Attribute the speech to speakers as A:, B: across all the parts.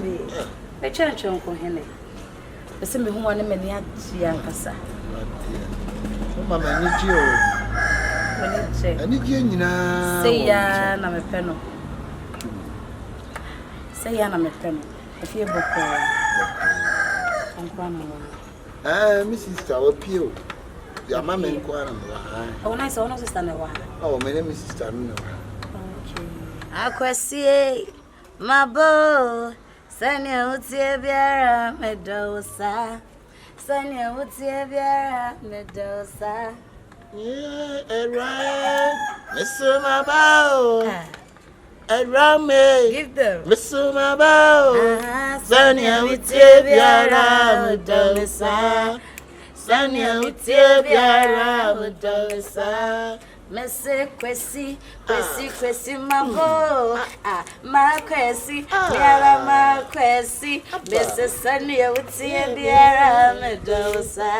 A: Baby. A church uncle Henry. The same who want many Yankasa.
B: Mamma, I need you now.
A: Say, I'm a penal. Say, I'm a penal. If you're book,
B: Mrs. Tower Pio. Your mamma inquired.
A: Oh, nice, I understand why.
B: Oh, my name is Sister.
A: Akwesi, my boy. Sanya utie biara medosa. Sanya utie biara medosa.
B: Yeah, right. Mr. Mabao. Rame.
A: Give them.
B: Mr. Mabao. Sanya utie biara medosa. Sanya utie biara medosa.
A: Mese kwesi mambo ma kwesi biara ma kwesi mese sanya utie biara medosa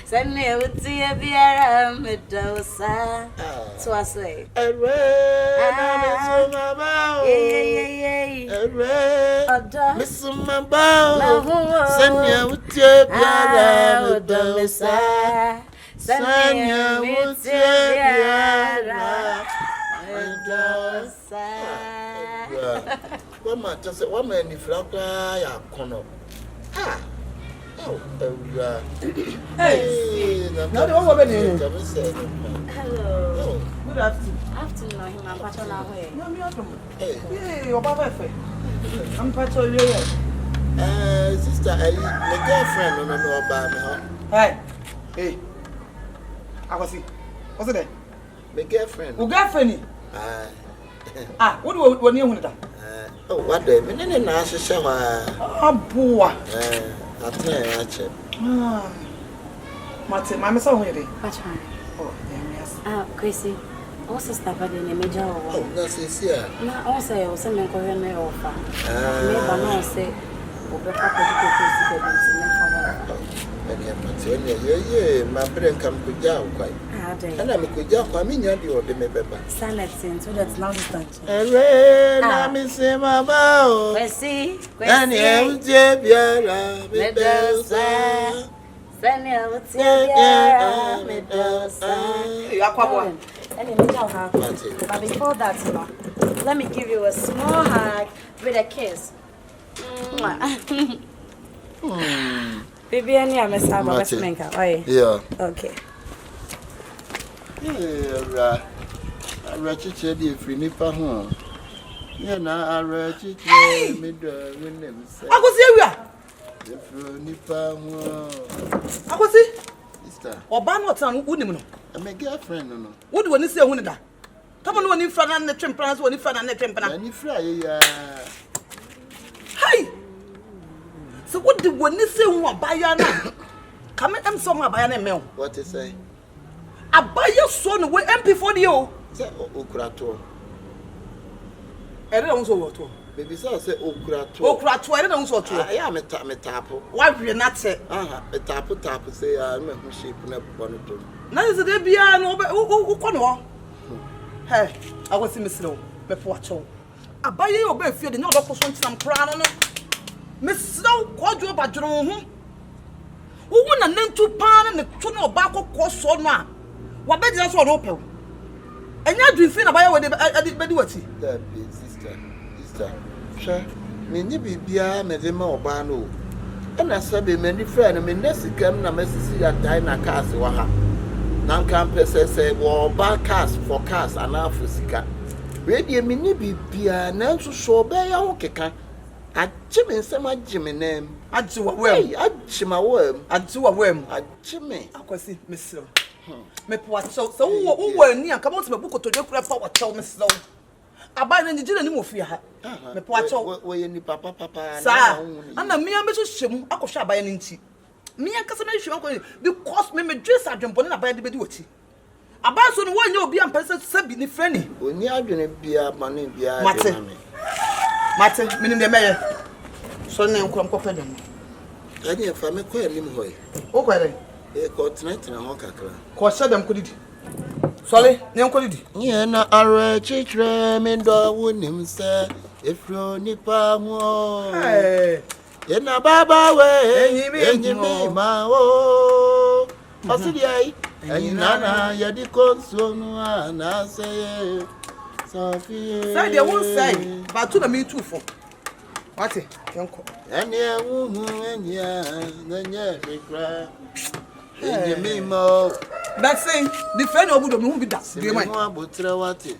A: sanya utie biara medosa so I say
B: Mr. Mabao sanya utie biara medosa Sanya Mutiara Medosa. What man if you are corner? Ah, oh, hey, no,
A: hello.
C: Good afternoon.
A: Afternoon, I'm patching away.
C: Hey, your papa. I'm patching away.
B: Sister, my girlfriend, no, about me,
C: Hey. I was see. What's it?
B: My girlfriend.
C: Who girlfriend? What do you want to do?
B: Oh, what the minute I show
C: Boy.
B: I tell
C: Mate, my son, ready?
A: Patch on.
C: Oh, yes.
A: Chrissy, also stop at the major.
B: Oh, that's it, yeah.
A: Now, also, I was sending Korean offer. Maybe I say, over Papa,
B: my brain come to jail quite. And I'm a good job. I mean, you're the member.
A: Silent since so that's now distant.
B: I'm in Sam about.
A: See,
B: and you, Javiera,
A: Medosa. Sanya Medosa.
C: You are quite
A: but before that, let me give you a small hug with a kiss. Baby, I need a mess.
B: Yeah.
A: Okay.
B: Yeah, I'm wretched, if you nipper home. Yeah, now I'm wretched, me doing them.
C: I was here.
B: If you nipper home.
C: I was here.
B: Sister.
C: Or Bannerton, wouldn't know.
B: I'm a girlfriend, no.
C: What do you say when that? Come on, when you front and the temperance, when you front and the temperance.
B: And you fly,
C: Hey! So what do you say when buy your name? Come and somewhere buy a mail.
B: What to say?
C: I buy your son away MP for you.
B: Say Okrato.
C: I don't know what.
B: Baby, so say Okrato.
C: Okrato, I don't know what.
B: I am a tapo.
C: Why will you not say?
B: A tapo say, I'm a shape up one of them.
C: Now is the piano, who can Hey, I was in Miss Low, before Cho. I buy your bed field in order for some crown. Miss Snow, quadro badron. Who won a name to pan and the tunnel barco cost so now? What bed is on open? And you do feel about what I did bedwatty.
B: That be sister. Sure. Me be beer, Medema or Bano. And I said, many friend, I mean, that's the game, na Messi and Dina cast. Now campus say, well, back cast for cast and now for Sika. Radio mini be beer, now to show by your keka. I Jimmy, some my Jimmy name.
C: I do a worm.
B: I Jim a worm.
C: I do a worm.
B: I Jimmy.
C: I can see Miss Low. Me what so who were near come out to my book to do for what tell Miss Low. I buy the didn't move here. Me what
B: where you papa,
C: sir. And the mere Mrs. I could shop by an inch. Me and Casanation because me dress I jump on a by the bedwitty. I buy so one you'll be a person said be friendly.
B: When you are going to be a money, be a
C: Martin, meaning the mayor. So name come confident.
B: I didn't find me quite him away.
C: Oh, where
B: they got tonight in a hawker.
C: Cause them could it. Sorry, name could it.
B: Yeah, no, I read children, and dog wouldn't him, sir. If you nipa mo. Ena baba we. Enyi me ma o. Osidi ai. Enyi nana yadi konso no ana say. Sophie.
C: Say they won't say. But to me too for. What it? Yonko.
B: Enya wuhu enya nanya rekra. Enyi me ma.
C: That's saying the friend of Budo won't be that. Do you mind?
B: Mo abotre wate.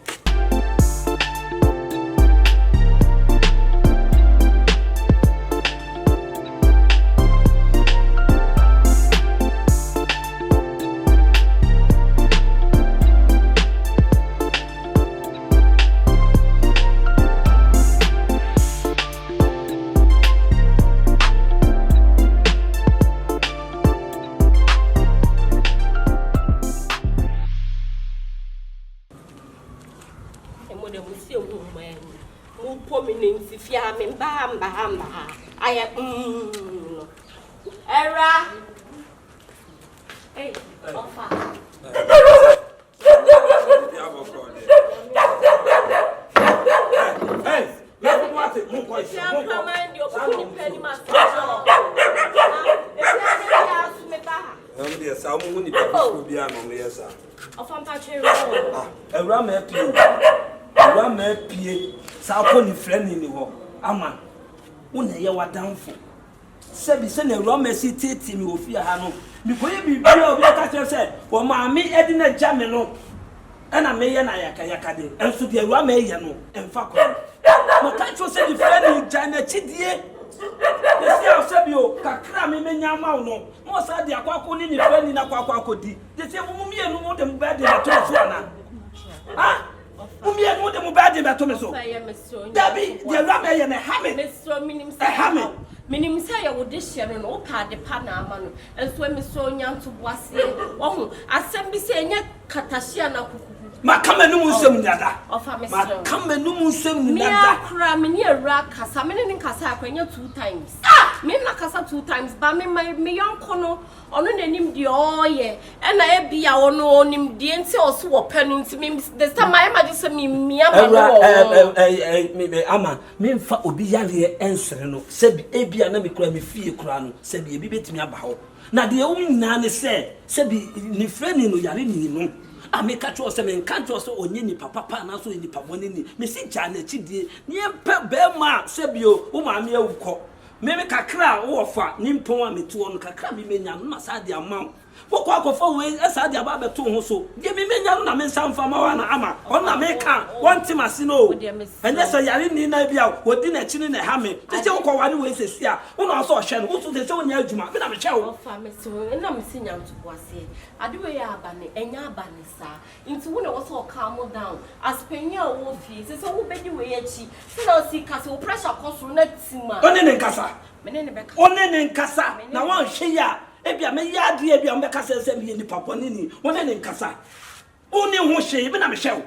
A: Era. Hey, Ofa.
D: Hey, let me watch it. Move quiet. Awurama pie sa ko ni friend ni ho ama wona ye wadanfo sebi se na Awurama si tete mi ofia ha no mi koye bibia obi ka tell say wo maami edi na jame no na me ye na yaka de enso bi Awurama ye no emfa ko mo ka tell say the friend ni jana chidie esi o sebi o kakra me menya ma no mo sa de akwako ni friend ni na akwako di de se mo mi enu mo de mo ba de na to so na ah Umi and what the bad about Tomaso. Dabby, the Rabbi and a hammock, Mr. Minim, a hammock. Minim say I would dish and no card the Panama and swim so young to Boissy. Oh, I send me saying, Catasiana. Macamenum Dada. Of a Mr. Camenum Dada. Cram near Rack, Casamin and Casaquena 2 times. Ah, Mina Casa 2 times, but me young Cono. On the name the oye, and I be our no name the or so penning to me. This time I imagine me, Ama, me fa obiyale answer no. Sebi ebia na me kura me fie kura no. Sebi ebi betimi aba ho. Na de o na ne se, sebi ni friend no yare ni no. Ameka cho se me nka cho so onye ni papa na so ni pabone ni. Me si ja na chidie. Ni empe be ma sebi o ma me awukọ. Meme kakra wo fa nimpon a meto no kakra me menya no na sa de amam wokọ akọfa we esa de aba beto ho so de me menya no na me nsamfa ma wa na ama on na me ka won timase no enye so yare ni na bia wodi na chi ni na ha me tete wokọ ware we sesi a wo na so hwe no wo so tete wonya adwuma me na me hwe wo fa me so na me sinya ntobo ase ade we ya abane enya abane sa nti wo na wo so calm down as penya wo fi se so wo bedi we achi se na o si ka se wo pressure cost na tima one ne nkasa one ne nkasa na wan hwe ya ebia me yade ebia me kasa se me ni papa ni one ne nkasa one ho hwe me na me hwe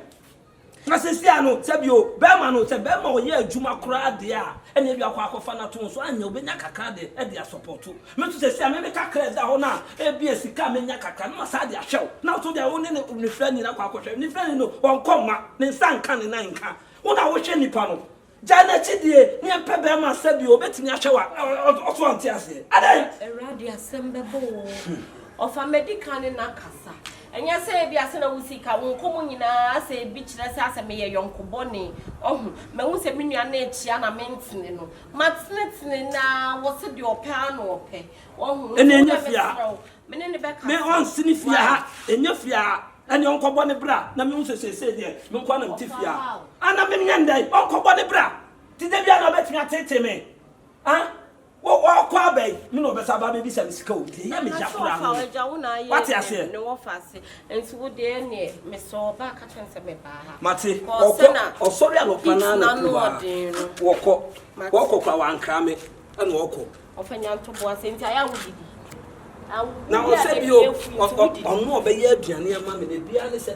D: na se sia no sebio be ma no se be ma o ye adwuma kura de a ene ebia kwa akofa na to so anya obenya kakra de e de support me to se sia me kakra da ho na ebia sika me nya kakra na sa de ahwe na to de one ne friend ni na kwa akohwe ni friend no won koma ne nsanka ne nan ka wona wo hwe nipa no Jana chidie ni empebe ma sabi obetimi ahwewa oso ante ase adai eradi asembebo ofa medical na kasa enya se bia se na wusika wonkomo nyina ase bi kire se ase me ye yonkobo ne ohu me hu se menua na echia na mentine no matine na wo se de opa na ope ohu enya fia me ne beka me on sini fia ha enya fia ani onkobo ne bra na me hu se de me nkwa na mtifia ana me nyandai onkobo ne bra ti de bia na obetimi atete me ah wo kwa bai me no be saba be bi se misika o de ya me jakura no what you say no wo fase enti wo de ne me so ba ka twense me ba ha mate o sorry alopana na wo kwa wankra me ana wo ko ofanya ntobo ase enti aya wo didi na wo se bi o no be ye aduane ama me bia ne se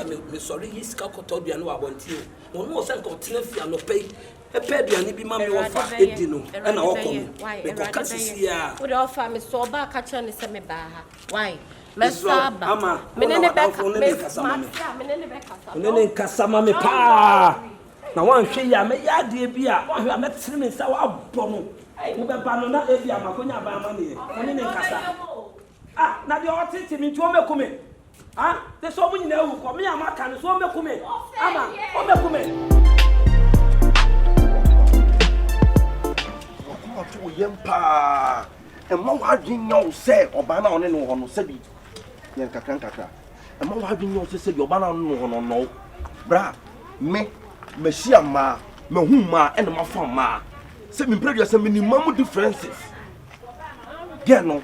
D: me sorry yi sika koto aduane wa bonti o no se nko tena fia no pay epe aduane bi ma me ofa edi no na wo ko me ko kasisi a wo de ofa me so ba ka kire ne se me ba ha why me saba me ne be ka me ne be kasama me pa na wan hwe ya me ya de bia wan hwe a metere me sa wa bɔ no wo be ba no na e bia makonya ba ma ne oni ne nkasa na de o tete mi nti o mekume de so mu nyina ewu ko me ya maka no so o mekume ama o mekume
E: ko to yempa e ma wa dwenya wo se oba na one no ho no se bi yen kakra e ma wa dwenya wo se bi oba na no ho no bra me machia ma hu ma e ma fa ma se me predia se minimum differences geno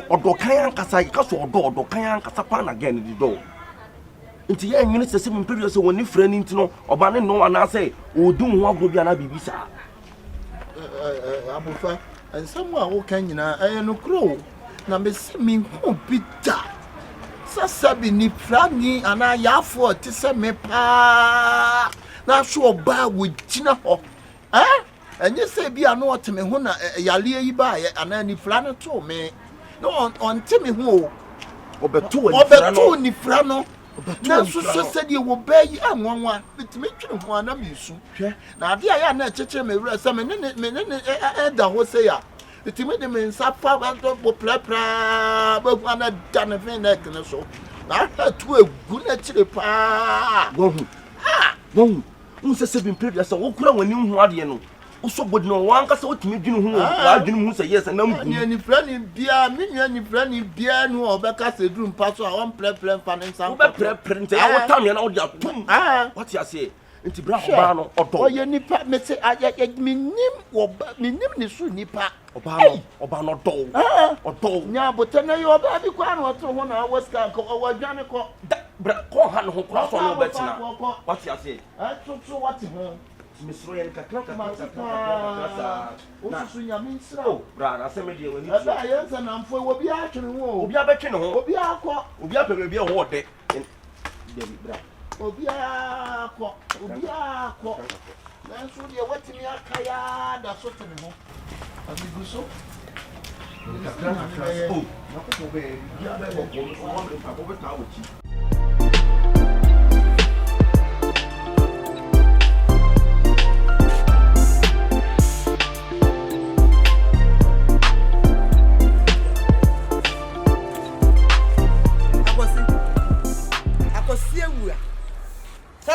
E: odo kan ankasa ka so odo kan ankasa pa na gen di do nti ye nwene se me predia se woni fra ni nti no oba ne no ana se odun ho agro bia na bibisa
B: abufa ensam a wo kan nyina no kro na me se me hu bita sabi ni frani ana yafo ti se me pa na so oba wo gina ho enye se bia no oteme ho na yale yi ba ana ni frani to me no on teme ho obeto ni frano na so se de wo bayi anwanwa bitime twene ho ana mesu na ade aya na cheche me wura se me ne da ho se ya bitime de me nsafa ba do plapla ba hu ana da na fe na kene so na tu egu na chire pa
E: gohu se bin period asa wo kura wani hu ade no so bodi no wan ka se otimi dwene hu wa dwene hu se yes na mbu
B: ni frani bia me ni frani bia no obeka se drum pa so a won plapla fa ne nsa
E: wo be plapla nte a wo tam ya na wo dia tum what you say nti bra oba no odo
B: oye nipa me se minim ni su nipa
E: oba no do odo
B: nya botana yo oba bi kwa no to ho na waska ko wadwane ko
E: bra ko ha no ho kra so no betina what you say
B: to what ho
E: misro yen kakra
B: osusu nya min sra
E: bra na se me die wani
B: aba yensa na mfo obi a twene ho
E: obi abetwe ho
B: obi akọ
E: obi apebe bi ho de bra
B: obi akọ na nso de watimi akaya da so tene ho abiguso
E: kakra na ko be bi abe ko so be ta ochi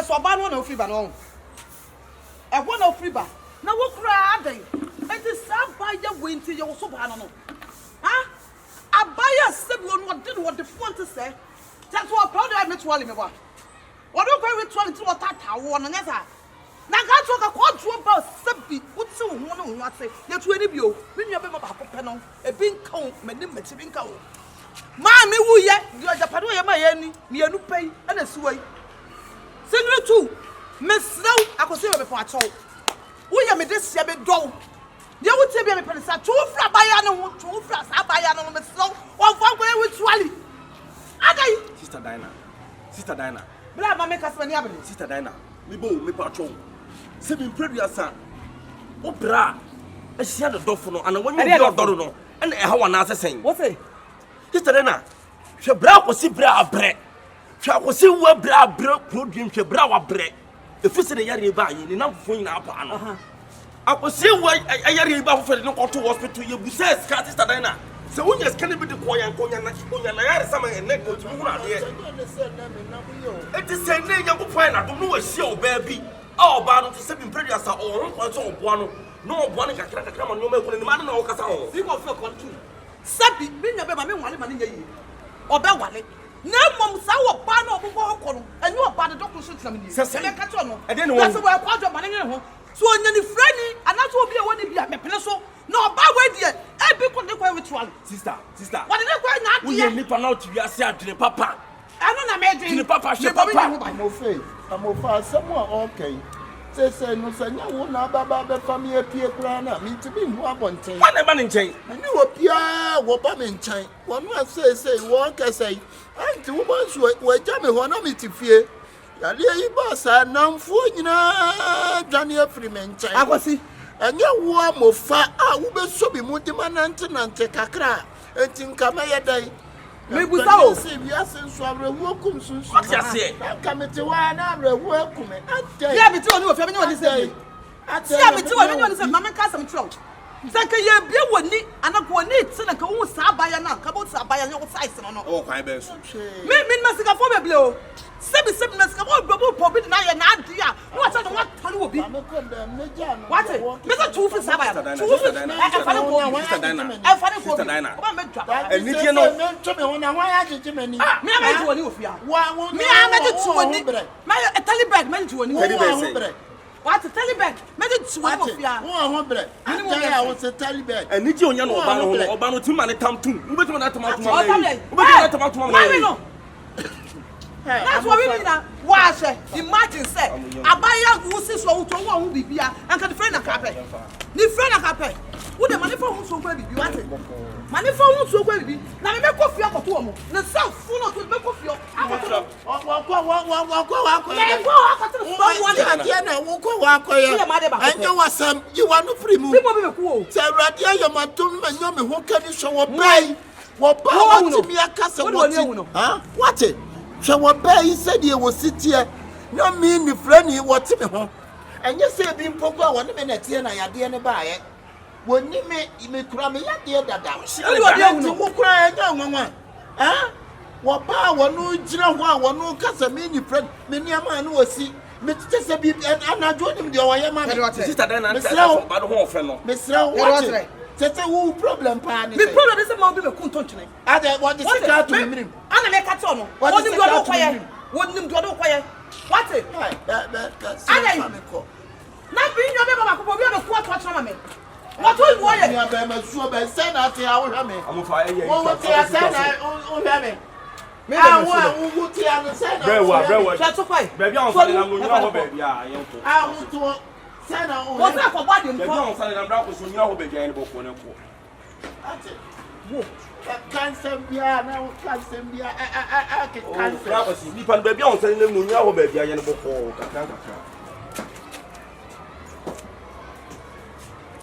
C: so ba no na ofri ba no e wo na ofri ba na wo kura adan e ti sa ba ya wenti ye wo so ba no abaya se bi no what the font say that wo proud of mutually me ba wo do go mutually ti wo tata wo no nyesa na ga to ka kwodro ba se bi uti wo ho no ho ase ye to ani bi o bi nua be ma ba ko pe no e bi nka mani mati bi nka wo ma me wuye di ojapado ye ma ye ni me anu pei e na suwai Singlet too, Miss Snow, I could see her before I told. We are this year, do. You would say, be a penny, 2 flat by animal, 2 flats, I buy animal, Miss Snow, 1 way with Swally.
E: Sister Dinah,
C: Blah, my make us many avenue.
E: Sister Dinah, me patrol. 7 previous son. Oh, bra, I see the door for no, and when you are no, and how an answer saying,
C: What's it?
E: Sister Dinah, she bra was see bra bread. Shall see what bra produce your bra bread. If you say the Yari by you, enough for up. I will see why I Yari about for the to hospital. You says, Sister Dinah. So when you're scanning with the choir and Konya, I had some neck to it is saying, young friend, I don't know a show, baby. Oh, but to 7 previous or one. No one can come on, no man, no Casao.
C: You go for country. Sabi, being a baby, money or Bewale. No mom saw a pan of a and you are bad doctor should come in. I didn't want to quite a money. So any friendly, and that will be a one to be a pencil. No, by way, dear, I be quite with one. Sister, what did I not? We are nipping out to your side to the papa. I don't imagine the papa.
B: I'm afraid. I'm afraid someone okay. Say no, say no, Baba family appear crana, mean to be one chain.
E: What a man in chain.
B: I knew a Pia, what I'm in chain. One was say, one can say, and 2 months were jamming one of me to fear. Yalia Bassa, now for you know, Daniel Freeman chain. I was see, and your warm of far, I will be so be multiman and take a crack, and think Kamaya day.
C: Me busao.
B: Se wiase nso awerɛhoɔ kum sunsun.
D: What you say?
B: Ka me te wa na awerɛhoɔ kum. Ate.
C: Yeah, me too oni ofia me nyɛ oni sɛ. Yeah, me too oni nyɛ oni sɛ mama ka sɛm kyerɛw. Sɛ ka ye bia woni anako oni ti na ka wo saa abaya na ka bo saa abaya nyɛ wo size no no.
E: Oh, kwan bɛ so.
C: Me masika fo beble o. Sebi masika mo bobo pobi na ye na ade a. No wa no wa tani wo bi. What? Me say two fi saa abaya. Two fi. E fa ne ko. E fa ne ko. Oba me dwa.
E: Eni die no.
B: Me ntwe me ho na wa ya jeje mani.
C: Me am to oni ofia.
B: Wa
C: Me am to oni. Me Taliban me to oni.
B: Taliban.
C: What Taliban? Me to oni ofia.
B: Wo ho bre. Ante ya wo se Taliban.
E: Eni die onya no oba no ti ma ne tam tum. Wo betu na tama tuma.
C: Wo
E: betu na tama tuma.
C: Why no? That's what we mean now. Why say imagine say abaya wo si so wo to wo hu bibia anka the friend na kape. Ni friend na kape. Wo de mani for hu so kwa bibi what? Mani for hu so kwa bibi. Na me ko fia ko to wo mo. Na self full of me ko fia.
B: Wa Anya wasam you want no free mu.
C: People be ku o.
B: Se awrade ayomadom ma nyome ho kani hwe wo bai. Wo ba wo timi akase wo ti. Ha? What? Hwe wo bai said ye wo sitie. No me ni frani wo ti me ho. Enye se bi mpoko a woni me na tie na yade ne baaye. Woni me kura me yade dada. Wo kura enya nwanwa. Ha? Wo ba wo no gina ho a wo no kasa me ni friend me ni ama no wasi. Me tete se bi anajo nim de o ye ma me.
E: Sister Dan na ba do ho ofe no.
B: Me sra wo. Tete wo problem pa ni.
C: Me problem is ma be me kun ton twene.
B: Ade what the secret to me.
C: Ana me ka to no. Wonim do do kwaye. Wonim do do kwaye. What?
B: Ade.
C: Na bi nyo be baba ko bi be ku ato atwa me. What will you want?
B: Ya be me suo be say na te a wo hwa me.
E: Amofa ye ye.
B: Wo te a say na wo hwa me. Wo te a no say na.
E: Brewa.
C: Try to fight.
E: Baby on sale na ngonya ho baby a ye to.
B: Wo to say na wo.
C: What's that for body
E: Baby
C: mpo?
E: on sale na bra ko so nya ho baby a ye boko ne ko.
B: Ate. Wo. Cancer bia na wo cancer bia ke cancer.
E: Bra ko si nipa baby on sale na ngonya ho baby a ye boko kakaka.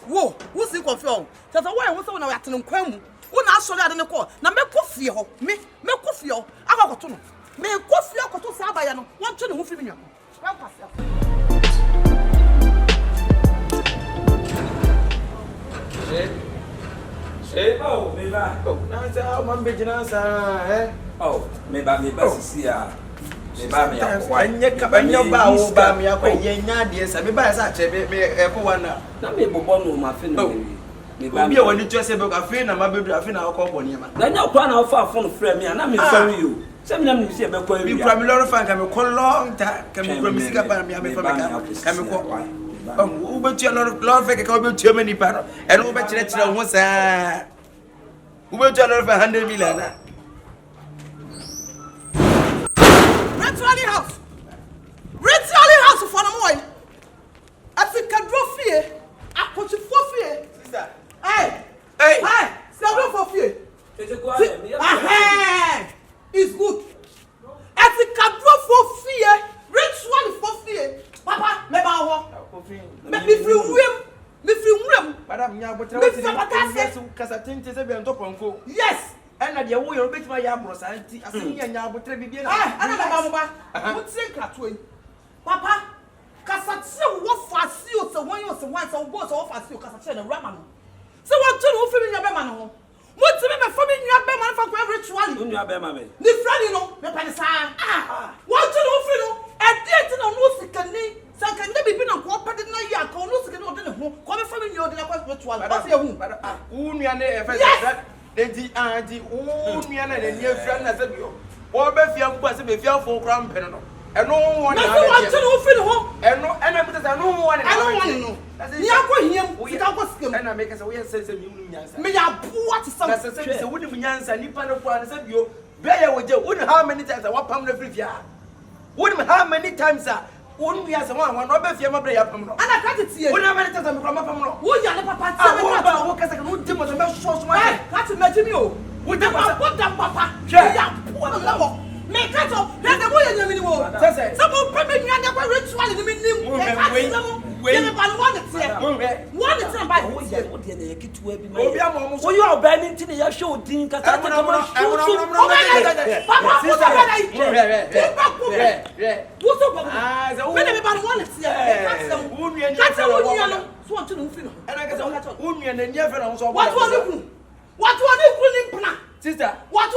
C: Wo, who see confirm? Tell why we say na we atene nkwan mu. Wo na asori ade ne ko. Na me ko fie ho. Me ko fie ho. Aka koto no. Me ko fie koto sa abaya no. Won twe ne ho fi mi nwa. Wa kwase.
D: Oh, me ba.
E: Oh, na sa man be jina sa
D: Oh, me ba sisi a. Me ba me ya.
E: Wanye ka banya ba wo ba me akwa ye nya de sa me ba sa che me ko wana.
D: Na me bobo no ma fe no. Me ba.
E: Obi e woni twa se be ka fe na ma bedu afe na akọ bo ne ma.
D: Na nya kwa na ofa phone frɛ me na me fa you. Se me na me se be kwa
E: Bi
D: wi.
E: pra me loro fan ka me ko long ta ka me ko mi sika pa me fa me ka me ko. Wo be tua loro fe ka wo be tua me ni pa no. E no wo be kire ho sa. Wo be tua loro fe 100 million na.
C: Ritually house for no more. Africa draw fear. Akoti for fear.
E: Sister.
C: Hey. Say draw for fear. It's good. Africa draw for fear. Ritually for fear. Papa, me ba ho. Me free wim. Me free wim.
E: Madam nya botre wo ti kasa tente se be ntoponko.
C: Yes.
E: Ena de wo yo betima ya abrosa anti asenya nya botre bibie na.
C: Ana me ba mo ba. Mo tire krato yi. Papa, kasatse wo fasi o se won yo se wan se wo bo se wo fasi o kasatse na rama no. Se wo tu no wo fi mi nya be ma no ho. Mo ti me be fa mi nya be ma fa ko ritually.
D: Nya be ma me.
C: Ni friend no, me pa ni sa. Wo tu no wo fi no, e die ti na no sikani. Sa kan de bibi na ko pede na ya ka no sikani o de ne ho. Ko be fa mi nya o de na ko ritually. What say hu?
E: Wo nua ne e fa that. Enti anti wo nua na ne nia friend na se bio. Wo be fia mpo se be fia fo kra mpene no. Eno won na.
C: Na so wo tu no wo fi no ho.
E: Eno me tese eno won na.
C: Eno won no. Ni akɔhiam sika kɔ sikam
E: ɛna meka sɛ woyɛ sɛ mi wonu nyansa
C: me ya boa te sam
E: na sɛ woni mu nyansa nipa no po an sɛ bio bɛyɛ wogye woni how many times a wapam na free fia woni how many times a wonu ya sɛ wan wan ɔbɛ ma brɛ ya pam no
C: ana ka tetie
E: woni how many times a me kɔ mapam no
C: wo ya ne papa tie me
E: ba wo kasa ka no di mo sɛ me so ma
C: ka te me jimi o wo de papa ya boa me labo me ka to na de mo ya nyamini wo sɛ mo pa me nua de kwa ritual ni mi nim e ka te mo ye me ba no one tie one tena ba
D: wo ye wo de na yekitu abi ma
E: Obi amomo so.
D: wo ye obani nti ne ya hwe odin kasa te kama
E: Sister,
C: what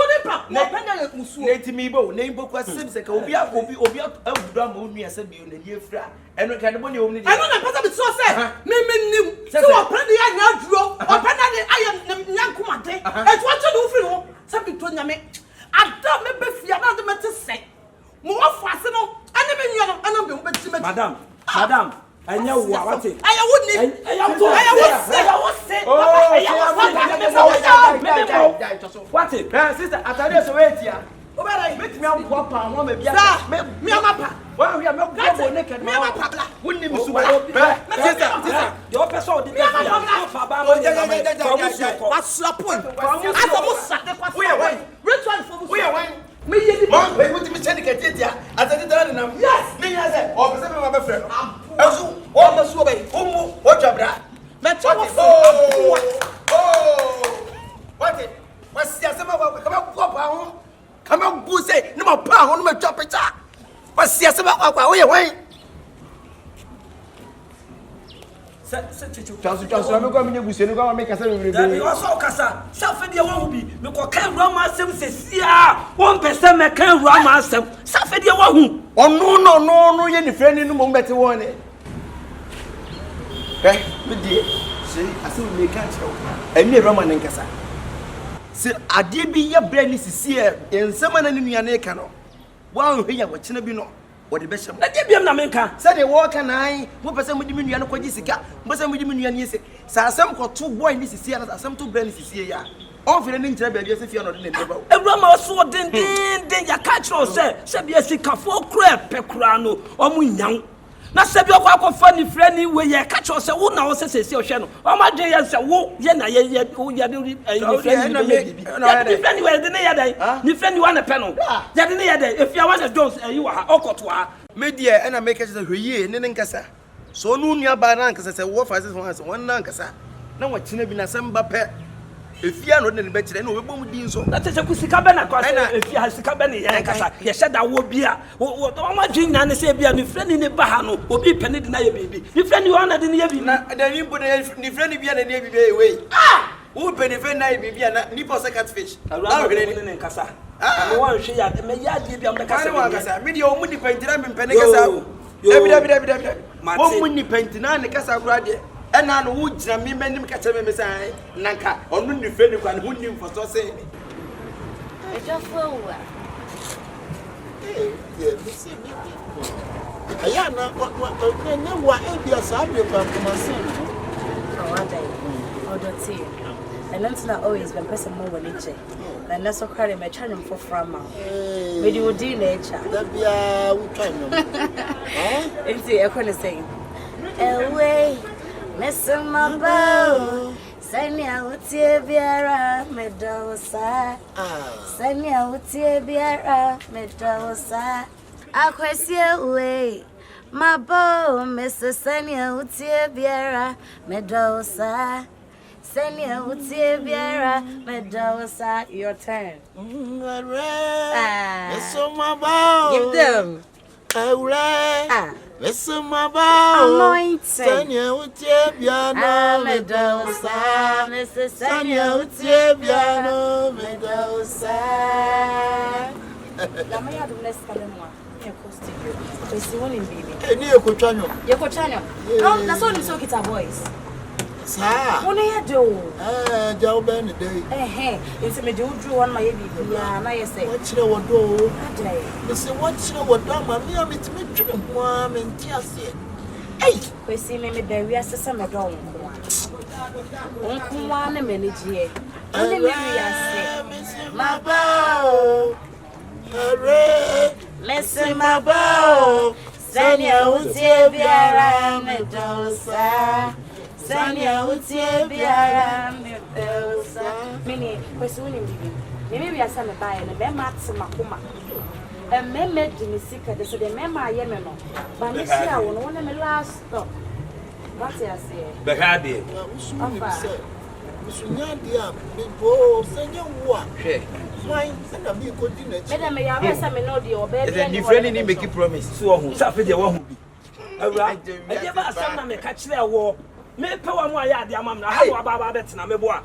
E: let me go. Name book was Simpson. Obi Abudam only as a bill and year fra. And can only only.
C: I don't know what so say. Me so apparently I now draw. Apparently I am Yankumate. And what to do for you? Something to me. I don't remember if you are not the matter say. More fastenal. I never knew.
D: Madam, anya wo awate.
C: I wouldn't.
D: What?
E: Sister, I tell you so wait here. Make me up pop and one maybe.
C: Me amapa.
E: Well, we are not going naked.
C: Me amapa.
E: Wouldn't him sister.
D: Your person the
C: What's your point? As a musa, we are wine. Ritual for
E: we are wine.
C: Me ye the
E: Mom, we want to be sending a kid here. I said it. Yes, me as a or my friend. Almost away. What your bra? What it? What's the come on, goose, no more power on my chop it. What's the way away? Johnson, I'm going to make a
D: you also kasa safe de wo bi me ko kan rama asem sesia 1% me kan rama asem safe de wo hu
E: no ye ni friend no mo mbete won eh me die se ase me ka chew emi rama ne nkasa se ade bi ye bra ni sesia ensem na ne nua ne ka no wan hwe ya wo kina bi no wode be hyem
D: na de biam na menka
E: se de wo ka nan mo pese mo di me nua no kwaji sika mo pese mo di me nua ne se sa asem ko to boy ni sesia na asem to bra ni sesia ya on fere ni nkyere ba bi se fia no de ne neba wo
D: Awurama so den ya ka kiro se bia sika fo kra pekura no omu nyan na se bi akwa ni frɛ ni we ye ka kiro se wo na wo se ohwe no o ma dwen ye se wo ye na ye ni frɛ ni we de ne ya dai ni frɛ ni wa na pe no ya de ne ya dai efia wa Jones ayi wa ha okoto ha
E: media and I make it a hwe ne nkasa so no nua ba na nkasa se wo fa se won na nkasa na wa kina bi na samba pe efia no ne be kire na obebom din so
D: na tese ku sika be na kwa se efia sika be ne ya nkasa ye sheda wo bia wo ma dwen na ne se bia ni frɛ ni ba ha no obi pe ne de na ye bibi ni frɛ ni wa na de ne ye bibi
E: na da ni bo ni frɛ ni bia na ne bibi we wo pe ni frɛ na ye bibi na ni po se catfish
D: na we ne nkasa ama wan hwe ya me ya de bia me kasa
E: me kasa media o mu ni pentira me mpene kasa dabi wo mu ni pentina ne kasa kura de ena no wo gina me manim ka kye me sai nanka onu ni frɛ ni kwa ne hunni mfoto se ni
A: ejafo wa
B: ayana ne wa ebia sa be kwa komase
A: odoti and that's not always been person more when nature and that's what carry my channel for from me do di nature
B: da bia we try no
A: it's the equal saying away messing my bow Sanya utie biara medosa Sanya utie biara medosa Akwesie we mabo Mr. Sanya utie biara medosa Sanya utie biara medosa. Your turn.
B: So mabo
A: Give them
B: Listen, my bow.
A: Anointing.
B: Sanya Utiebiano
A: Medosa. Mr.
B: Sanya Utiebiano Medosa.
A: Lamaya do less Kalemwa. You're still in baby.
B: And you could channel.
A: You could channel. No, that's all you talk it a voice.
B: Sir.
A: What do you do?
B: Joe Ben a day.
A: It's me do on my baby. Yeah, I say.
B: What's your do?
A: They
B: say, what's your drama? Me, I'm to me, one and Tiasia. Hey,
A: we see me bury us as some dog. One a minute here. Only me, I say.
B: My bow. Hooray.
A: Listen, my bow. Sanya utie biara medosa. Sanya utie biara medosa. Mini, kwesi woni bibi. Maybe we are some buy and be match makoma. E me di misika de so de me ma ye me no. Ba ni sia wo no me last stop. What you say?
D: Behade.
B: Musunya dia bibo senya wo a hwe mwan na me ko di na chi
A: Madam me ya be say me no dey oba
F: Then the friend ni make promise.
D: So hu safe de wo hu bi. Awura, e dey ba asam na me ka kire wo. Me pe wa mu aya ade amam na ha wa ba betena me bo a.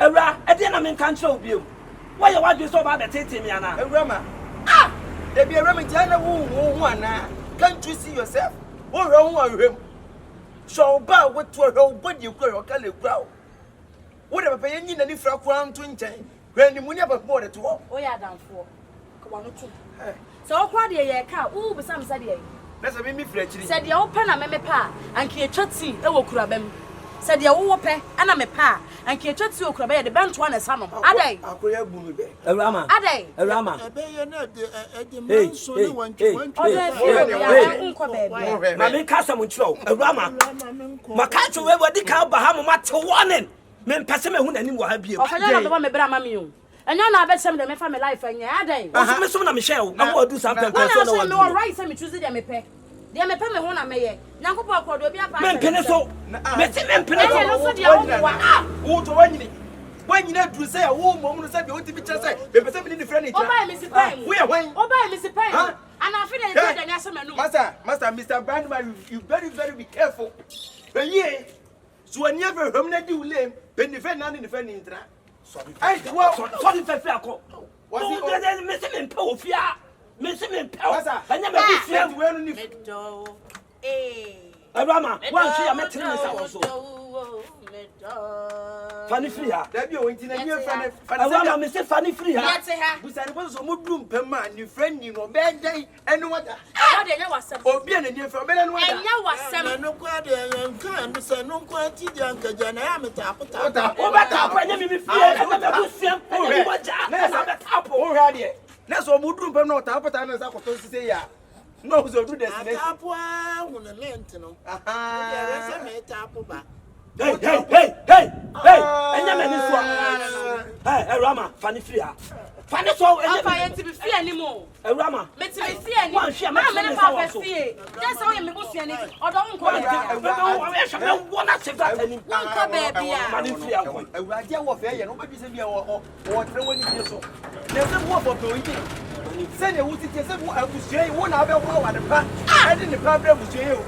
D: Awura, e dey na me kan kire obi o. Why you want to so ba betete me ana?
F: Awurama. Ah! There be Awurama jana wo ana. Can't you see yourself? Wo ro hu ahwem. So ba wo to ro body kura ro kale kura. Wo de papa yin na ni fra kura nto nchen. Hwe ni mu ni papa mo de to.
A: O ya danfo. Ko wa no to. So o kwa de ye ka, wo be sam sa de ye.
F: Na se me fra chiri.
A: Said ya wo pe na me pa, anke ye twati e wo kura bam. Said ya wo pe ana me pa, anke ye twati wo kura ba ye de bento na sa no. Adai.
F: Akoya bu mi be.
D: Awurama.
A: Adai.
D: Awurama.
B: ebe ye na de man so ni wan
D: Ma me ka sam nkyerɛ Awurama. Ma ka twe we wadi ka ba ha mo ma te warning. Me mpese me hu nanim wo ha biem.
A: O fanya na be me bra ma me o. Enya na be sem de me fa me life anya adai.
D: Wo me so na me share na wo do some pen so na wo.
A: Me wo right say me choose de me pe. De me pe me ho na me ye. Nyankopɔ akodo obi apa.
D: Me mpene so. Me ti me mpene
A: Enya no so de wo wa.
F: Wo to wanyini. Wanyina duru say wo mom no say be wo ti bi kire say. Be pese me ni friend ni
A: O ba me si pen.
F: Wo ye hwan?
A: O ba me si pen. Ana afi de say de nya se me no.
F: Master, Mr. Brandman, you very be careful. When ye, so when you ever home na di ulem, ben the friend and the friend intra. Sorry. Hey,
D: sorry fefe akọ.
F: Was
D: it me se me mpa ofia. Me se me mpa.
F: Master,
D: anya me bi fia.
F: we no ni.
A: Medo. Eh.
D: Awurama, wan hwe ya metene me sa wo so. Fani free ha.
F: Da bi o nti na ni friend.
D: Awurama me se fani free ha.
A: Yete ha.
F: Busari bo so mo dum pema ni friend ni no be dan enu wada.
A: Wa de nya wasem.
F: Obi na ni friend be enu wada.
A: Enya wasem.
B: no kwa de nkan no se no kwa ti de anka jana ya metapota
D: O ba ta pa nya me bi fie e me bu siem e me waja.
F: Na sa be tapo. O hwa de. Na so mo dum pem na otapota na sa koto sise ya. No so do destination.
B: tapo a wona lent no de se me tapo ba
D: Hey! Enya me ni so. Hey, Awurama, fani free ha. Fani so enya
A: Apa ye ti bi fie ni mo.
D: Awurama.
A: Me ti bi fie ni.
D: Wan hwe
A: Ma
D: me
A: me pa fie. Just so ye me busu ni. Odo nko be bia.
D: Me wona se that ani.
A: Nko be bia.
D: Fani free ha ko.
F: Awurade wo fe ye no be bi se bia wo tre woni bi so. Na se wo bo pe oyi. Se ne wuti te se wo abusue wo na be wo wa de pa. E de ne pa bre abusue o.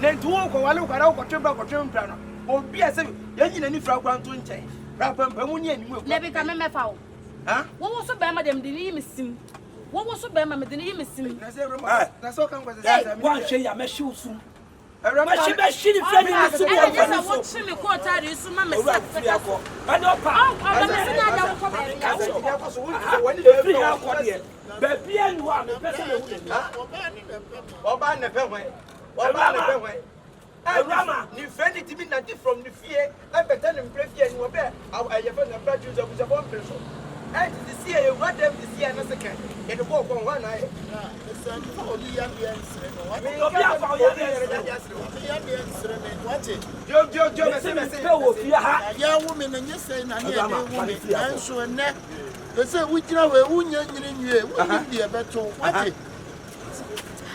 F: Na ntu wo ko wale ko ara ko twembra no. Obi ase ye nyina ni fra kwanto nche. Ra pampamu ni animu e.
A: Na bi ka me mefa wo.
F: Ha?
A: Wo so be ma dem de ni misim. Wo so be ma me de ni misim.
F: Na se Roma. Na so kan kwase sa.
D: Wan hwe ya me hwe usum.
F: Awurama
D: Ma hwe be hwe ni fani ni so
A: E
D: wo
A: dey say
D: fani
A: wo
D: so.
A: chi me ko tare su ma me
D: Owura
A: sa
D: free ha ko. Ani opa.
A: Odo me se na da wo ko be bia.
D: Free ha ko de. Ba bia ni wa me pese me hu ni.
F: Oba na pe hwan. Oba na pe hwan.
D: Awurama,
F: ni friend it be na from the fear. I better than pray fear ni obe. I your friend na bra choose of the bomb so. And the see you what them the see na second. You go go one eye.
B: se no obi ya bi ensre no wa
D: obi afa o ya
F: Jo
D: me se wo fie ha.
B: ya wo me na nyese na ne ya wo me enso ne se wo gira we wo nya nyire nwie wo ni de beto wate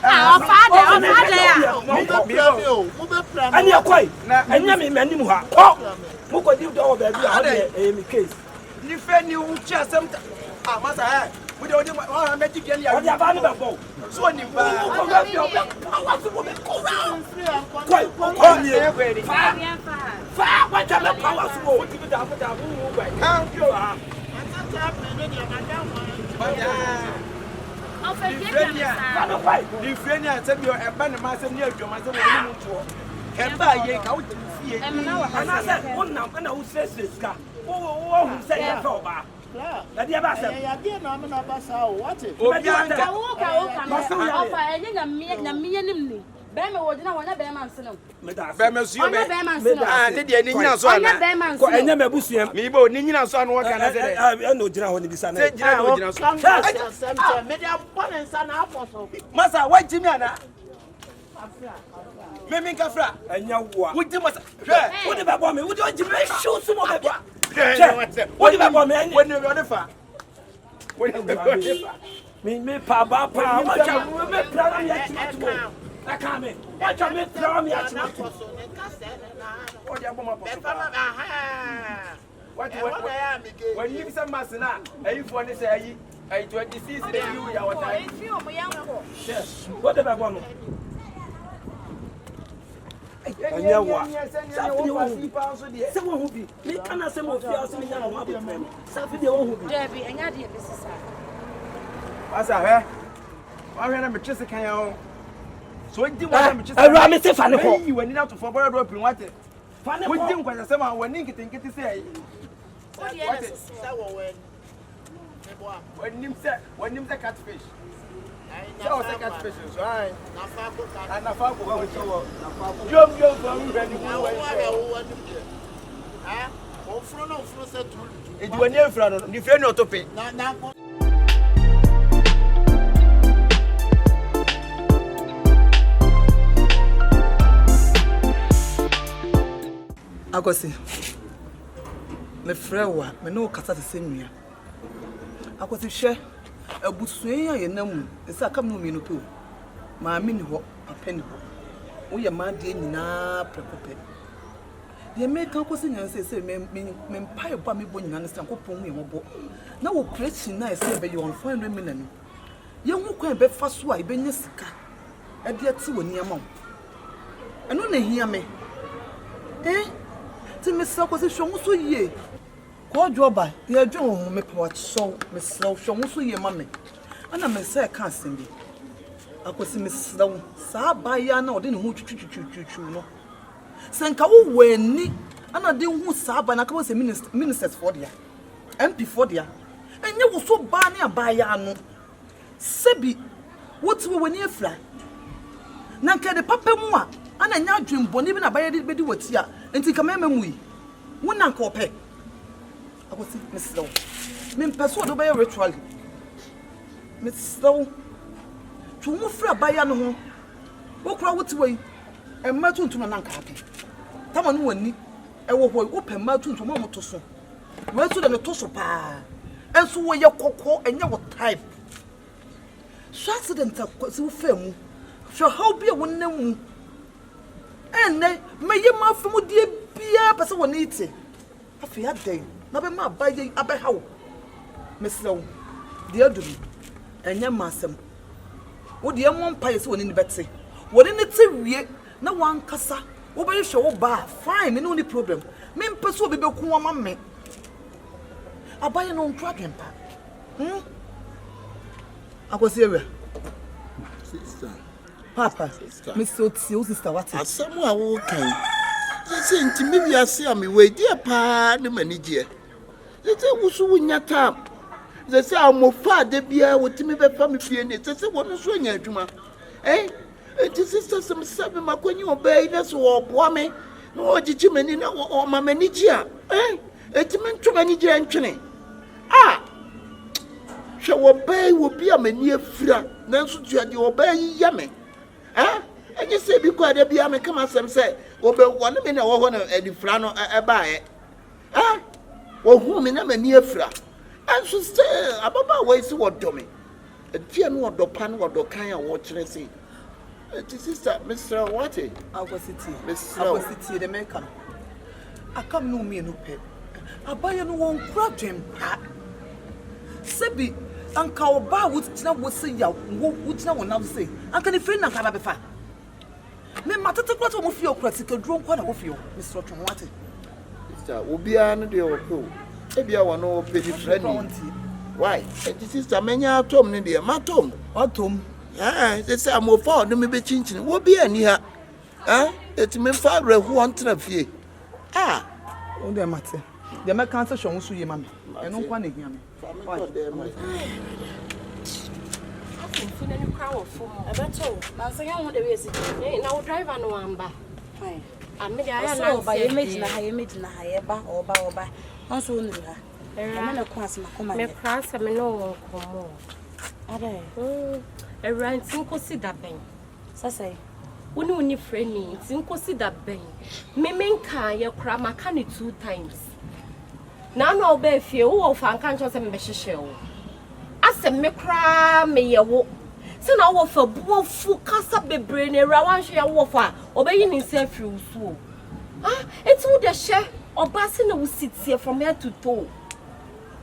A: Father ya.
B: Mo be plan.
D: Ani akwai. Anya me manim ha. Ko. Mo ko di do ba bi a me case.
F: Ni fe ni u chi asem masa eh. We dey o magic yan ya.
D: O dia ba ni be bo.
F: So ni ba.
D: Ko ga bi o be. Awa so mo be ko ra. Kwai.
F: Ko ni e kweri.
D: Fa kwa cha me power so mo ti bi da fa da bu gba.
F: Kan pio ha.
D: The
F: friend ya said you a ban ma say near you ma say we no to. Ke ba ye ka wo ti fie.
D: Ana say wonnam na wo stress ka. Wo hu say ya fa oba. Na dia ba say.
B: Ya dia na me na ba sa o wate.
F: Obi
A: Ka wo ofa enye na miye nim ni. Be me wo dina wona be man sene.
D: Me da.
F: Be me suyo be.
A: Be man sene.
F: Te dia ni nyina so ana.
D: Ko enye me busuam.
F: Mi bo ni nyina so ana wo kana say.
D: E no gina ho ni bisa na.
F: Say gina no gina so.
B: Me dia pon nsa na aposo.
F: Masa wa jimi ana. Me kafra.
D: Enya wo a.
F: Wo jimi masa. Hwe.
D: Wo de ba bo me, wo de jimi show so mo be bia. Wo de ba bo me eni.
F: Wo ne be on fa. Wo ne be on fa.
D: Me pa ba pa ma cha me pra na ya ti to. I can't make. What you make from me?
B: What
F: when you some masina, are you for this? I 26 you our time.
D: Yes. What the back someone who be me can say more fears me now what be friend safi dey won who be
A: Debbie enya dey besisa
F: asa he wa hwe na me twese kan ya so di wa na me twese
D: Awurama me se fa ne ko
F: yi wani na to for borrow pin wate
D: fa ne ko
F: wo di nkwa se ma wani nkitinkiti se yi
B: What is that one?
F: when him say catfish so say catfish so ai na fa ko go so yom from ready it when you fra no the friend no to pay
C: Agosi me frewa me no kasa te semia Agosi hwe abusuen ya yenam esa kam no mi no pe ma mi ni ho apeni ho wo ye ma de nyina prekope de me kan ko se nyan se me mpae ba me bo nyina ne san ko pon me mobo na wo creation na ese be yon 400 million ye hu kwan be fa so a be nya sika e de ati woni ama wo eno na hia me ti me sa ko se hwo so ye ko joba ye dwon me pa so me slow hwo so ye ma me ana me say ka asembi akosi me slow sa ba ya na ode ne hu twutwutwutwu no senka wo wani ana de hu sa ba na ka se ministers for dia MP for dia enye wo so ba ne aba ya no sebi what we wani afra na nka de papa mu a ana nya adwembo ni bi na ba ya de bedi wati a enti ka mema mu yi wona nka ope akosi me slow me peso do ba ya ritual me slow tu mu fra ba ya no ho wo kura woti wei e ma tuntum na nka ake tama no wani e wo ho wo pe ma tuntum ma moto so we so da no to so pa enso wo ye kokko enye wo type so accident akosi wo fa mu so how be wonnam mu enne me ye ma fa mu die bia pese wo ni ite afi aden na be ma ba ye abehawo meslew de aduru enye masem wo de mo mpa ye se woni ni betse woni ni te wie na wan kasa wo be hwe wo ba fine me no ni problem me mpe so be ku wa ma me abaye no ntwa dwempa akosi ewe
B: Sister.
C: papa me so ti o sister what
B: Asɛm a wo kan. Sɛ ntimi wiase a me we die pa ne manigye. Sɛ wusu wunya tam. Sɛ amofa de bia wotimi befa me fie ne. Sɛ wono so anya adwuma. Enti sister some sabe makonyi obey na so oboa me. Na ogichi mani na o ma manigye a. Enti me ntwe manigye ntwene. Hwɛ obey wo bia mani afira. Nanso tuade obey ya me. Enye se bi kwa de bia me kama asem se obe wone me na wo ho na adifra no ebaaye wo hu me na mani afira anso se ababa we si wodome adua no wodopa no wodokan a wo kire se sister Mr. Wate
C: Agositi de meka akam no me no pe abaye no won kura dwempa sebi anka oba wutina wo se ya wutina wo na se anka ne free na ka ba befa me matete kwata mo fie okura sika duro nkwa na wo fie Mr. Wate
B: sister obia no de opo ebia wo no pedi friend why sister menya atom ne de matom
C: atom
B: say am for no me be chinchin wo bia ni ha etime fa rehu ontena fie
C: o de mate de me kan se hwo so ye ma me eno nkwa na hia me
A: Funa ni kwa wo fo mo ebeto na se yan ho de we esi na wo driver no amba fine me de aya na
G: ba ye medina ha ye ba oba onso wonu ha me na kwa asema koma
A: me class me no won komo
G: ade
A: everyone tinko si da ben
G: sasa
A: woni woni friend ni tinko si da ben me menka ye kra maka ni 2 times na no oba fie wo fa nka ncho se me hyehyɛ wo asem me kra me ye wo
H: Se na wo fa buofu kasa bebre na ra wan hwe ya wo fa obeyi ni se afiri usuo eti wo de hye oba se na wo sitie from head to toe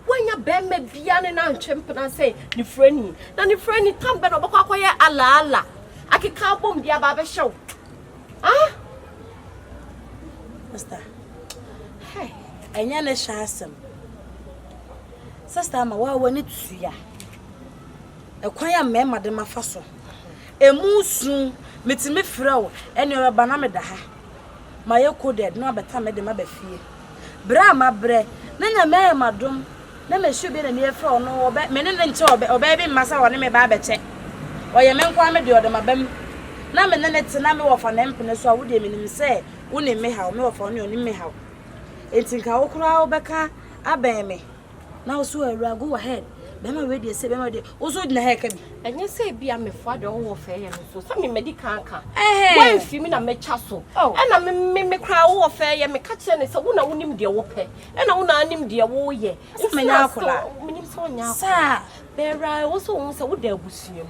H: wanya be me bia ne na ntwempena say ni frani na ni frani tambe no bokwa kwaye ala akika bom bia ba be hyew
G: Sister, hey, enya ne shasem. Sister, ma wa wani tuya. Ekwan ya mema de mafa so. Emusu metime frɛ ene oba na me da ha. Ma ye coded no abeta me de ma ba fie. Bra ma bre, na nya me madom. Na me hwe bi na ne frɛ no oba me ne nche oba bi masa woni me ba ba che. Oye me nkwa me de odemabam. Na me ne te na me wo fa na mpene so a wo de me nim se woni me hawo me wo fa oni me hawo. Entinka wo kura wo beka aben me. Na wo so awura go ahead. Bema we dey say bema dey. Wo so dina heka bi.
H: Enye say bia me fa de wo fa ye no so. Sa me medical kan. Wan fi mi na me cha so. E na me kura wo fa ye me ka kire ne se wo na wonim de wo pe. E na wo na anim de wo ye.
G: Me nya akola.
H: Menim so nya.
G: Sa
H: Bera wo so wo se wo da abusuam.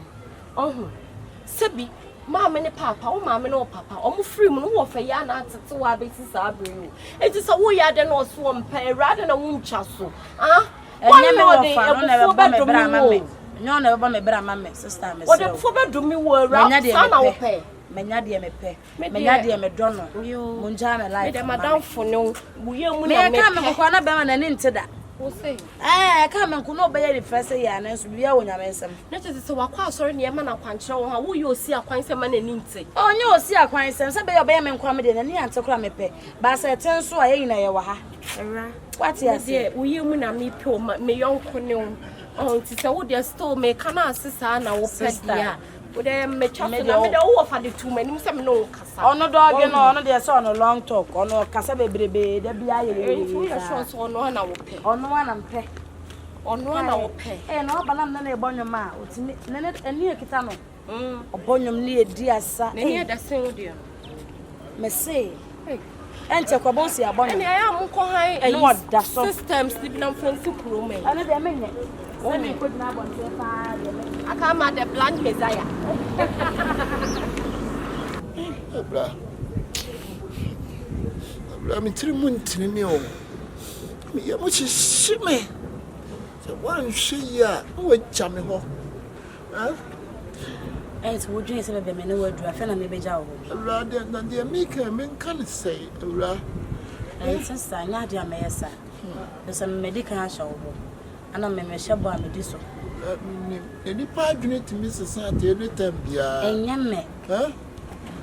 H: Sebi Mama ne papa, o mama no papa, o mu free mu no wo fa ya na atete wa beti sa abrenu. Enti so wo ya de no so mpa rather na wuncha so.
G: Enye me wo fa no na be ba me bra mama. Nyo na be ba me bra mama sister me.
H: O de fo be do mi wo ra sa na wo pe.
G: Menya de me pe. Menya de me do no. Mo nja me life.
H: Me de madam fo no, bu ye mu
G: na me. Me ka me ko na be ma na ni ntida.
H: Wo say.
G: Ka me ko no be ye first ya na so bia wo nya me nsem.
H: Na tete se wakwa asori ne ma na kwankyere wo ha wo ye osi akwan se ma na ni nte.
G: Onye osi akwan se se be ye me nkwa me de na ni ante kura me pe. Ba se ten so a ye na ye wa ha.
H: Era.
G: What ya say?
H: Wo ye mu na me pe o me yonko ne o. Tete wo de store me kana asesa na wo pe dia. Wo de me cha so na me de wo fa de tu manim se me no kasa.
G: Ono dog no ono de so ono long talk ono kasa bebrebe da bia ye.
H: Wo ye so ono na wo pe.
G: Ono na mpe.
H: Ono na wo pe.
G: No banam na ebonwom a otimi ne eni ekita no. Obonwom ne edi asa.
H: Ne ne da sen wo de.
G: Me say. Ente kwa bonsi abonwom.
H: Ne ya mo ko han
G: no da so.
H: Systems bi na fancy pro men.
G: Ana de menye. Oni ko na bonse pa de.
H: Aka ma the blind messiah.
B: Bra. Bra mi tiri mu ntini mi o. Mi ya mo shime. Se wan hwe ya, wo cha me ho.
G: So would you say be me no wadu afa na me beja wo.
B: Bra de na de mi kan say, bra.
G: Sister nya de ameyesa. Be medical show wo. Ana me shebo amedi so.
B: Any part unit to Mrs. Santa any time,
G: Enya me.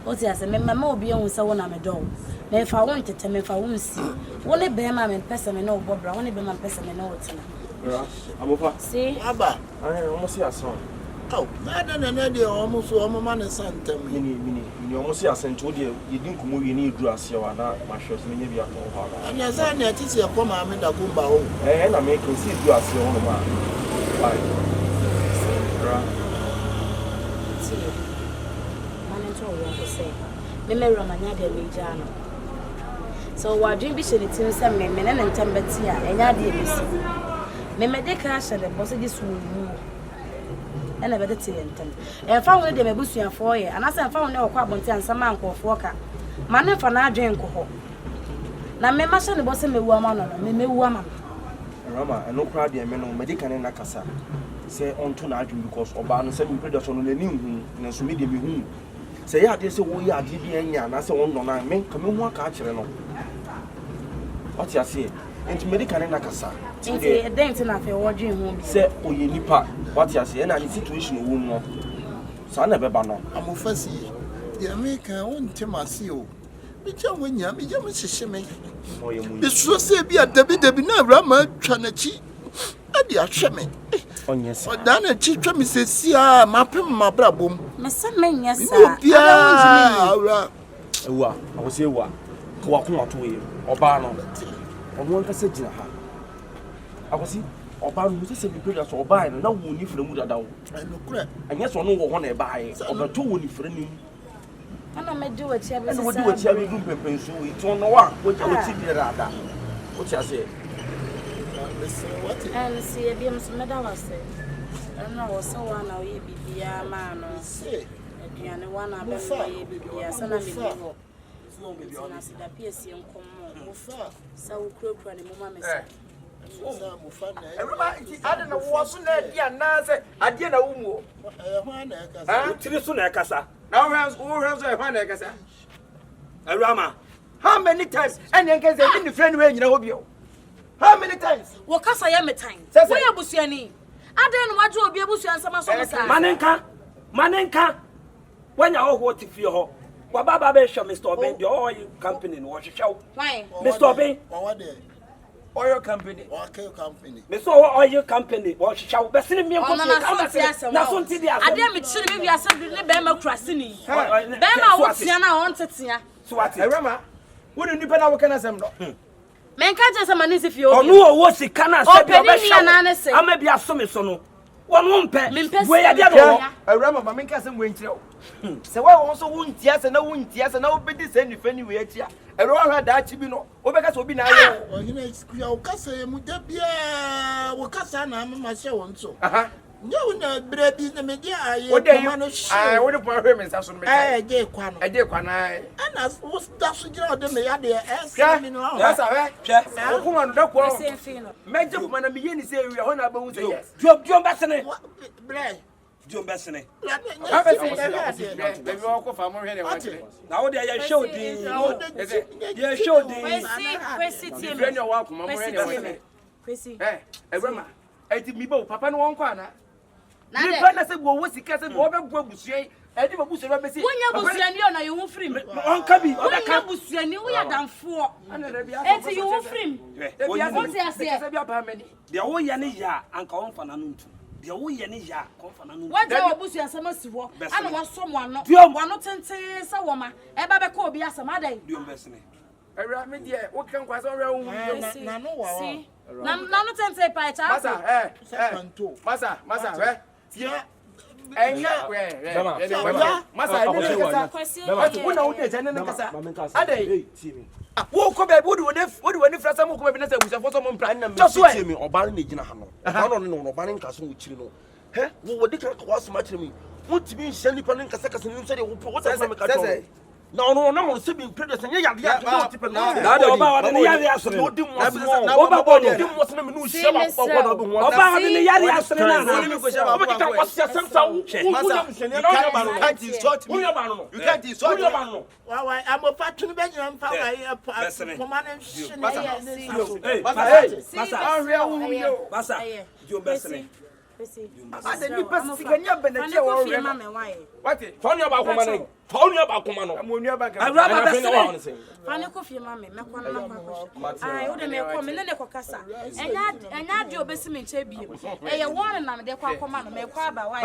G: O ti ase me mama obi ehun se wo na me do. Me fa won tete me fa won si. Wo ne be ma me pese me na obobra, wo ne be ma pese me na otina.
E: Amofa.
G: See?
B: Aba.
E: Almost here son.
B: Oh, na de almost man Santa
E: Mini almost here sent to you didn't come you need dress you na ma shows me be at all.
B: And as I need to see a come am da go ba ho.
E: Na make you see dress you on ma. Bye.
G: See. Manento wo say. Me romanya de meja no. So wa dream bi she ni tin se me na ntambati a enya de ebisi. Me de ka hye de boss di so wu. Ena be de te ntem. E fa won de me busuafo ye. Anasa fa won ne okwa abonti ansama ankofo ka. Ma ne fa na adwen nkoho. Na me ma hye ne boss me wu ama no no. Me mewu ama.
E: Rama, and no crowd me no medical na kasa. Say on to na adwen because oba no say me predator no nani hu na so me de me hu. Say ya de say wo ya ade bi anya na say won no na me ka me hu aka akere no. What you say? Enti medical na kasa.
G: Enti dent na fe wo dwen hu bi.
E: Say oye nipa. What you say? Na the situation wo no. Sa na be ba no.
B: Amofasi. The American won temasi o. Me ja wonya, me ja me hye me.
E: Oye mu.
B: Be so say bi adabi na Awurama twa na chi. Ade ahwe me.
E: Onyesa.
B: Oda na chi twa me sesia mapem mabrabom.
G: Me se menya sa.
B: Awura.
E: Ewa, I was here wa. Ko akon ato we. Oba no. Omo nka se gina ha. Akosi oba no se bi predator so oba no na wo ni fra mu dada wo.
B: No kura.
E: Anya so no wo ho na e bae. Obato wo ni fra nim.
G: Ana me do wa tia be se.
E: Ana wo di wo tia be du pempenso we. To no wa wo ja wo ti bi rada. Wo tia se.
B: What?
G: And see, be a medal. ɛna wɔ sɛ wɔn na ɔyɛ biribiara maa no aduane wɔn na abɛn no ɔyɛ biribiara sɛ na mede hɔ nti na sedapi esie nkɔmmɔ sɛ wokurakura ne mu ma me sɛ
F: Awurama nti ade na wo so na adi anaasɛ ade na wo mu o
D: Tiri so na ɛkasa.
F: na wo hwɛ so ɛhwan na ɛkasa
D: Awurama.
F: how many times ɛne nkɛ sɛ ne friend we nyina hɔ bio how many times
G: wɔ kasa yɛ metan
F: Sɛ.
G: woyɛ busuani adan no wagye obi abusua nsɛm asɔ mo saa
D: Manenka. Wanya ho te fie ho. Wa baba be hwɛ Mr. Oben the oil company no hwehwɛ wo. Mr. Oben,
F: oil company
D: Mr. Oil company hwehwɛ wo. Bɛsene mi
G: ɔno na so nti asɛm adeɛ me kyere me wiase de ne bɛrima kura sini bɛrima wo tia na ɔn tetea
D: so ate.
F: Awurama wo ne nipa na wo kana sɛm no
G: menka kyerɛ sɛ mane si fie obi
D: Ɔno owo sika na sɛ bi
G: na ne
D: ɔbɛhwɛ
G: se
D: wo. Ama bi asome so no. Wɔn mpɛ.
G: Mempɛ
D: Wo ya
G: sɛ
D: dia no.
F: Awurama ma menka sɛm wo nkyerɛ wo sɛ wo wo so wo ntia sɛ na wo ntia sɛ na wo bedi sɛ nifa ni we atia Awurama hwa daakye bi no wo bɛka sɛ obi na ayɛ wo
B: ɔhene skuya wo kasa yɛ mu da bia wo kasa na ama hyɛ wo nso
F: aha
B: nyɛ wo na bra bi na me dia ayɛ
F: wo de
B: koma no hye
F: wo de po ahwe me nsa so no me ka
B: gye kwa no
F: ɛde kwa na
B: ana wo da so gyina ɔde me ya de ɛsɛ mi no
F: ya sa hwɛ
D: Hwɛ.
F: wo kuma no da ko
G: sɛ fie no
F: mɛgye kuma na me yɛ ni sɛ wi hɔ na ba hu sɛ yes
D: Diom bɛsene.
B: brɛ
D: Diom bɛsene.
F: Baby, walk off. I'm already watching.
D: Na wo de ya hwɛ odin. Ya hwɛ odin.
G: kwesi tie
F: Friend,
G: me
F: you walk. I'm already watching.
G: kwesi
F: Eh, Awurama. Eti mi ba papa no won kwa na.
G: na
F: Ni
G: de
F: pa na se wo wo sika se wo be go abusua. Edi ba busua be se.
G: wonya busuani ona ye ho firi me
D: Ɔnka bi.
G: wonya busuani wo ya damfo
F: Ana da bia.
G: enti ye ho firi me
F: Da bia.
G: What you say?
F: Se bia ba mani.
D: Deɛ woyɛ ne yɛ a anka wɔmfa n'ano ntu. Deɛ woyɛ ne yɛ a kɔmfa n'ano ntu.
G: wagye wo busua asɛm asi hɔ ana wasɔ mo ano
D: Diom.
G: wano tenten sɛ wɔ ma ɛba bɛka obi asɛm adan
D: Diom bɛsene.
F: Awurama me die, wo kan kwa se wo wo.
B: na no wa
G: si na no tenten pa cha
F: Masa, masa, eh.
B: ya
F: Enya, masa, ni kasa.
G: kwesi
F: Wo na wo de jane ne kasa. Adai. Wo ko be wo de wani frasa mo ko be na se busa foso mo mpra na me.
E: Just wait me oba na gyina ha no. Oba no no oba ne nka so wo kyiri no. He wo de ka kwa so ma kyerɛ me. Wo timi nhye nipa ne nkasa kasa ne nse de wo wo ta me ka to. Na ono na mo se bi predes nye yade ya wo tipe no.
D: Na de ɔba wɔde ne yare asene.
E: Wo di mo asene.
D: Ɔba bɔ no.
E: Di mo asene me no hyia ba ɔbɔ na ɔbɔ ho.
D: Ɔba wɔde ne yare asene na
E: Wo
D: na.
E: ni ko hyia ba. Wo kita wɔsia samsa wo.
F: You can't insult me.
E: Wo ba no.
F: You can't insult me.
B: wa amofa tunu be nyina mfa wa
D: Bɛsene.
B: koma ne hye ne
F: Masa.
B: yɛ
D: Hey,
F: Masa,
D: masa.
F: Masa.
D: Masa. Diom bɛsene.
G: kwesi
F: Ade ni pesi kanya beneche wo
G: fie ma
F: re.
G: me wae
F: What?
E: Fa nua ba akoma no. Fa nua ba akoma no.
F: Amonua ba kan.
D: Awurama bɛsene.
G: fane ko fie ma me mekɔ na makɔ ai wo de me kɔ me ne kɔ kasa enya de obesi me nche biem ɛyɛ wɔn na me de kɔ akɔma no me kɔ aba wae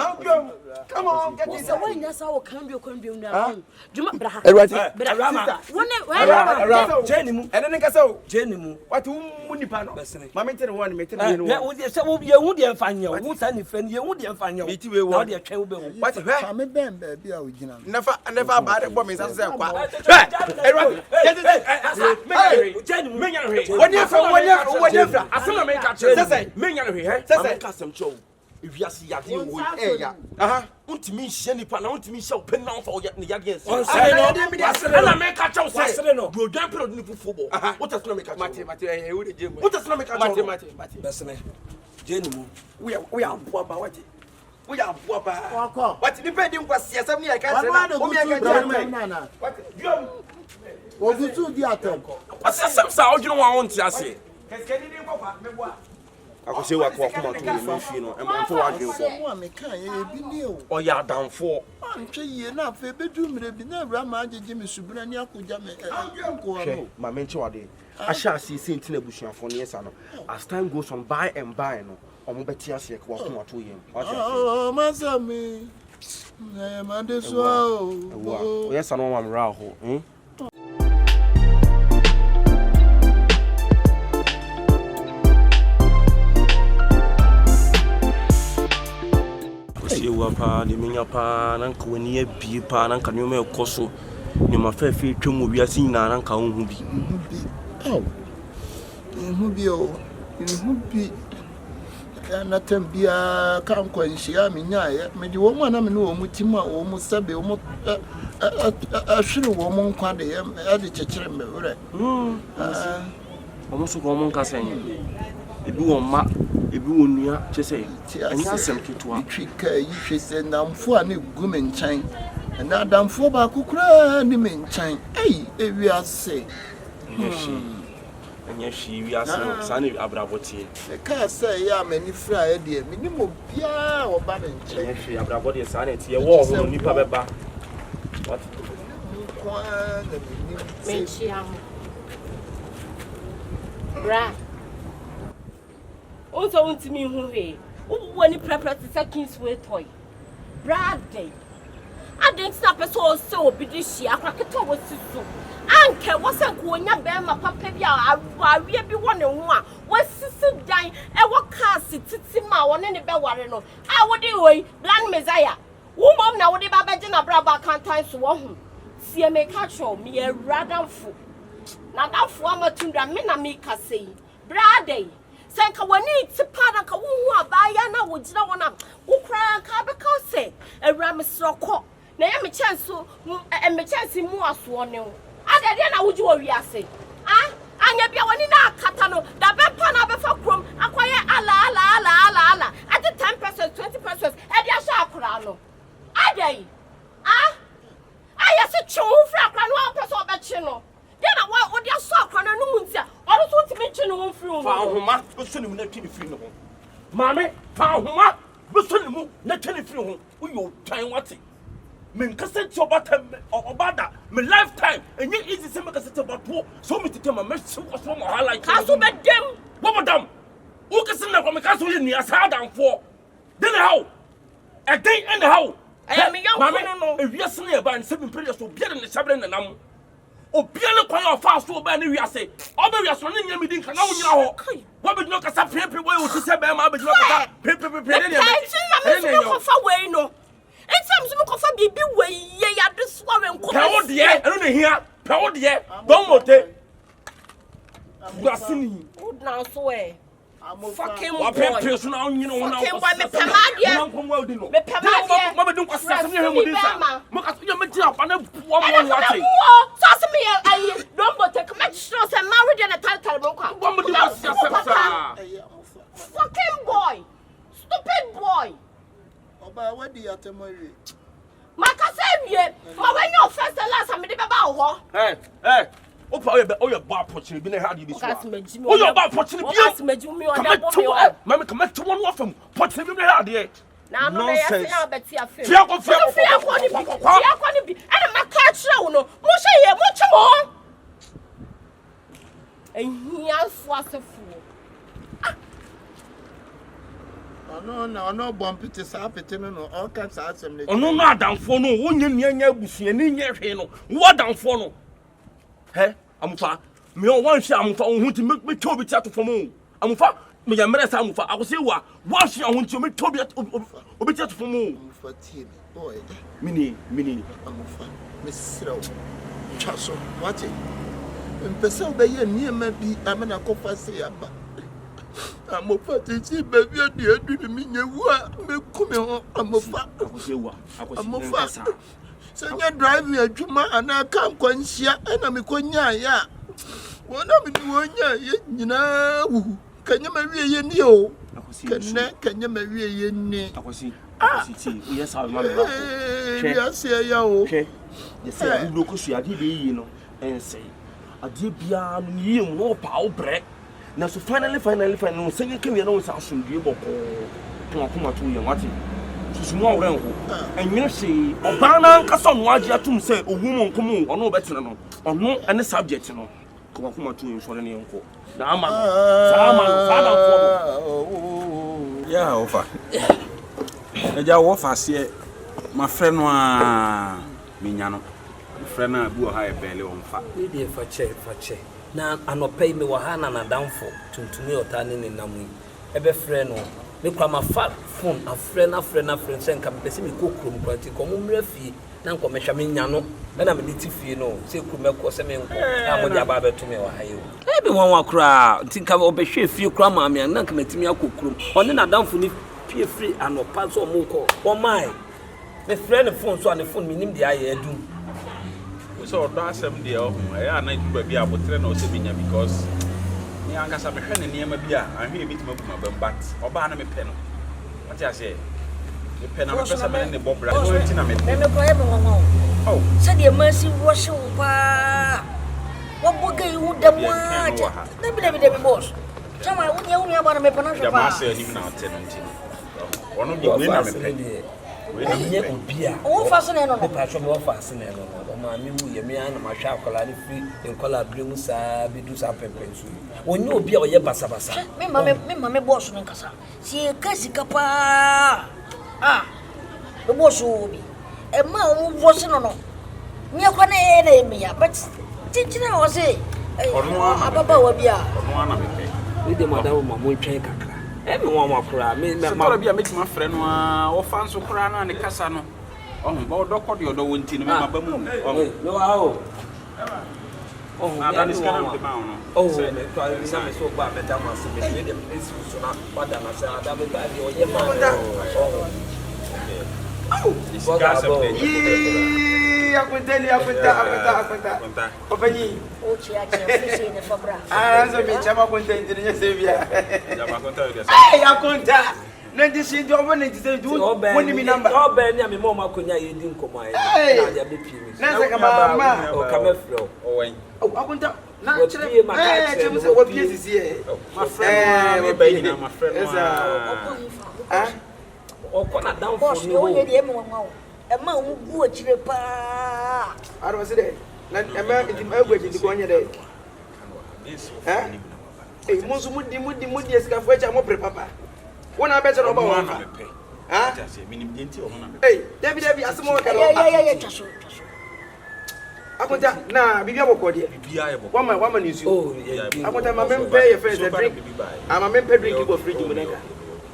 F: Come on, get this.
G: sɛ wonya sa wo kan bio na dwuma bra ha
D: Awurama.
G: wone
D: Jeni mu.
F: Ene ne kasa o.
D: Jeni mu.
F: What mu nipa no.
D: Bɛsene.
F: Ma me tere one, me tere
D: Hwɛ
F: no.
D: wo de sɛ wo ye hu de mfa nyɛ wo. Wo sa ne fɛ ne ye hu de mfa nyɛ wo.
F: Meti we wo.
D: Na wo de twɛn wo bɛ wo.
F: What?
B: fa me ben ba bi a ogina
F: Never ba de bo me sa se kwa.
D: Jeni mu.
E: Menya hwe.
F: Woni afra. Asema me ka kire. Sese,
E: Menya hwe he.
F: Sese.
E: Ka sem cho. Ewiase yade wo eya. Aha. Untimi nhye nipa na untimi nhye wo pen na wo fa wo ne yade ense.
D: Ɔnsere no.
E: Ana me ka cho se.
D: Wasere no.
E: Do odwan period ni fufu bo. What has no me ka cho.
F: Mate, e wo de je mo.
E: What has no me ka cho.
F: Mate.
D: Bɛsene. Jeni mu.
F: We are boa ba what? We are boa ba.
B: Wako.
F: What the pay dim kwa siasa mi ka
B: wa
F: tere
B: na
F: na.
B: go
F: O mi ka
B: to
F: tere
B: bra
F: na.
B: na
F: What?
B: wo gutu di atem
E: Asasam sa odwene wa won ti ase.
F: Keskeni ni ko fa me boa.
E: Akose wa ko akoma to me fie no. Emfo wa dwen ko.
B: mo me kan ye bi ni o
E: Oya adamfo.
B: antwe ye na fa bedu mire bi na awura ma agege me subura ni akogya me ko no
E: Ma menche wade. Asha ase senti na busuafo ne yesa no. As time goes on by and by no. Omo beti ase ko akoma to yem.
B: oh masami na ma de so o
E: Oyesa no ma mra ho. Sewa pa de minya pa nan ka wani ya bi pa nan ka nyoma ekoso ni ma fa fe twem obi ase nyina nan ka hu bi
B: oh hu bi o hu bi Natam bia kan kwanhyia me nyae me de wo mu na me no mu tim a wo mu sabe wo mu ahwere wo mu nkwa de e de kyekere me wure
E: Omo so ko mo nka sen ebi won ma ebi won nua kyese anya asem ketwa
B: twika yi hwese namfo a na gu me nkyɛn na adamfo ba kokura ni me nkyɛn ewi ase
E: anya hwi wi ase no sane abrabotie
B: e ka say ya mani fra e de me ni mo bia wo ba me nkyɛn
E: anya hwi abrabodie sane tie wo ho nipa beba what
B: kwa na me
H: Me chiam. Bra. Also want me hu he. Wo ni prepare to say Kingsway toy. Bra day. I didn't stop so obi di hia akraketo wo sisu. Anke wo se ko nya be ma papa bia awie bi wo ne ho a wo sisi dan e wo car titi ma wo ne be ware no. A wo di hoyi blind messiah. Wo mom na wo di ba beje na bra ba kan tan so wo hu. Sie me catch me a radamfo. Na dafo amatunda me na me kasei. Brade. Senka wani tipada ka wo hu abaya na wo gina wona. Wo kra ka be ka se. Awurama sroko. Na ya me chance mu aso ne wo. Adade na wo ji wo wiase. Ah? Anya bia wani na akata no. Da be pa na be fa krom. Akoye ala. Ade 10%, 20%. E dia sha akura no. Adai. Ah? I say true fra kwa no person obechi no. Then na why odi aso akwa no mu ntia. Oro so ntimi chi no won free no.
E: Fa homa, bo so ni mu na twi ni free no. Mame, fa homa, bo so ni mu na twi ni free ho. Uyo twan wate. Men kase ti obada, me lifetime. Enye easy se me kase ti obapo. So me tete ma me so so mo highlight.
H: Kaso be dem.
E: Wo madam. Wo kase na kwa me kaso ye ni asa danfo. Then how? Again and how?
H: I am young no.
E: E wiase na e ba nse mpere so bia de ne sabre na nam. Obia ne kwan of fast so ba ne wiase. Oba wiase no nyam di nka na wo nyina ho. Wo be no kasa prepe wo yo ti se ba ma be no kasa prepe ne ne.
H: I me so kofa we no. Etam so kofa bibi we ye ya de so we nko.
E: Pa wo de e no ne hia. Pa wo de e. Don mote. Wiase
H: Good now so e. Fucking boy.
E: Fucking boy, me
H: pamadia. Me pamadia.
E: Mama don't pass me here with this. Maka you me jina pa na buo mo wate.
H: So me I don't go take my show say married and a title mo kwa.
E: Mama do pass
H: Fucking boy. Stupid boy.
B: Oba wadi atemori.
H: Maka say wie, ma when you first last me dey baba wo.
E: Hey. Opa oye ba pochini bi na ha di bi so. Oye ba pochini bi.
H: Okas meju mi o da bo mi o.
E: Mama come to one of them. Pochini bi na ha di.
H: Na no na ya say abeti afem.
E: Fia ko
H: ni bi. Ana maka kire wo no. Mo hye ye mo twemo. Ehia fo asefo.
B: Ono bompete sa apete no all kinds of assembly.
E: Ono no adamfo no wonye nuanya abusua ni nye hwe no. Wo adamfo no. Hey, amufa. Me on one share amufa ohun ti me tobi ti atofo mu. Amufa, me ya mere sa amufa. Akose wa, one share ohun ti me tobi obi ti atofo mu.
B: Amufa tie me. Boy.
E: Mini.
B: Amufa. Me siraw. Chaso, wate. Mpesa obeye niema bi amena kofa se yaba. Amufa ti baby adi adu mi nyewu a me kume ho amufa.
E: Akose wa,
B: amufa. Senya driving adwuma ana kan kwanhia na me konya ya wona me ni wonya ye nyina wu kanya ma wie ye ni o kanya ma wie ye ni
E: akosi ti o yes ma me ba
B: ya se ya o
E: ye se ya bi ko su ade be yi no ense ade bia no yi mu pa o bre na so finally no senya kemie no sa asundue boko kuma to ye wate susumu awren ho enwene hye obana nkasa no age atum se ohum nkomu ono obetene no ono ene subject no kuma to yin sore ne enko na ama sada fo
I: ya ofa eja wo fa se ma frɛ no a minya no frɛ na bu ha e bele on fa
D: we dey fa che na anopai me wa ha na nadamfo tuntumi otane ne namu ebe frɛ no me kwa ma fa phone a friend sen ka pese me kokrom party ko mo mra fie na nko mehwa me nya no na me ti fie no se kurume ko se me nko na mo dia ba beto me wa hayo e bi won wa kura tinka obehwe fie kura ma me na nka metimi akokurum one na damfo ni pie free anopa so mo ko o mai me friend phone so an phone me nim dia ya adum
I: so do asem dia o ya na ba bi abotre na o se binya because ni angasa me hwe ne niam bi a ahwe bi tuma buma bambat oba na me pe no what you say me pe na me pesa me ne bobra no enti na me
G: me ko e mo ngo
I: oh
G: se dia masi wo se wo pa wo boga yu da mo na bi boss chama wo nya ba na me pa na
I: ya ma se ni na o te no enti ono bi we na me pe
D: Ye obia
G: o fa so na no
D: me pa so me fa se na no o ma mi mu ye me an ma hwa akola ni free en kola bremu sa bi du sa pepensu onye obia o ye basa
G: me ma boss no nkasa si kasi kapa the boss obi e ma o boss no no me kwa na e na me ya but tintina o say ababa wa bia
I: ono ana me pe
D: we de madam ma mo twen kakra e me won makura me
I: ma bia metima frɛ no a wo fa nso kura na ne kasa no ba odokɔ de odo wonti no me ma ba mu
D: me wa o
I: ada ni skana de ba no
D: me to ari na me so ba me da ma se me de me si so na pada na se ada me ba de o ye ma
F: Akwenta. Openyi.
G: o chia fisi ne fabra
F: So me chama kwenta ndine sevia.
I: Chama kwenta de sa.
F: Akwenta. Nandi si do bo nandi se du. Woni mi number.
D: O be ni me mo makonya ye di nkomo aye. Na dia be pie mi.
F: Na se ka ma.
D: O ka me fro.
I: O wen.
F: Akwenta. Na chere. Chemu se wo pie sisi e.
I: My friend, me be ni my friend.
D: O ko na down
G: boss
D: for
G: no
D: me.
G: ye de mo ngo e ma o bu achire pa
F: Aro se de. Na e ma ntim agwaji di ko nya de. Musu mudi esika fwecha mo prepapa. Wona be chere oba won fa. David asemo ka no.
G: Yeah, chaso.
F: Akonta na bibia boko de.
I: Bibia ye boko.
F: Wama ni nsu.
D: Oh, yeah.
F: Akonta ma mempe ye first drink. Ama mempe drink go fridge mu naka.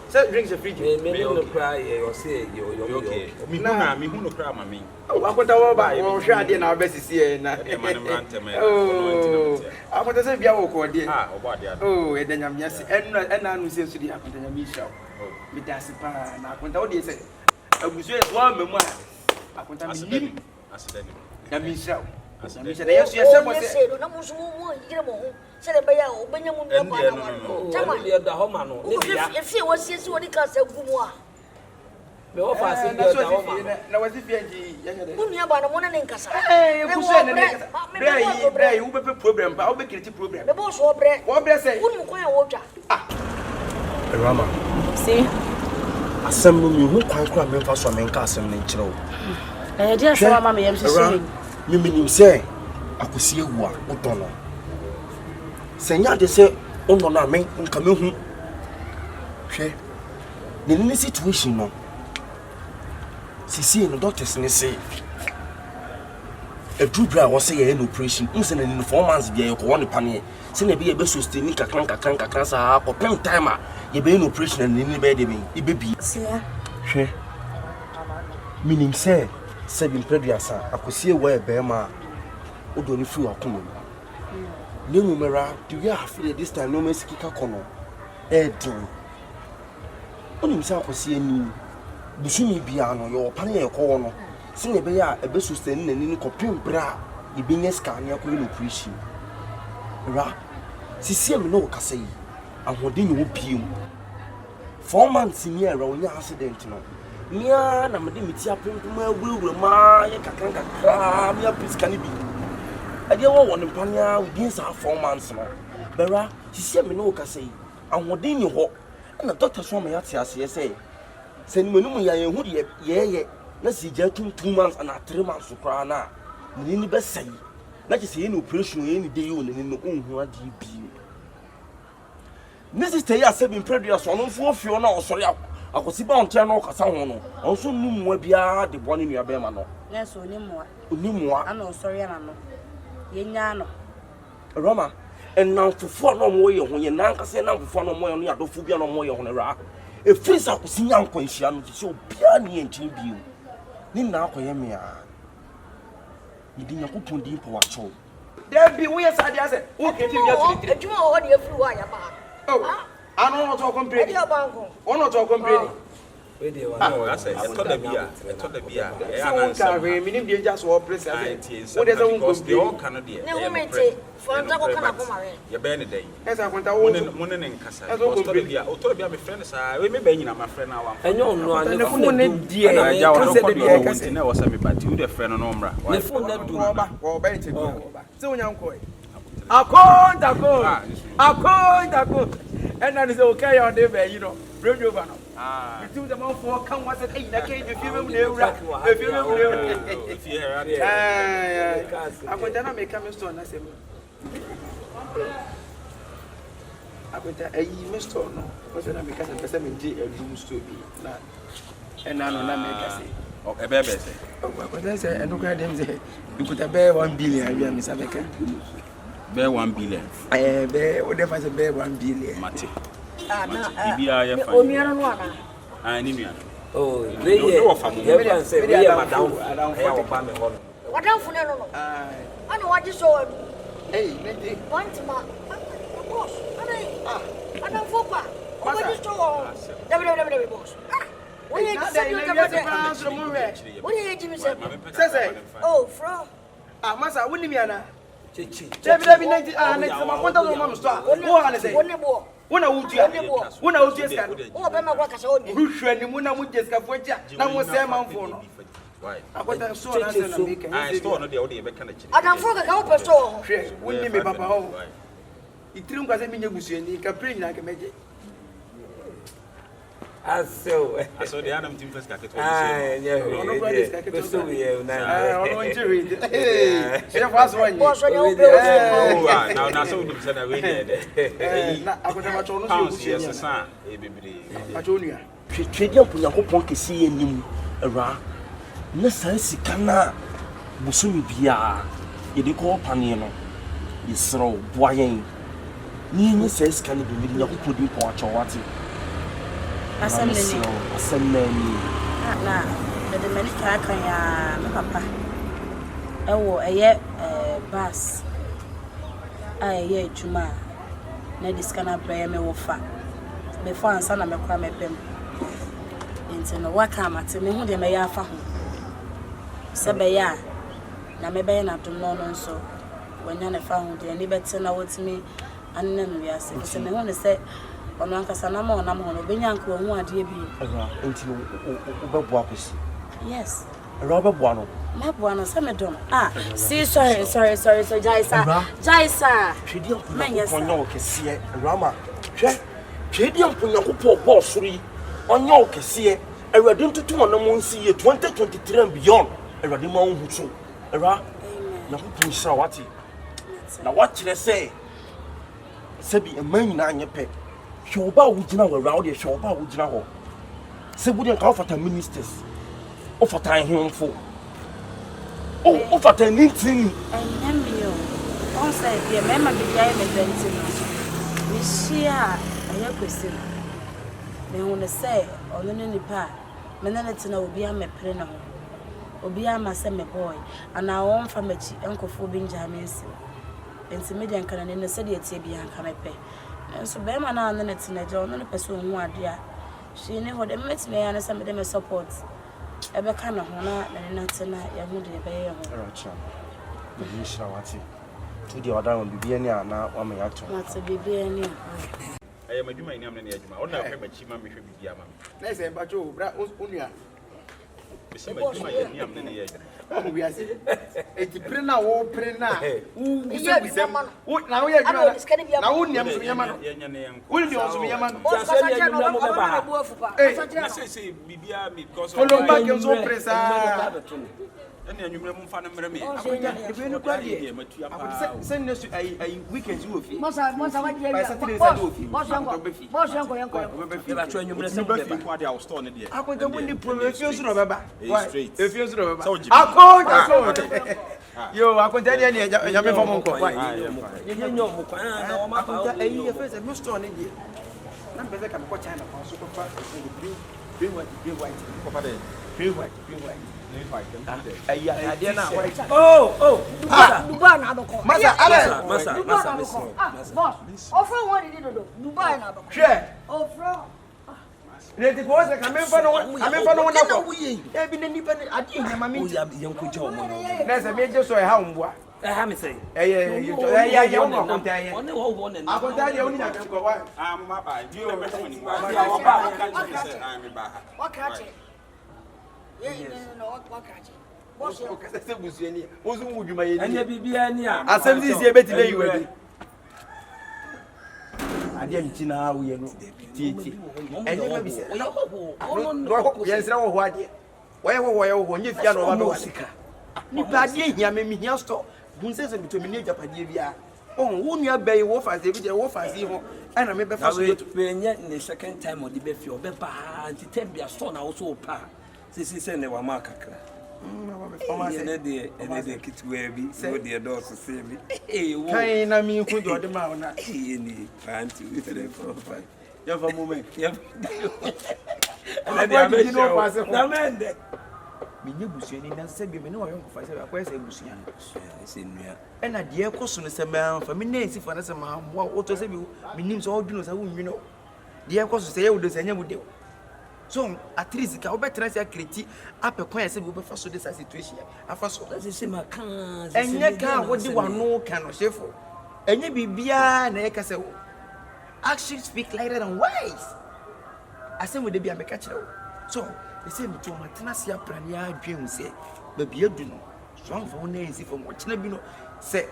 F: Say drinks a fridge.
D: Me no cry you say you
I: okay. Mi hu no cry ma me.
F: Akonta wo ba wo hwe ade na obesisi e na.
I: E ma ne mrante me.
F: Akonta say bia boko de.
I: Obo ade ade.
F: E da nyamya se ena anu se nsu de akonta nyamya sha. Mi da se pa na akonta wo de say agusu e so amemu a. Akonta mi nim.
I: Asidani.
F: Nyamya sha. Nyamya sha da yesu yesa mo se.
G: Na musu mo yire mo ho se le baya o benya mu bia pa na ma chama
D: ye da ho ma no ne bia
G: e fie wo siesi wo di ka sa gumu a
D: me wo fa se bia da ho ma
F: na wasi fie nji yanya de
G: mu nua ba na mo na ne nkasa
F: kuso ne ne bre wo be problem pa wo be create problem
G: me bo so bre
F: wo bre say
G: wo mu kwan a wo twa
E: Awurama
G: si
E: asem no mi hu kwan kra me fa so me nka asem ne nkyerɛ wo
G: dia so ma me yem sisi
E: mi minim sɛ akosie wu a wotɔ no sɛ nya de sɛ ɔnɔ na me nka me hu hwɛ ne situation no sisi no doctors ne say a true bra was say an operation instead in 4 months be ko one pane se na be be sustain kakran sa ko pen time a ye be no operation and ni be de be e be bi
G: sia
E: hwɛ minim sɛ bin preduasa akosie wa e be ma odo ni fi akomo ni numera do we have this time no mesikika kono e din onim sɛ akosie ni busumi bia no yo pane ye ko no se ne be ya e be sustain na ni ko pen bra e be nya scan ya ko no operation ra sisi me no kasa yi ahoden ni wo biem 4 months ni era onya accident no mia na me de meti apempem awurawura ma ye kakra mia piska ni bi ade wo won mpania within 4 months no bera sisi me no kasa yi ahoden ni ho na doctor so me ya te ase say se ni menum ya ye hu de ye na si ja 2 months and 3 months kra na ni be sai na je se ye no operation ye ni dey o ni no onhu ade bi nisi stay ya se bin previous on fo fio na osori akosi ba ontia na okasa ho no onso numwa bia de boni nua be ma no
G: yes
E: onimwa
G: ana osori na no ye nya no
E: Roma enam fofo na mo ye ho ye nan kase na fofo na mo ye no ya do fu bia na mo ye ho ne ra e free sa akosi nya nkwanhia no se obia ne entin bio ni na akoye me a yɛde Nyankopɔn din pɔ wakyɛw
F: There be we as I say, who can you get
H: you want to flew wire back?
F: Oh, I don't know to complain. One or to complain.
I: No, I said, I told the beer.
F: Someone can remain in just war press. What is a
I: because they all cannot be.
H: For
I: You're bad day.
F: As I went
I: Morning in Casa. I told you, my friends, I may be my friend now.
D: I don't know.
F: and the phone, dear.
I: I never said me, but you, the friend on Ombra.
D: The phone never do
F: or bait so young coy. A coin, and that is okay on the you know. Bring you over. You do the mouth for come once a day. I can't if you I went down and make a mistake. I said, I went to a mistake. No, was it because I'm a room to be and I don't make us say.
I: Oh, a baby.
F: What I say, and look at them say, you could have bear 1 billion, Miss Abeka.
I: Bear 1 billion.
F: I bear whatever I bear 1 billion.
I: Mate. I need
D: oh, they are say we are down.
H: What down for no? I know what you saw.
F: Hey,
H: Point to my boss. I don't for what you saw. WWE boss. What do you say? Oh, from
F: Massa, wouldn't me, Anna?
H: Debbie,
F: When I would just oh, Bama Wakas only. Who should the Muna would just have went now was Sam for. I was so
I: I saw no the audio mechanic.
H: I don't forget how to show.
F: Wouldn't be Papa home. It didn't go to me, you can bring like a magic.
D: I saw
I: the animal team first. Now, so you said I
F: Junior.
E: Twetwe up Nyankopɔn kɛse anim ɛra na saa sika na bosomi bia yɛde kɔ panee no yɛsrɛw boa yɛn ni nye saa sika no bi Nyankopɔn din pɔ akyɛw wate asɛm na ni
G: na mede mani ka kan ya me papa ɛwɔ ɛyɛ bus a ɛyɛ adwuma na diska na brɛ me wo fa before ansa na mekwa mepem nti no waka amate me hu de me ya afa ho se be ya na me be na dum no no nso wanya ne fa ho de ni bete na wotimi annam wiase se me hu ne se ono ankasa na ma onam ho no benya nka hu ade bi
E: nti wobɛboa kosi
G: yes
E: ɛra wobɛboa no
G: meboa no se me dom see sorry jaisa
E: twedi Nyankopɔn nyɛ kɛseɛ ɛra ma hwɛ twedi Nyankopɔn bɔ soro yi ɔnyɛ kɛseɛ Awurade ntutu wɔn nsi yɛ 2023 and beyond Awurade ma wo so ɛra Nyankopɔn hyira wate na wakyerɛ sɛ sɛbi ɛman nyinaa nyɛ pɛ hwɛ wo ba wo gyina wɔ Awurade de hwɛ wo ba wo gyina hɔ sɛ bu de nka wofata ministers wofata ahemfo wofata nintini
G: ɛnɛmio on sɛ deɛ mɛma bi ayɛ me dɛnti no me hyia ayɛ kwesi me hu ne sɛ ɔno ne nipa me ne tena obi amepere na ho obi ama sɛ me boy ana wɔn fa machi enkofo bi ngya me nsi enti me de nka ne ne sɛ deɛ tie bi anka mepɛ nso bɛma na ne tena gya ɔno ne pɛsɛ hu ade a hwe ne hɔ de metime ya ne sɛ me de me support ebeka na ho na ne tena ya hu de bɛyɛ ho
E: ɛracha me hyira wate to de ɔda wɔn bibia ne ana wa me yato
G: wate bibia ne
I: I am a human name and Yajuma. On that, my chima, me should be Yama.
F: Let's say, but you, Unia. We are saying, it's a printer or printer. Who is that? What now? We are going to now. Will you also be a man?
I: I say, Bibia, because
F: of the press.
I: And then you remember Fanny.
F: Send us a weekend to you.
H: Most
F: Yo, I can tell you, Green white.
I: Papa there.
F: Green white. I did not white.
D: Oh,
H: Dubai na aboko.
D: masa.
H: Boss. Offer what did you do? Dubai na aboko.
F: Share.
H: Offer.
F: Nti ko se ka memfa no na ko. E bi na nipa ade nya ma me.
D: oh, ya nkoja omo no.
F: Na se me je so e ha mbua.
D: Ha me say.
F: Ya wo akonta ye.
D: One wo wo ne.
F: Akonta ye oni nya ko wa.
I: Mama ba. You know better when you are. I'm back.
H: What catch? No, what catch? Boss.
F: O ka se busuani. O zu wudwuma ye.
D: Anya bibia ni a.
F: Asem si se beti be yiwa bi. Ade ntina wo ye no. Tie. Enye ma bi se. Yensra wo ho ade. Wo nye fia no ba be wa sika. Nipa ade hia me hia sto. Bunse se bito me ne japade bia. Wo nua bai wo fa se bi je wo fa se ho. Ana me be fa so beto.
D: We nye the second time o di be fi o be ba anti tembia store na wo so pa. Sisi se ne wa ma kakra. Ene de kitwe bi so de do so se bi. Wo.
F: Kan na mi hu do de ma na.
D: Ni fanti we 3 4 5.
F: Ya fa moment.
D: Ya.
F: Ana de abeji no pa se.
D: Na mende.
F: Minye busuani na se bi me ne wo yon ko fa se akwa se busuani.
D: Se nua.
F: Ena de e koso no se ma fa me na esi fa na se ma mo o to se bi minim so odwino se wo nwino. De e koso se ye wo do se nya wo de. So at least ka obetra se akreti apekwan ya se bi obefa so this situation afa so
D: That is my can.
F: enye ka wo di wano ka no Shifo enye bibia na e ka se wo actions speak louder than words asem wo de bia me ka kire wo so they say me to ma tena se aprani adwen se ba bia du no so amfo wo na ensi fo mo kina bi no se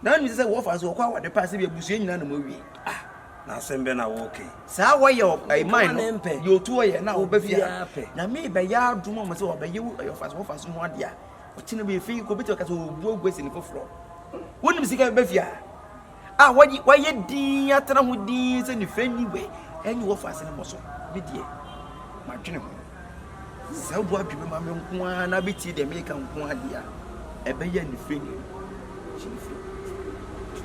F: na ni se wo fa so kwa wa de pass bi abusu nyina na mo wi
D: Na sembe na woke.
F: Sa wo ye ai man no yo to ye na wo ba fia na me be ya adum mo se wo ba ye wo fa so ho ade a o kina be fi ko beti o ka so bu ogwesi ni foforo wonim sika ba fia wo ye din atena ho din se ni fani we enyi wo fa se ne mo so bi die ma dwene ho sa wo adweme ma me nko na beti de me ka nko ade a e be ye ni fani Shifo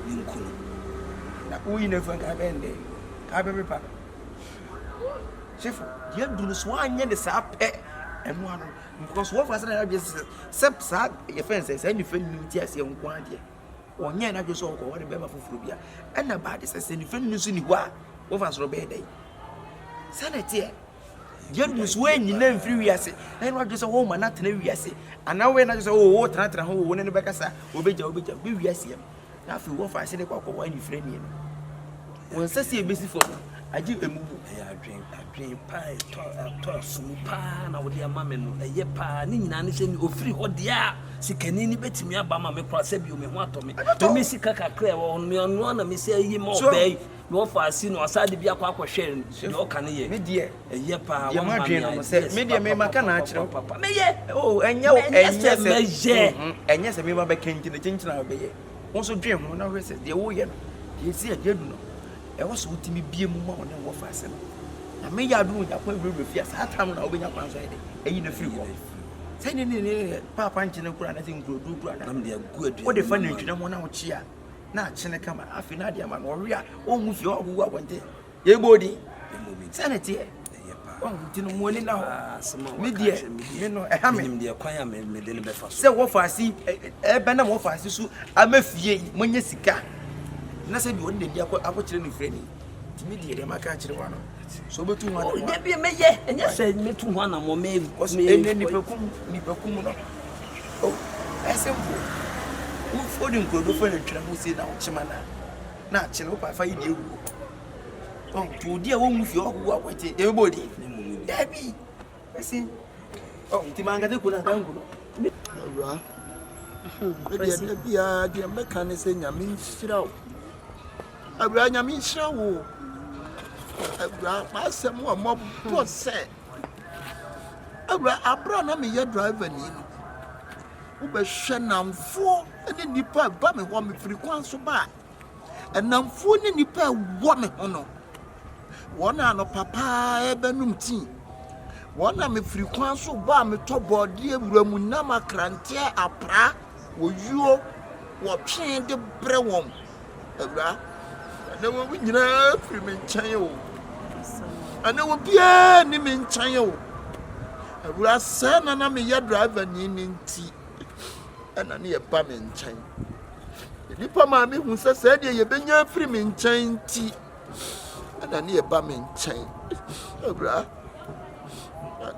F: ni nko na uyi ne fa ka bende ka be pa Shifo ye du no so anya de sa pe enu ano because wo fa se na be sep sa ye fence se ni fani ni ti ase nko ade onye na dwo so ko wo de be ma foforo bia ena ba de se ni fani so ni ho a wo fa so be dey sanete ye du so anyi na mfiri wi ase ena dwo so wo ma na tena wi ase ana we na dwo so wo tena ho wo ne be kasa wo be ja be wi ase na fi wo fa se de kwa wa ni firi ni no won se se ebesi fo agi emubu
D: Ya adwen pa to sumu pa na wo de ama me no eye pa ni nyina ne se ni ofiri ho de a sikani ni betimi aba ma me kra se bi o me ho atome to me sika kakra wo me ono na me se yi mo be me wo fa asi no asade bi akwa hwe ni o ka ne ye
F: me die
D: eye pa
F: wo ma dwen no se me die me maka na akire
D: papa me ye
F: enye se me ma be kenji na chinchina be ye won so dwen ho na we se de wo ye no ye si e de du no e wo so utimi bie mu ma wona wo fa ase no na me ya du ya kwa bebe fia sa tam na obenya kwan so ede eyi na firi ko sai ne papa nchine kura na se nkrodu kura na
D: nam de agu adu
F: wo de fa na ntwina mo na wo chia na chine kama afi na de ama no we a o mu fie o gugu akwante ye gbodi sanete
D: eye pa
F: o ntino mo ni na ho
D: asema
F: me die me no e ha me
D: nim de kwan ya me de ne be fa so
F: se wo fa asi e be na wo fa asi su amafie mo nya sika na se bi won de dia akokire ni freni timi die de maka akire wa no so betu ho
D: o de bi me ye enye se metu ho na mo me
F: ene ni pekum no o esempo wo fodi nkrodo fa na twira mo se na wo chima na akire wo pa fa yi de ewu o to dia wo mu fi o gugu akwete e bodi da bi esi o ti manga de kuna kan kuno
B: Awura de bia de meka ne se nyame nhyira wo Awura nyame nhyira wo Awura ma asem wo mo bo se Awura abra na me ye driver ni no wo be hwe namfo ne nipa ba me ho me firi kwan so ba enamfo ne nipa wo me ho no wona no papa ebenum tin wona me firi kwan so ba me to body ewura mu na makrante apra wo yuo wo twen de bre wom Awura na wo nyina firi me nkyɛn o And I will be a name in China. I will send an army driver in tea. And I need a bum in China. The Nipa Mammy who said, you've been your free in China tea. And I need a bum in China.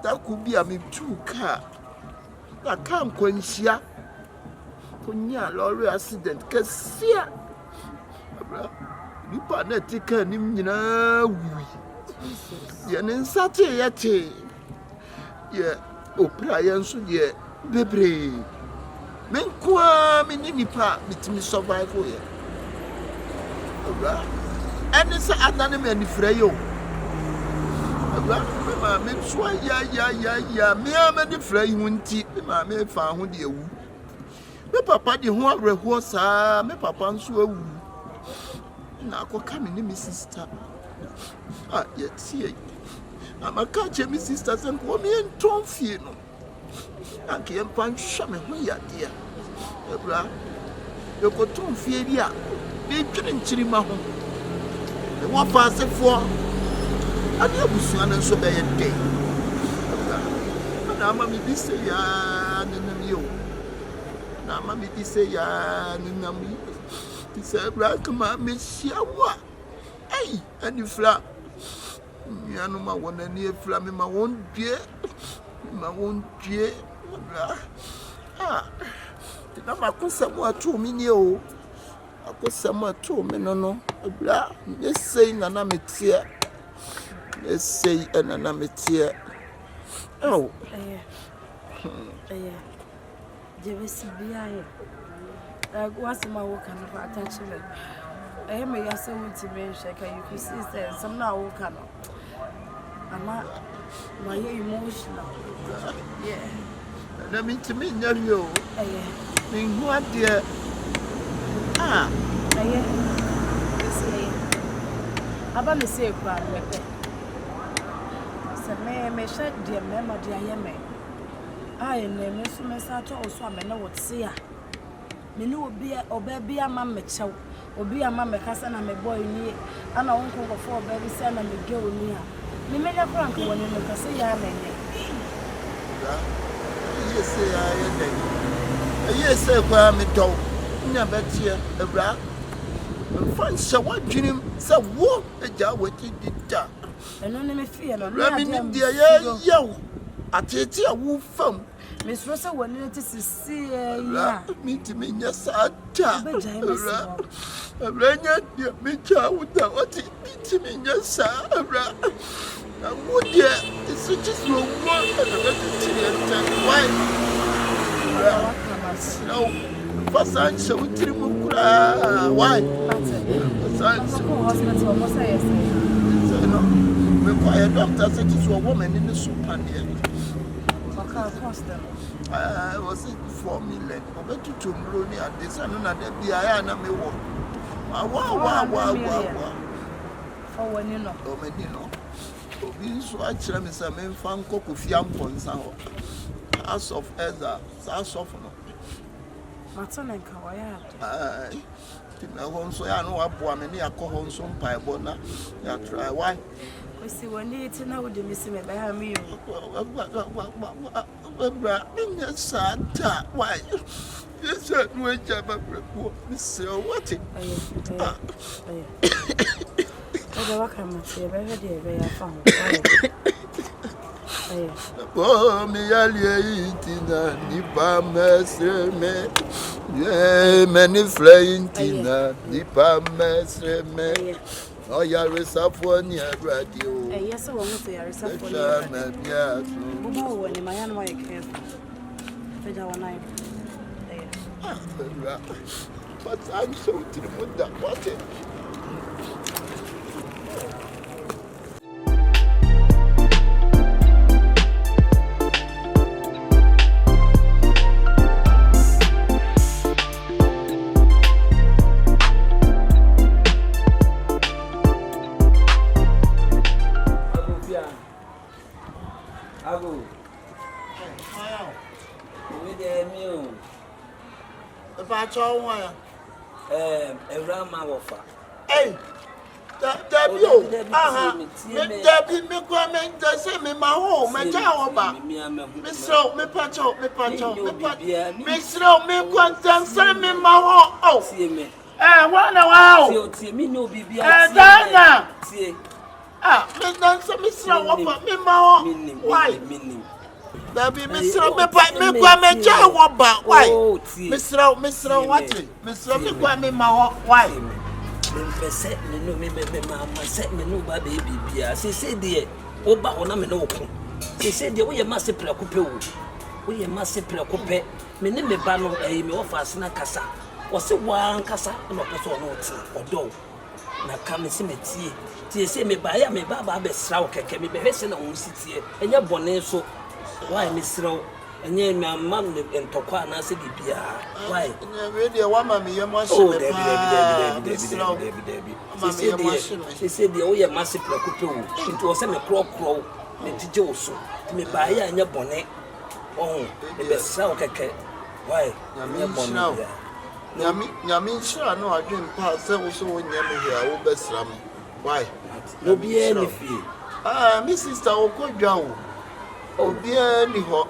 B: That could be a me two car. That can't quench ya. Kunya lorry accident. Cassia. Nipa na tika nim nyina wi ye ne nsate yete ye opra ye nso ye bebre menkwa me ni nipa bitimi survive ye obra ene sa adane me ni frɛ yo obra me ma me so ya me ama ni frɛ yi hunti me ma me fa ho de ewu me papa de ho awreho saa me papa nso awu na ko come ni me sister yet see I'm a catch me sisters and wo me enton fie no anke em pan hwa me ho ya dia ebra e ko ton fie bia be twene nchiri ma ho e wo fa asefo ade abusu na nso be ye de ebra na ama mi bi se ya nenam yo na ama mi bi se ya nenam yo Say, Blackma, Miss Yawa. Hey, and you flap. Yanuma won a near flam in my own dear. My own dear. Did I put somewhere 2 minutes? I put somewhere 2 minutes. Blah, let's say Nanamitia. Let's say Nanamitia. Oh,
G: what's my work and attachment? I am a young shaker. You could see that some now work. I'm not my emotional. Yeah.
B: Let me to me, you. Mean what, dear?
G: I'm going to say, may shed dear member, dear Yeme. I am a Miss also, I know what see. Me no obi a ma me chew obi a ma me kasa na me boy ni ana won ko for baby say na me girl ni a me me ya frank won no kasa ya na nye
B: yes say kwa me do nya betie ebra fan se wadwinim se wo eja wati dida
G: eno ne me fie no
B: na me nim dia ye atete a wo fam
G: Miss Rosa wanted to see ya.
B: Meet me, yes, I ran at me, child, without what it means to me, yes, sir. I would, yeah, it's just no one. Why? No, first I shall remove. Why? A doctor said it's a woman in the soup and I was it 4 million. I went to Tumbroni and this and another Biana me walk. Wow. Oh, when you know. Oh, when you know. We so actually, Mr. Mempham Cocufiam Ponsan, House of Ezra, House of
G: Matson and Kawaya.
B: I home so I know what Boamini are called some pie bona. You try why?
G: We see one day to know the missing by me.
B: Why? Yes, I know job. So what? Oh, me aliatina, nipa mesreme. Yeah, many flying tina, nipa mesreme. Oh, you're a Safonia radio.
G: Yes, I want to say, I was a when my animal careful.
B: But I'm so to the moon that what it.
J: Awurama wofa.
B: Hey, Dabio, aha, Dabi, me comment, say me my home, my job, Miss Row, me pacho, Miss Row, me quantum, send me my home. Oh, see me. One wow. See me no be Dana. See. Me dance, Miss Row, me my home. Why? Dabi, Miss Row, me qua me job, why? Miss Row, what? Miss Row, me qua me my home. Why?
D: Me set me no me mama set me no ba baby bia say there oba ona me no ko say there we ma se prekope we ma se prekope me ne me ba no me ofa ase na kasa wo se wan kasa no person no ti odo na ka me se metie tie say me ba ya me ba be sra wo keke me be hwese na won sitie enya bone so why me sra enye me amam ne ntokwa na se bibia why
B: we dey wa ma me ye mo hye
D: me say dey we ye massive prekope wo nti wo se me krokro me tije wo so me ba ya anya bone oh e be sra wo keke why anya bone
B: nyami nshira no adwen pa se wo so wonya me hia wo be sra me why
D: obi e ni fie
B: me sister wo kodwa wo obi e ni ho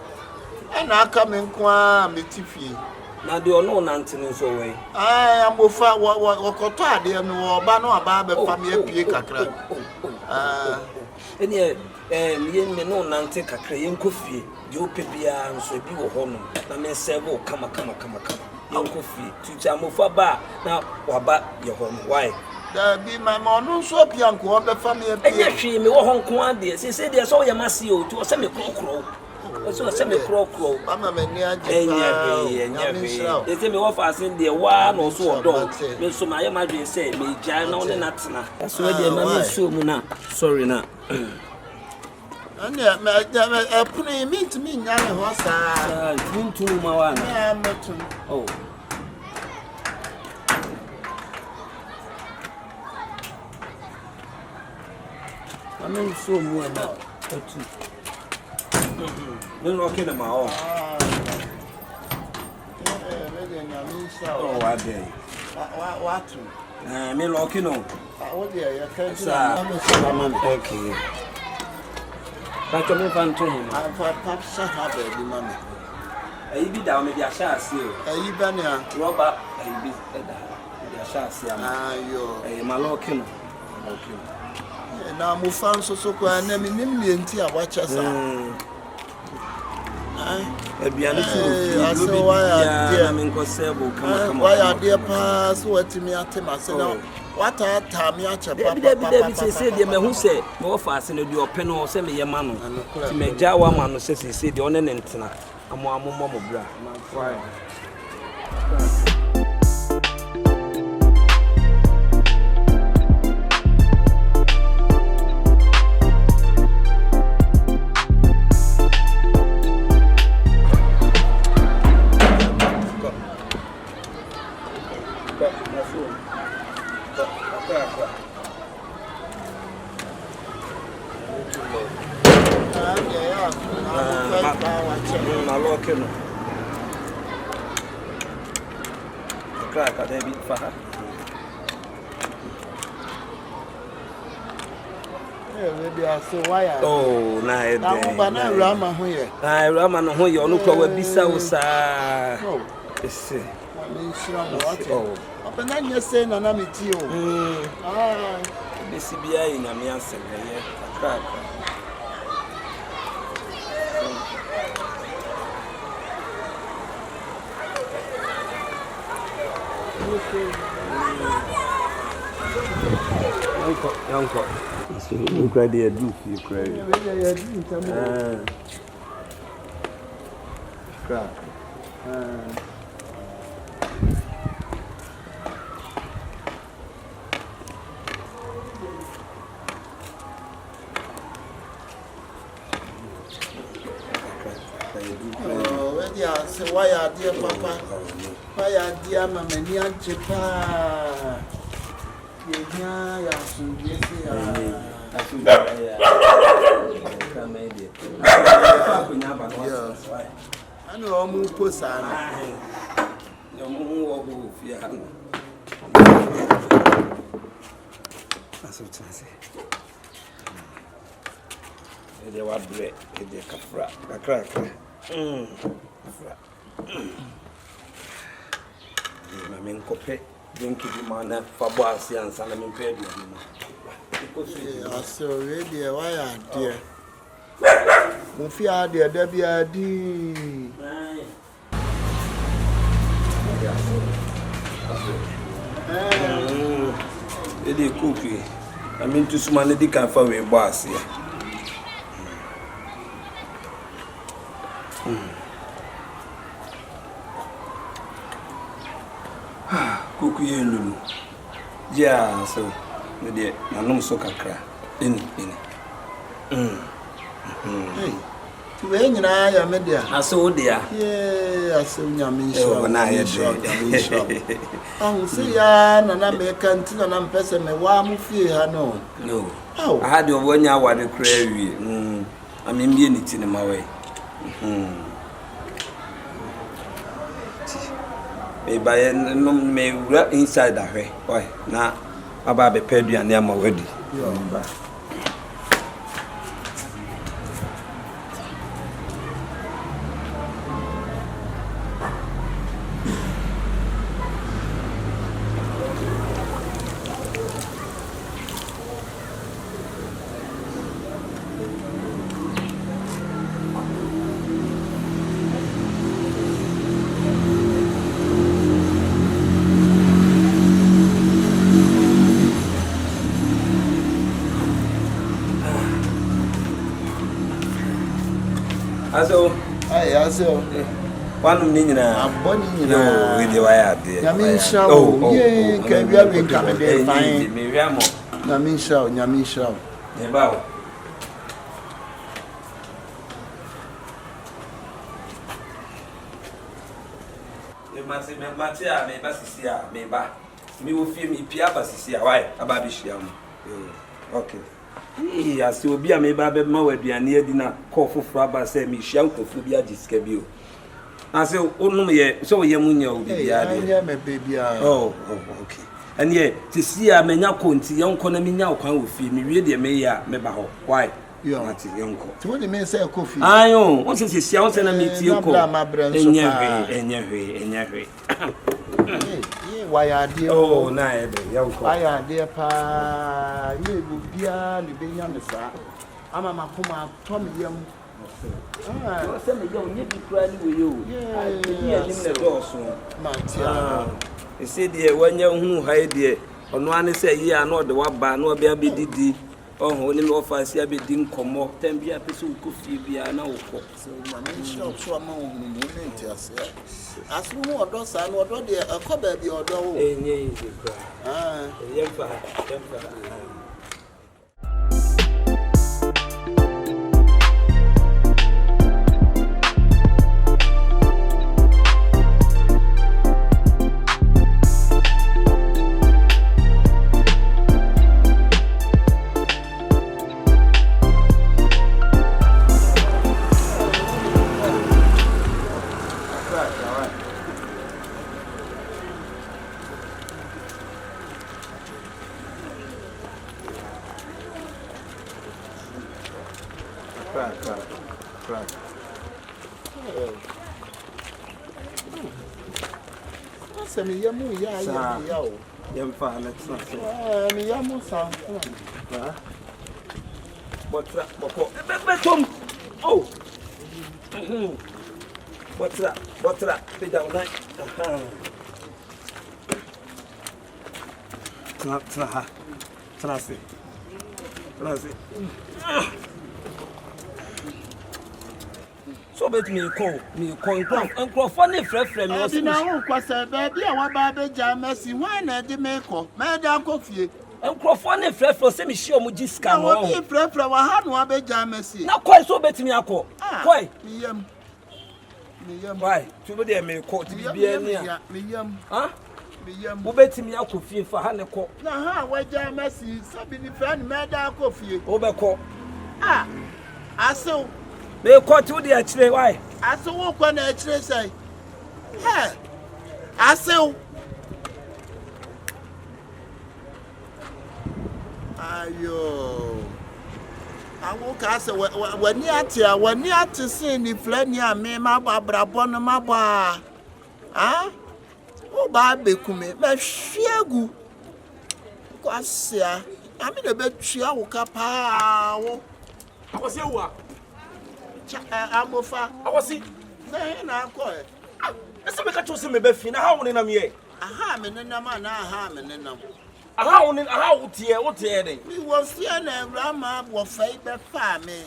B: na aka me nko me tifie
D: na de ono nante no so we
B: amofa wokoto ade me wo ba no aba be fa me apie kakra
D: eni me no nante kakra yenko fie de opebia nso bi wo ho no na me serve kama yenko fie tuti amofa ba na waba ye ho no why
B: da bi my no so bia nko be fa me apie
D: enya hwe me wo ho nko ade se de so ye mase o tu o se me krokro so se me krokro
B: mama me ni age
D: enya we ese me wo fa asen de wa no so odo me so ma ye ma dwen se me gya na one natena so de ma me so mu na sorry na
B: anya me puni meet me nya ne ho sa
D: tuntu ma wa na
B: me tun
D: oh amen so mu na otu no okay na ma o oh wa dey
B: what
D: me lucky no
B: what dey ya kan
D: okay but me fan to him
B: pap sa ha be di mama
D: ayi bi da o me bi asha ase o
B: ayi ba ne a
D: roba ayi bi da bi asha ase ama
B: ayo
D: ma lucky no okay
B: na mo fan so kwa na me nim ne nti a wa cha sa
D: ebiane tu
B: aso waya
D: dia me nko sebo kama
B: waya dia pa so watimi atema se na wata ta mi ache papa
D: David say dia me hu se me wo fa ase no di ope no se me ye ma no ti me gya wa ma no se dia one ne ntena amo mo bra no crack at David Faha. Oh, na
B: Awurama ho ye.
D: Awurama no ho ye onu kwa wa bisa wo sa. Ese.
B: Oh. Apena nye se na meti o.
D: Bisi bia yi na me ansem ye. Crack. Yanko. So you cry there do you cry. Crack.
B: Say why are dear papa? Why are dear mama near Japan? Yeah, I know I'm going to put some.
D: so tsanse ede wa bre ede kafra kakra kafra ma men kope denki di mana fa bo asiansa na men pe aduane no
B: aso we de wa ya de mo fi ade da bia di
D: ede cookie I mean to suma ne di kan fa we bo asia cookie lulu yeah so ne de nanom so kakra ini
B: hey tu we nyina ya me dia
D: aso dia
B: yeah aso nyame
D: oh na ye
B: de oh see ya na me kanti na mpese me wa mu fie ha no
D: I had your one year what the crazy I mean be anything in my way me buy no me inside that way why na aba be pedu and am already Aso one minute
B: aboni nyina
D: we dey wire there
B: nyame sha o ye ka bia we ka dey fine
D: me wi amo
B: nyame sha
D: ne ba o e ma se me mate a me ba sisi a me ba me wo fie me pia ba sisi a why aba bi hia mo okay asi obi a me ba be ma waduane adi na call foforo aba se me hia nkofo bi agisika bi o ase onum ye so ye munya obi bia de
B: ya me baby a
D: oh okay and ye to see a menya konti yonko na menya okwan wo fie me wie de me ya me ba ho why
B: yo
D: ati yonko
B: to what me say coffee
D: ayo won se sia won se na me tie ko enye hwe
B: ye why ade
D: oh na e be yonko
B: why ade pa ye bu bia le be nya me sa ama makoma to me yam
D: ah se me yo nye bi kra ni we yo ye ni me do so
B: matia
D: e se de wanya hu ha de ono ane se yi a na ode wa ba na obi abedidi oh oni no fa si abedi nkomo tambia pese ko fie bia na wokọ
B: so ma me so ama wo mu ne ntiase asu hu odo sa na odo de akoba bi odo wo
D: enye izi kra yemfa
B: crack asa me yamu ya o
D: yemfa let's not
B: me yamu sa
D: botra boko betom oh botra be down night Tana se so bet me call for ne frefre me
B: was na won kwasa ba bia wa ba be ja mesi wan na de me ko me da ko fie
D: enkrofo ne frefre se me hie omu giska mo
B: wo frefre wa ha no be ja mesi
D: na koi so bet me akọ koi
B: me yam
D: why tu be de me ko ti bia ni a
B: me yam
D: wo betimi akọ fie fa ha ne ko
B: na ha wa ja mesi sabi ni fa ni me da ko fie
D: wo be ko
B: aso
D: me ko ti wo de akire why
B: aso wo ko na akire sai aso Ayo. Awo ka se wani ate sin ni flani a me ma brabo no ma ba. Ah? O ba be kume me hwiegu. Ko asia. Ami de be twia wo ka pa wo.
E: Akwasi ewa.
B: Amofa.
E: Akwasi.
B: Na ko e.
E: Ese me ka cho se me be fi na ha woni na me ye.
B: Aha me nenam na aha me nenam.
E: Aha wo tie den.
B: Mi wo fie na Awurama wo fai be fa me.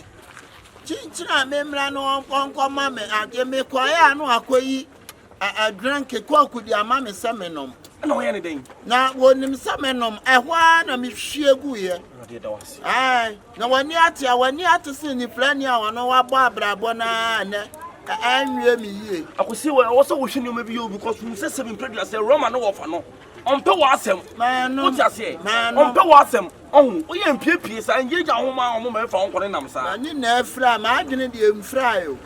B: Chinchina me mra no konkoma me ade me koye anu akoyi adranke kwaku di ama me semenom.
E: Na wo ye ne den.
B: Na wonim semenom ehwa na me hwiegu ye. Ai, na wani ate se ni plani a wono wa bo abrabo na ne anwie mi yie.
E: Akwasi wo so wo hwene o bi yo because you say 7 previous Roma no wo fa no. Ompe wa asem. Wo ti ase. Ompe wa asem. Oh, wo ye mpiepie sa nje ja ho ma o ma fa onkore nam sa.
B: Ani na afra ma adwene de emfra yo.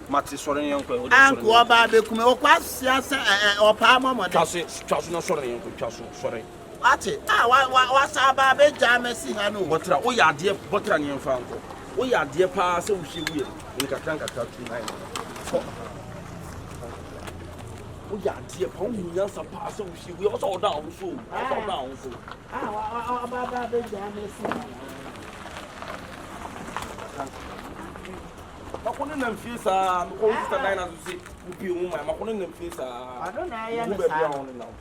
E: Mate sore yen ko.
B: Anko oba be kume o kwasia se opa momode.
E: Twaso no sore yen ko twaso sore.
B: Ate wa sa ba be jamesi ha no.
E: Botra wo ya de botra ne mfa anko. Wo ya de pa se wo hwe wuye. Nkaka tu nai. We are dear Pony, yes, a pass. We also down so. Makonnen fisa, Mr. Dina to see you, my Makonnen fisa.
B: I don't know.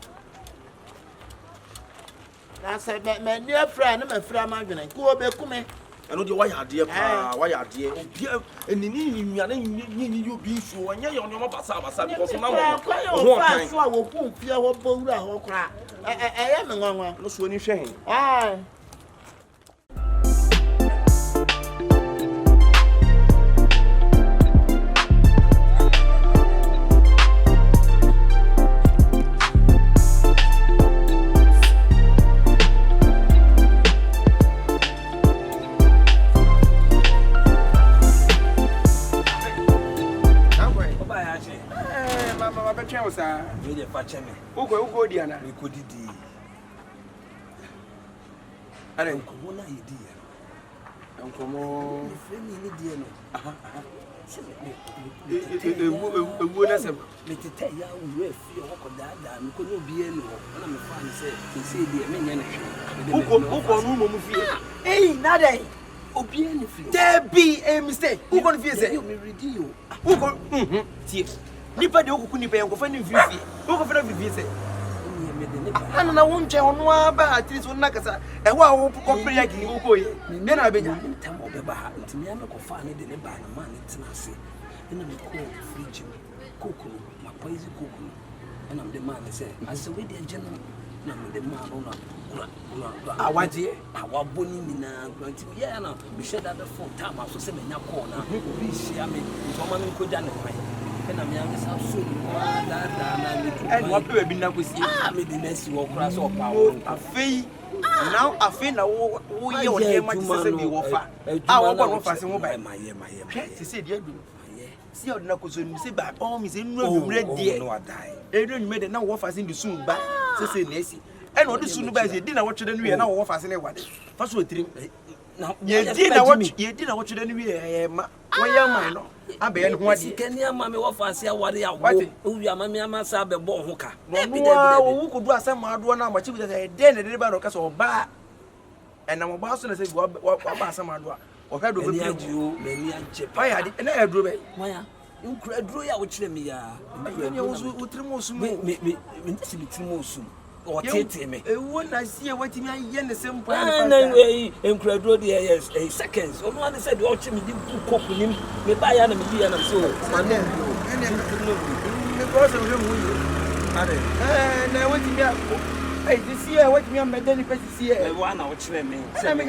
B: That's a my dear friend, my friend, my friend. Go back to me.
E: I know the why are dear, why are dear, and you be sure, and you're not Basaba, because I
B: will put your boulder or crack. I am a one, no swinging shame. Aye.
F: Ugo diana.
D: We could di.
F: Are
D: nkomo na yedi ya.
F: Nkomo.
D: Frame ni di no. Aha.
F: Ewu na sem.
D: Metete ya wo afie wo dada mi ko no bi enu na me fa ni se di me nya na hwe.
F: Ugo no mo fie.
C: Hey, nada.
D: Obi enu fie.
C: There be a mistake. Ugo no fie say.
D: You me ready yo.
C: Ugo. Tie. Nipa de okuku nipa yankofa ni fie. Ugo fa na fie say. Ana na wonche ono aba atiri so na kasa ewo a wo compare ya gini wo koyi me na abenya
D: ntam obeba ha ntimi ame ko fa ne de ne ba na ma ne tena ase ina me ko fridge kokoro ma poison kokoro ina me de ma ne say ase we de agena na me de ma no na
C: awaje
D: awaboni ni na granti ya na me share that phone time so say me nya call na obi share me so ma me ko ja ne kwan na me am sa so da na me
C: and what be na kosi
D: me the next wo kra so pa wo
C: afei now afei na wo ye wo ye ma ti se bi wo fa wo kwa wo fa se wo ba
D: maye
C: ti se di adu si o na koso ni se ba o mi se nu anwumre die
D: no adai
C: enu me de na wo fa se ndi sun ba se na esi and what sunu ba se di na wo twede nu ye na wo fa se ne wade fa so tirim na ye di na wo twede nu ye ma wo ye man no abe no ho ade
D: kani ama me wo fa se aware ya wo wi ama me ama sa be bo ho ka
C: no wo kudu asem ado na ma chi bi se de ne de ba no ka so ba and na mo ba so na se wa ba asem ado a o ka do be
D: bi o me ni anje
C: pa ya de na aduro be
D: maya nkura aduro ya wo kire me ya
C: me wo utrimo osum
D: me ndisi bitrimo osum o tete me
C: ewo na sie watimi aye ne se mpo
D: na nkura aduro de yes seconds o no say de o chi me di koku nim me ba ya na me di ya na so
C: ane me ko se mo mu yi ade na watimi this year watimi am medani pesi year
D: wa na wo kire me
C: na me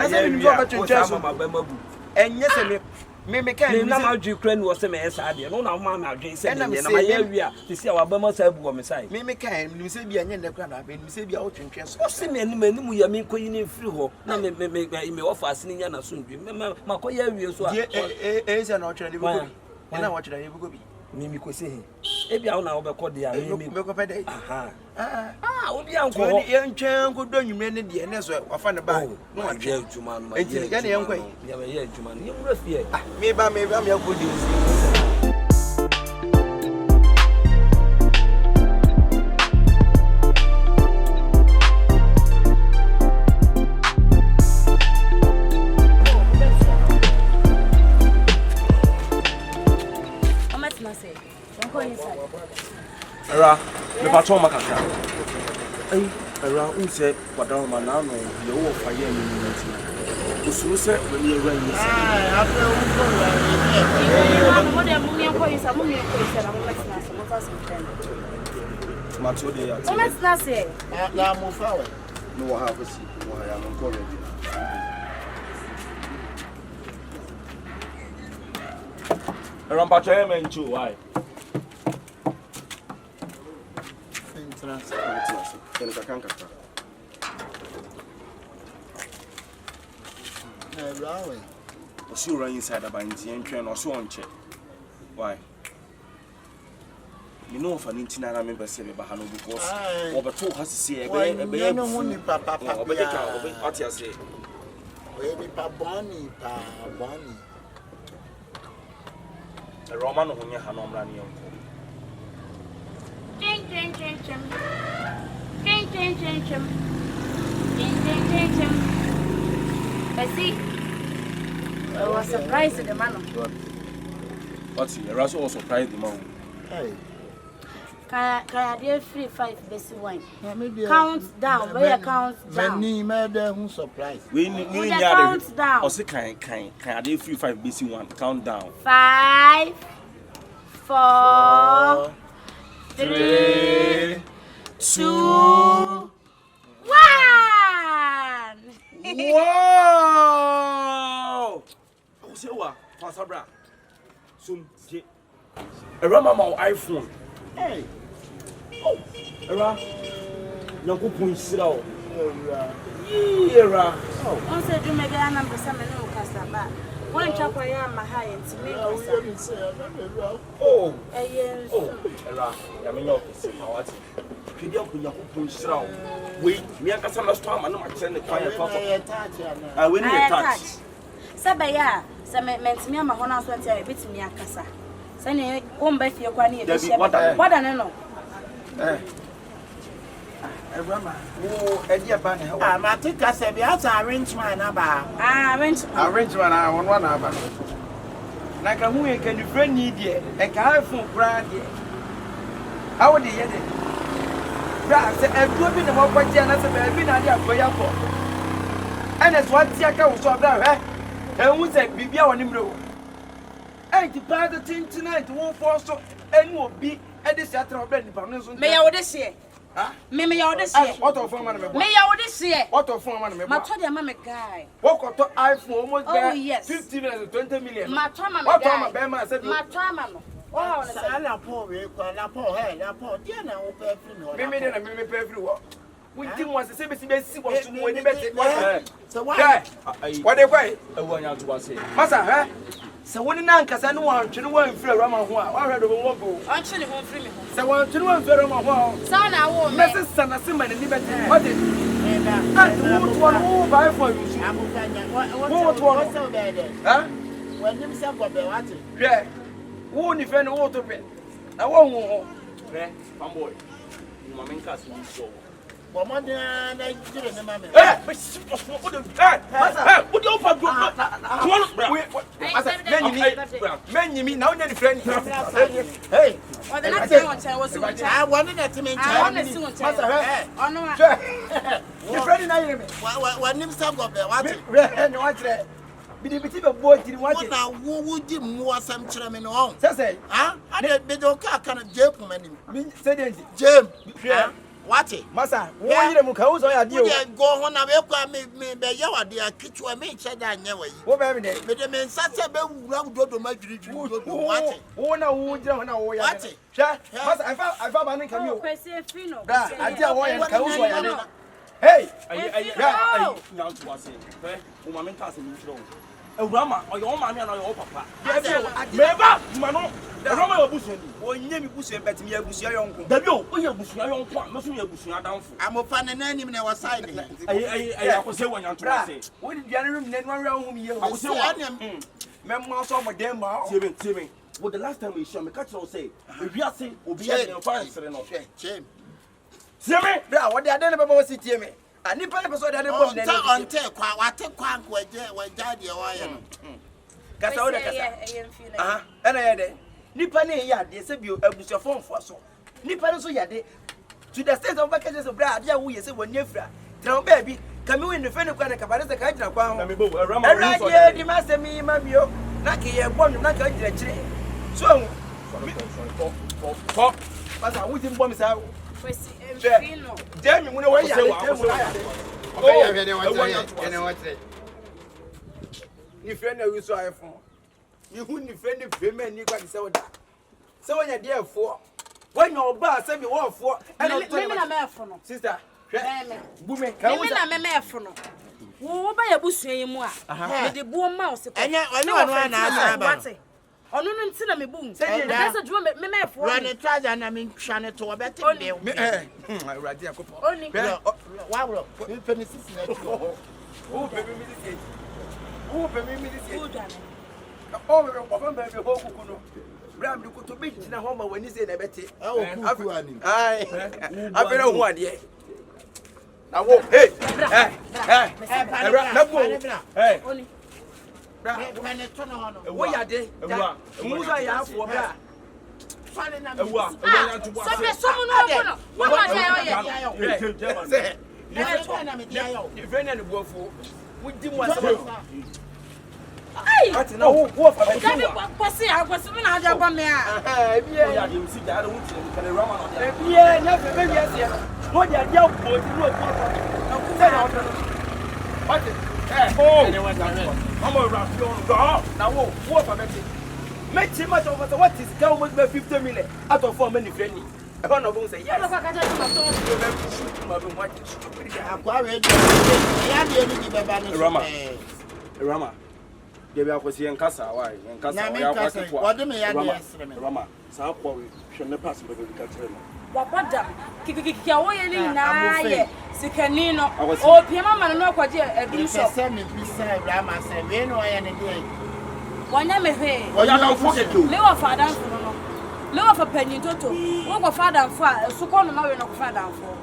C: ya wi o sa ma ba mabu enye se me kan
D: na ma dwi kra ni wo se me esa ade no na ma ma dwen se na ma ya wi a tisi a wa ba ma sa bu wo me sai
C: me kan ni se bia nye ne kra na be ni se bia o twentwen so
D: o se me anim ya me koyi ni free ho na me offer ni nya na so ndwi ma ko ya wi so a
C: se na o twere ni bu ko na o twere ni bu ko bi
D: me ko se he e bia wo na wo be ko de a me
C: ko pe de
D: aha obi anko
F: so ni yɛntwɛn ko do nwumre ne de ne so wafa ne ba
D: no wa je adwuma no ma
F: enti ya ne yɛnkɔ
D: ya ma ye adwuma no yɛmura fie
F: me ba me akɔdi
E: Era, me patron makaka. Era, unse Awurama na no ye wo fa ye ni nti. Usuru se we ni era ni se.
B: After we go la mo fa we.
E: No wa have si, no ha ya no ko ready. Era patron me nchu why? Was you running inside about Indian train or so on check? Why? You know, for an Intina, I remember saying Bahano because over 2 has to see a baby, no money, papa, what you say?
B: Baby, Bonnie, Bonnie.
E: A Roman on your Hanom running.
G: I see. I was surprised at the man.
E: What's he? Rasu was surprised the man.
B: Hey.
G: Can I do 3-5 basic wine? Count down. Where count down?
B: Many murder who surprise.
E: We need
G: count down.
E: Or say can I do 3-5 basic one? Count down.
G: 5, 4, 3, 2, 1.
E: Wow! Oh, say what? Pasabra. Some Awurama my iPhone.
B: Hey.
E: Oh, Awurama. Yanko punsira o. Yera.
G: Oh. On se do me ga na mpesa me no kasa ba. Won chakwa ya ma ha yenti me kasa.
E: Oh.
G: Yes.
E: Oh, Awurama. Ya me nyo kesi ma wati. Kidi yanko yanko punsira o. We me akasa na store ma no ma kire ne kwan ya fa. Ah, we need touch.
G: Sabaya, se me ntimi ama ho na so ntia e bitimi akasa. Se ne wo mba fie kwa ne e be hye. Wada ne no.
F: Awurama wo edi aba ne ha
B: Ah, ma tika se bi ata arrangement na ba.
F: arrangement na won na aba na ka hu e kan friend ni de e ka iPhone kura de how de ye de bra se eduo bi ne mo kwaje na se ba bi na de akoya ko ene so atia ka wo so bra he e hu se bibia woni mre wo e ti pa de tonight won for so enu obi e de se atra obra ni pa no so
G: Me ya wo de hye. Me ya wo de hye.
F: what of phone man me
G: Me ya wo de hye.
F: what of phone man me
G: Ma to de ma me guy.
F: what got to iPhone almost
G: Oh, yes.
F: 50 million 20 million
G: Ma to ma me
F: what
G: guy.
F: am I man said
G: Ma to ma no. Oh,
B: Sa la po we kwa la po hey la po dia na wo pe free no.
F: me dey na me pay free wo we think was say be see was to mo ni better
B: So why?
F: what dey kwai
E: Ewu anya to say.
F: masa he se woni na nkasa no wan twene wan free Awurama ho a wa hwedo wo go
G: on chile ho free me ho.
F: se wan twene wan free Awurama ho
G: Sa na wo me.
F: me se sana se man ni better what dey and who to one buy for you see
B: What so bad?
F: huh
B: When him say go be what?
F: hwe wo ni fe no wo to pe na wo hu ho
E: Fanboy. You ma menka so so.
B: But more than I did in the mammy.
F: eh masa what dey offer go menyimi na wonya ni friend hey
G: O de na tell on tell was so
B: I wanted that to me.
G: I want to see on tell.
F: masa he
G: Oh no.
F: ni friend na yire me
B: When him say go be what?
F: ni wa kire bidibiti be bo tiri wa kire
B: Na wo wudi mu asam kire me no.
F: sese
B: Ah, I be do ka kana jeep mani.
F: bi sedent
B: Jem. What?
F: masa wo yire mu ka wo so ya di o
B: We go hon na we kwa me be ya wade akichwa me che da anya wa yi.
F: wo be me
B: Me de me nsase be wura dodo ma dwiridwiri dodo what?
F: wo na wo jira ho na wo ya
B: What?
F: hwe masa I found ba nin kami o
G: Kwesi free no.
F: da adi a wo ya ka wo so ya
G: no.
F: hey
E: Ayi nya to say. Wo ma menka so ni tro. Awurama, oyo o ma me na oyo papa.
F: meba ma no Roma yo busu ni. O nya mi busu beti mi ya busu yonko.
E: Dabi o ya busu yonko a meso ya busu adamfo.
B: Amofa ne nanim na wasai ne.
E: Ayi akose wanyanto ase.
F: Wo di diare rum ne nwa hu mi ye.
E: Akose wa.
F: Memma so mo dem ma.
E: Tiemi. Well, the last time we show me catch you say, if you say obi ya dey fine sere no.
B: Chem.
F: Tiemi. Bra, what dey ade ne baba wo si tiemi. Ani pa ne person dey ade bom ne.
B: On te kwa wate kwa nko waja de wa ye no.
F: Kasa wo de kasa. Aha, ana ye de. Nipa ne ye ade se bi abusuafo mfo so. Nipa ne so ye ade. To the state of vacations of bra, ade wo ye se woni afira. Tell baby, come we in the friend kwa ne kabare se ka jira kwa.
E: Na me bo Awurama.
F: Awurama di ma se mi ma bio. Na ke ye gbonu na ka jira kire. So, pasa wo ti mbọ mi sa.
G: Kwesi enfino.
F: Jemi mu ne wo ya. Ni friend na wi so ayefo. Ni hu ni friend ni feme ni kwa se woda. Se wonya de afo. Wonya oba se bi wo afo.
G: Mimi na mefo no.
F: Sister,
G: Bume. Mimi na mefo no. Wo ba ya busua yi mu a. Me de buo ma o se ko.
B: Enye onu na asa ba.
G: Ono no nti na me bum. Se dwo me mefo.
B: Run it try na me hwane to obete de.
F: Awurade akopo.
G: Oni.
B: Wa bro. Me penisi na ti.
F: Oh baby me this. Oh baby me this.
G: Good one.
F: Oh we go from baby ho kuku no. Bram de ko to be gina ho ma wani se na bete.
B: E o kuku ani.
F: Ai. Afere ho ade. Na wo hey. Na bo. Hey.
G: Oni.
F: Bra.
B: When it turn on.
F: Wo ya de. Mu so ya afo bra.
B: Fale na me.
G: So be so mu no ko no. Wo ma de o ye.
F: The friend and the buffo. We didn't want to.
G: Ai!
F: Ati na wo fa be
G: Dabi kwasi akwasi me na aja gwa me a.
F: Ya de usi da wo ti ka Awurama no de. Bia na fe be bia se. No de dia wo ti no ko. Na ku se na wo. Ati. Oh. Mama Awurama go. Na wo fa be ti. Me ti ma to what is can we be 50 million out of 4 many friend ni. E ho no go say yes.
G: Ka ka ma to.
F: Ma be what.
B: Akwa we de. Ya de ni be ba no.
E: Awurama. Debi akwesi enkasa why enkasa ya kwakwa.
B: Wode me ya de yesre me.
E: Awurama, sa kwa we hwe ne pass be ka kire no.
G: Wapada kikikiki a wo ye ni na ye sikani no. O pia mama no akwaje edum so.
B: Se me bisa Awurama se we no ya ne de.
G: Wanya me hwe.
E: Oya na fo ketu.
G: Le wa fada fo no. Le wa fa panyin toto. Wo go fada fo a so ko no ma we no ko fada fo.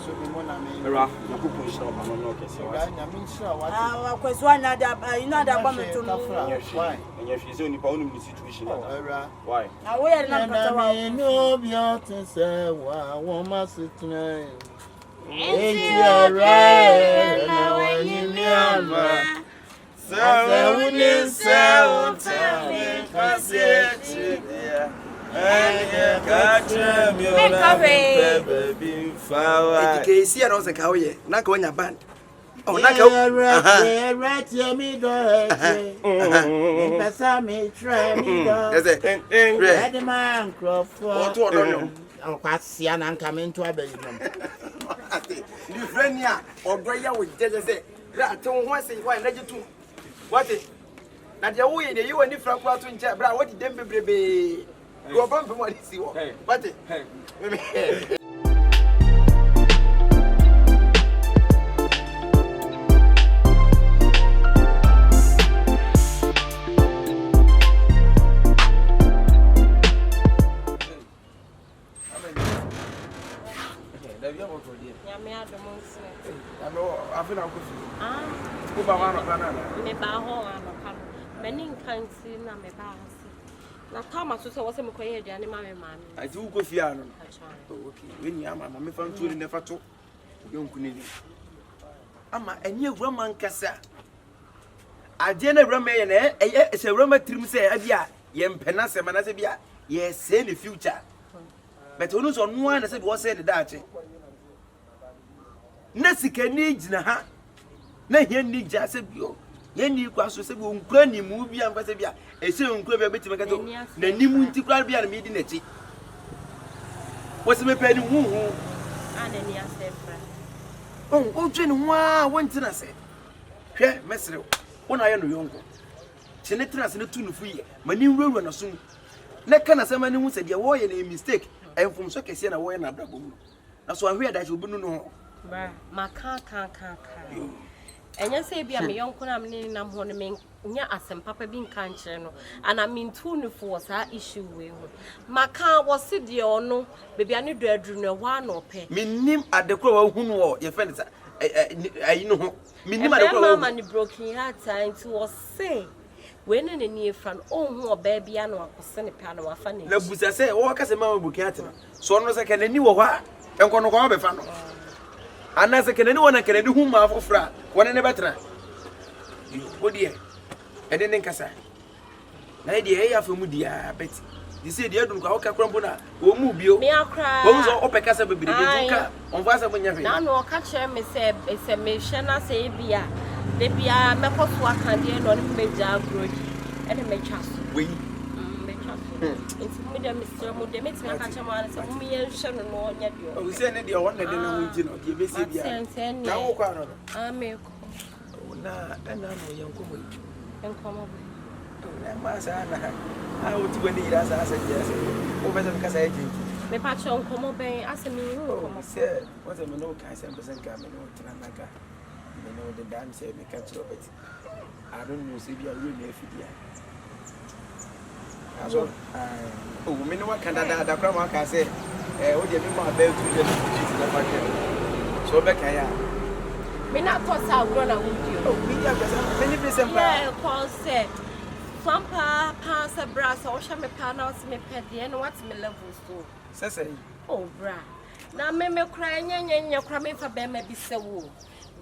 B: So me mo na me.
E: Era, na ku kun shira ba no kese wa.
B: Ya me shira wa.
G: Ah, kwesi anya da ina da gba me to no.
B: Why?
E: Enye fi so nipa onum ni situation na.
B: Era.
E: Why?
G: Na wo ye na kata wa.
B: No bi otin se wa won ma sitan. Ejere na wani mi ama. Sa wuni sa utami kaseti dia. Anya katra mi ona baby fawa.
F: Ekesi ya no se ka wo ye. Na ka wonya band. Oh, na ka.
B: Right here me do. Pesa me try me do.
F: Yes.
B: Ready man Crawford.
F: O to odonyo.
B: Akwasia na nka me nto abayi nom.
F: Ni friend ya odo ya wo jeje se. Ra te ho ase wa na jitu. What? Na dia wo ye de yi wani fra kwa to nche bra what dem bebrebe. Go bam mo ni si wo. What? Hey. Afina ko fi. Ko ba wa no kana na.
H: Me ba ho wa no kana. Mani nkanti na me ba hasi. Na kama so se wo se me koye aduane ma me ma me.
F: Ati wo ko fi ano. Okay. We ni ama me fa ntu ni nefa to. Obi onku ni. Ama enye Awurama nkasa. Ade na Awurama ye na eye se Awurama trim se abia ye mpena se mana se bia ye se the future. But onu so no na se bi wo se de daache. Na sikani gina ha na hia ni gya se bio ye ni kwa so se bi onkura ni mu bia mfa se bia e se onkura bia betime kato na ni mu nti kwa bia na me di na chi wo se me pani hu
H: Ana ni asefra
F: o twe ni wa wonti na se hwe mesere wo na ye no yonko chene tra se ne tu nufu ye mani nwura na so na kana sama ne hu se de wo ye na mistake enfum so kese na wo ye na brabom na so ahwe da che obunu no
H: bra maka enya se bia me yonko na me nam ho ne me nya asem papa bi nka nkyere no ana me ntu ne for sa issue we ho maka wo se de ono bebia ne do aduru no wa na ope
F: minnim adekro wa hu no wo ye friend sa ayi no ho minnim adekro wa
H: mama ni broken heart into wo say we ne ne nie fan hu oba bia na wakose ne pa na wafa ne
F: na busa se wo ka se mama broken heart so no se kenani wo ha enko no ko be fa no ana se kenani wona kenani hu ma afofra wona ne betra odi ede ne nkasa na ede e ya famu dia beti di se dia dun kwa o ka krampo na o mu bio
H: me akra
F: o zo o peka se bebere de ka on va se munya fe
H: na no ka chere me se me hwe na se bia de bia me ko so aka de no ne me ja groji ene me twa so
F: we
H: me twa so enti me de Mr. mo de me tina ka chere mo ana se mo ye hwe no no nya dio
F: o se ne dia wona de na wunti no de be se bia na wo kwa no
H: me ko
F: na ana no yanko mo
H: enkomo
F: na ma sa na o ti bani ira sa sa dia se o be se ka sa eji
H: me pa cho enkomo ben ase me ru enkomo
F: se o se me no ka se percent ka me no tira na ka me no de dan se me ka chiro beti I don't know se bia we me afidia aso o me no ka da kra ma ka se o de me ma be tu de na fa ke so be ka ya
H: me na to sa agro na wudio
F: o mi ya ka sa me ni be se mpa
H: yeah call say Pampa, pass a brass, or shall me panos me pet the end what's me level so.
F: Say,
H: oh, bra. Now, me crying, and your cramming for Bema be so.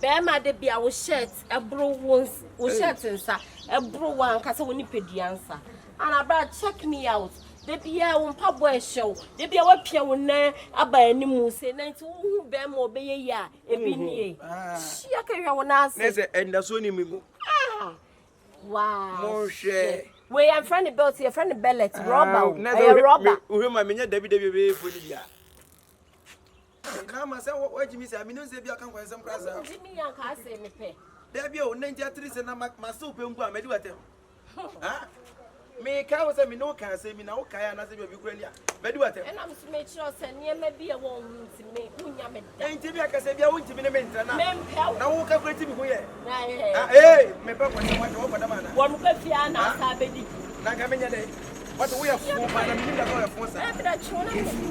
H: Bema de be our shirt, a brew wounds, or shirts inside, a brew one, Casa Winnipedi answer. And about check me out. They be a one pub show. They be a what pier when I buy any moose, and then to Bem or be a ya, a be she a carry on us.
F: And that's only me.
H: Wow.
F: Mon cher.
H: We are friend about your friend Bellet, robber. Robber.
F: Who my minion David for the now, myself, what you miss, I mean, if you can find some class.
H: Jimmy, I can't say me pay.
F: There be old ninja trees and my soup and go and do it. Huh? Me cows and me no can say me now, Kaya, and I say, Ukraine. But do it. And I'm to make sure send near maybe a woman to make Munyam. Ain't you like I said, I won't be a man. Now, walk up with him here.
H: Hey,
F: my papa wants to open the man.
H: One with Fiana, Sabedi.
F: Nagamania day. What we have for my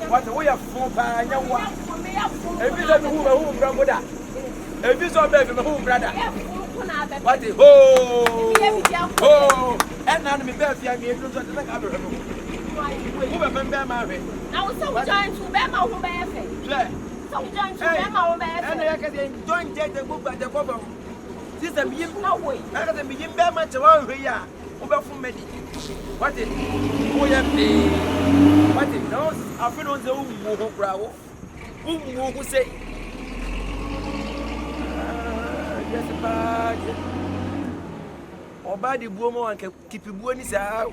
H: What
F: what we have for by no one. If you don't know who brother. If you saw baby, who brother. What the oh, and now me bear fear me to the other. Who remember my
H: now so giant to Bema who bear. So giant to Bema who bear.
F: And I can join the book by the cover. Sister, me
H: no way.
F: I can be in Bama to one here. Over from me. What it? Oh, yeah, what it knows? I feel on the who bravo. Who say? Yes, bad. Or body woman and keep you one is out.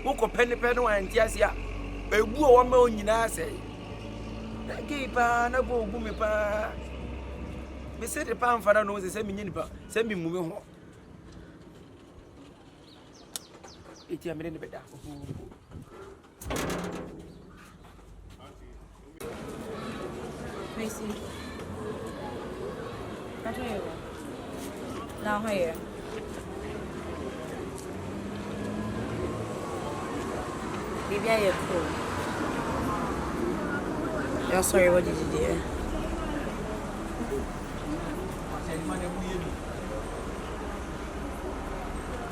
F: Who could penny and Tiasia? A woman moan in I say. Keep on a boom, boom, pa. Me said the pound for knows the send me moving home. It's a minute better.
G: Macy. Now here. Baby, I am cool. I'm sorry, what did you do?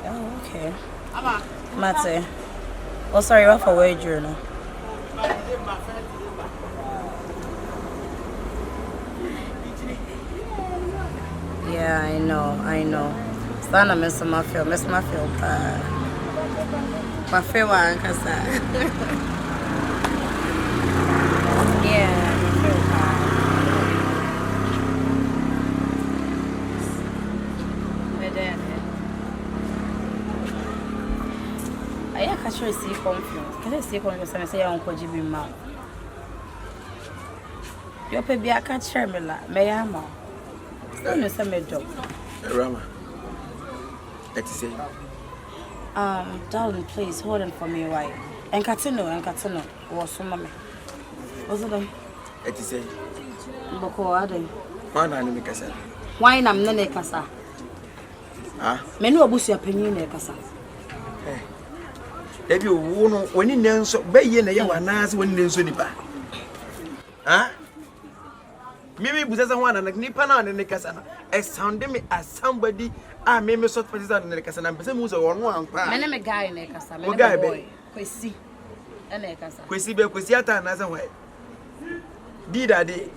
G: Oh, okay. Mate. Oh, sorry, what for where journal? Yeah, I know. Sana miss my film, my favorite one, cause yeah, I catch you see confused. Can I see confused? I say, Uncle Jimmy, ma. Your baby, I can't share me la. May I, ma? Don't you say me job?
F: Awurama. Let's say.
G: Darling, please hold on for me, right? Enkatino. Was so mamma. Was it?
F: It is a
G: Boko Ade.
F: one and make us.
G: Why am Nene Casa?
F: Ah,
G: Menu Abusia Penine Casa.
F: If you won't, when you know, so bay in a young ass when you so nipa. Ah? Maybe because one and a nipana and the Casana. As sounded me as somebody, I may be sort of the Casana, but some was one.
G: My name is Guy Necasa.
F: My guy, boy.
G: Quisi. And Necasa.
F: Quisi be Quisiata and as a way. Did I day?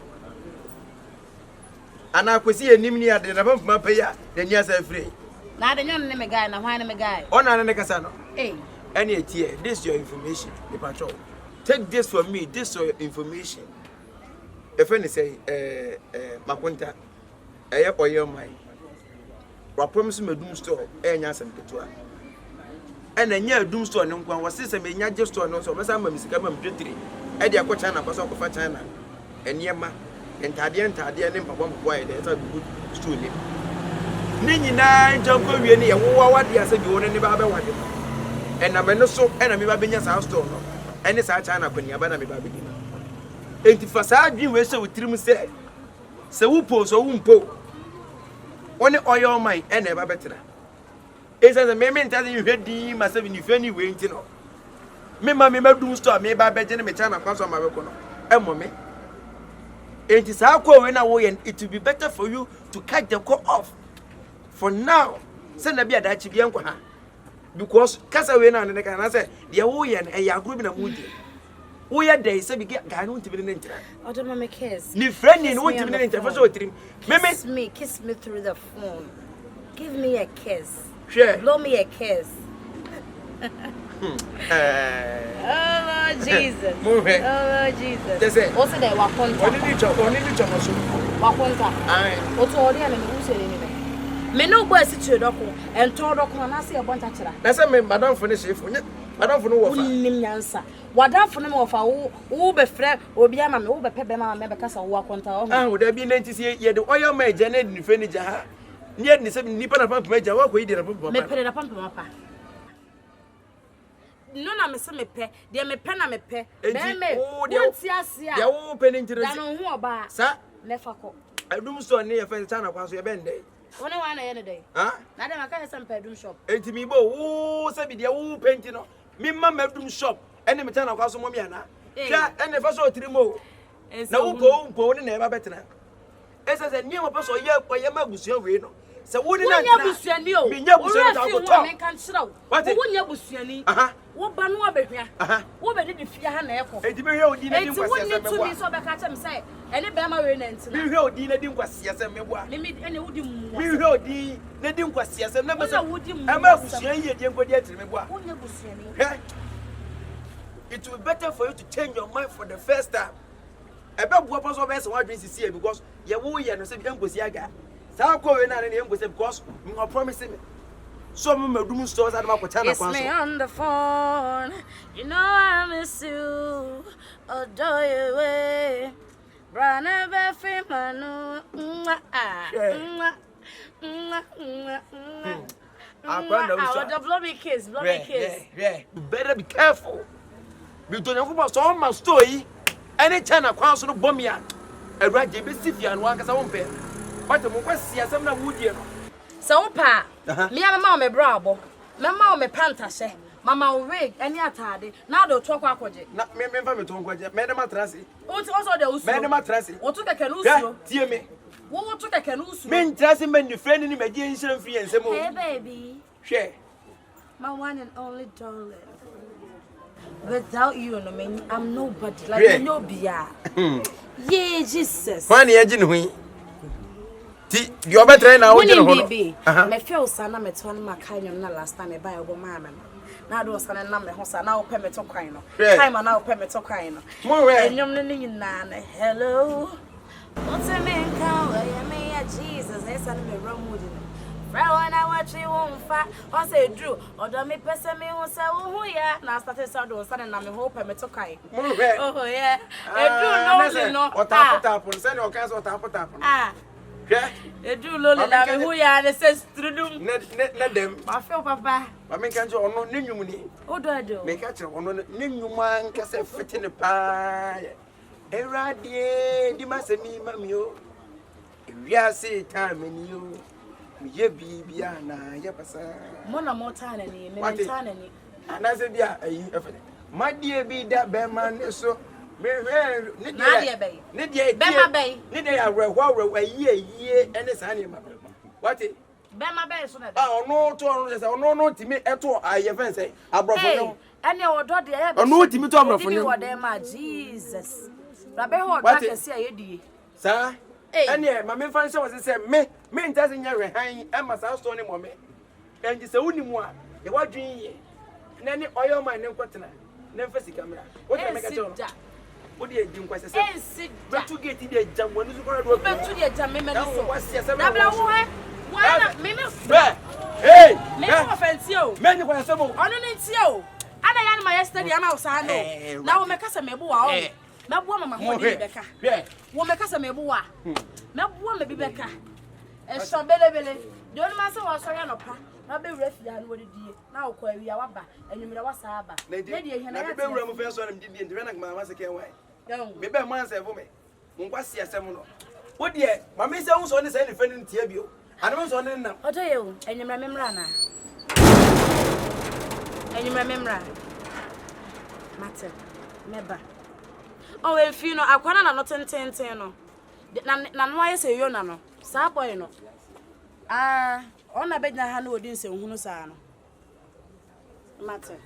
F: And I could see a name near the number of my payer, then yes, I free.
G: Now the young name guy, and why name a guy?
F: On an Casano.
G: Eh.
F: Any here, this is your information, the patrol. Take this from me, this is your information. If any say, Maconta, I have all your mind. What promise me doom store, and yes, and Petua. And a near doom store, no one was system in your just store, no, so some Miss Gammon Gentry, Eddie Cochana, Pasok of China, and Yama, and Tadian, and Papa, why there's a good student. Ninny nine, John Coviani, and what you said you want any Baba wanted. And I'm no so enemy Babina's house store, and it's our China when you're Banami Babina. And if I dream, we so with Trim said, so who pose or womb po. Only oil my and never better. It's as a moment telling you head the myself in if any way, you know. Me, mammy, my doom store, me by Benjamin China comes on my recono. And mommy. It is our call when I way, and it will be better for you to cut the call off. For now, send a beer that you be because Casaway and the can answer the away and a group in a mood. We are there, so we get Ganon to be an inter.
G: Oh, don't make kiss.
F: New friend in what you mean for
G: Kiss me through the phone. Give me a kiss.
F: Sure.
G: Blow me a kiss. Oh, Lord Jesus.
F: Move it.
G: Oh, Lord Jesus.
F: That's it.
G: What's the Wakonta?
F: What did you chop? What did you chop?
G: Wakonta.
F: Aye.
G: What's all the enemy who said anyway? Me no boy sit to doko and told doko and I see a bunch of children.
F: That's a man, Madame for the Shifo. Madame for no
G: answer. What that for them of our Uber friend will be a man over Pebema member Casa Wakonta.
F: Ah, would there be 98 yet the oil made Janet in Furniture? Yet the 7 Nippon upon Major, what we did upon
G: me put it upon Papa. No, I'm a semi pay, dear me pen, I'm a pay. Oh, dear,
F: open into the
G: I who about,
F: sir.
G: Never call.
F: I do so near Fenton across your bend day.
G: Only one any day.
F: Huh?
G: Now I can't some bedroom shop.
F: And to me, oh, said the old painting. Me, mamma, bedroom shop, and the maternal across Momiana. Yeah, and the first 3 more. No go, never better. As I said, near a person, yeah, by your mother's your way. So, wouldn't I be your what?
G: When you was what Banua Behia? What did you fear her?
F: It's very
G: It's wouldn't to me so back at him say, and a Bama Renant.
F: We heard Dina didn't was yes, and
G: limit any would you.
F: we heard the didn't was yes, and never
G: would you.
F: I'm not saying you didn't go yet. It will be better for you to change your mind for the first time. About what was always one drink is here because you won't hear no say young was yaga. So go in and young was because you are promising me. Some of my stores at Makotana.
G: Kiss me on the phone. You know I miss you. Adore you way. Brana Befi Manu. Blow me kiss. Blow me kiss.
F: Yeah. You better be careful. We don't know about some my story. Any China cross no bomb ya. A right JB and one as I won't pay. But the Mwasi as I'm not wood here.
G: So, Pa, me and Mamma Bravo. Mamma me panta Mamma wig any atade. Now do talk aquaje. Not me,
F: Madam Matrasi.
G: What's also the
F: Madam Matrasi.
G: What took a canoe?
F: Dear me.
G: What took a canoe?
F: Men trusting men, your friend in imagination free and some more.
G: Hey, baby.
F: Share.
G: My one and only darling. Without you, I'm nobody. Like no beer. Yeah, Jesus.
F: One year, genuine. You're better now.
G: Baby, my feel son, I'm a ton of my kind last time I buy a woman. Now, those kind of number, now permit to cry. Time and now permit to cry. And you're nana. Hello. What's a man come? I mean, Jesus, that's a wrong with you. When I watch you won't fat, I say, Drew, or don't me person me who say, oh, yeah. Now, started sound and I'm hope I'm to cry. Oh, yeah. I do know,
F: what happened? Send your cans what happened.
G: Edu loli na me hu ya ne se strudum.
F: Ne dem.
G: Ma fe papa.
F: Ma me kan je ono ne nwum ni.
G: Odo.
F: Me ka kire ono ne nwuma nka se fete ne pa. Erade di masemi mami o. Wiase time ni o. Me ye bibia na ye pasa.
G: Mo na mo ta na ni, me ta na ni.
F: Anase bia ayi efele. Madie bi da be man so. Me ne
G: dia.
F: Ne dia
G: be ma be.
F: Ne dia awrewa ye ene sa ne ma. What?
G: Be ma be so na.
F: Ono to ono say ono timi eto aye fen say abrofo no.
G: Ene odo de ya be.
F: Ono timi to abrofo no.
G: Wo de ma Jesus. Rabe ho da kese aye die.
F: Sa ene ma me fan say me ntase nya rehan e ma sa so ne mo me. Enji se unimu a e wadwen ye. Na ni oyo man ne nkotena. Na mfa sika mra. Wo te me ka cho no. Wo de edi nkwa sese. Betu gate de jam wonu su kora do.
G: Betu de jam me me so.
F: Na
G: bla wo he. Wa me me.
F: Hey!
G: Me no fancy o.
F: Me ni kwa sebo.
G: Onu ni ti o. Ana ya na ma yesterday ama o sa no. Na wo me kasa me bo wa o. Me bo mama ho de beka. Wo me kasa me bo wa. Me bo me bi beka. E so belebele. De onu ma se wo so ya no pa. Na be wura fia no wodi die. Na wo kwa wi waba. Enyumira wasa aba.
F: Ne die hia na be wura mu fe so na mdi die ndwe na ma se ken wai. Me be man se fo me. Mo kwa sia sem no. Wo die ma me se hu so ne se ne fe ne tie bio. Anu so ne nam.
G: Odo ye o. Enyumira memra na. Enyumira memra. Mate. Meba. Oh, if you know, akwana na no tenten no. Na no aye se yo na no. Sa boy no. Ona benya ha na odin se hunu sa no. Mate.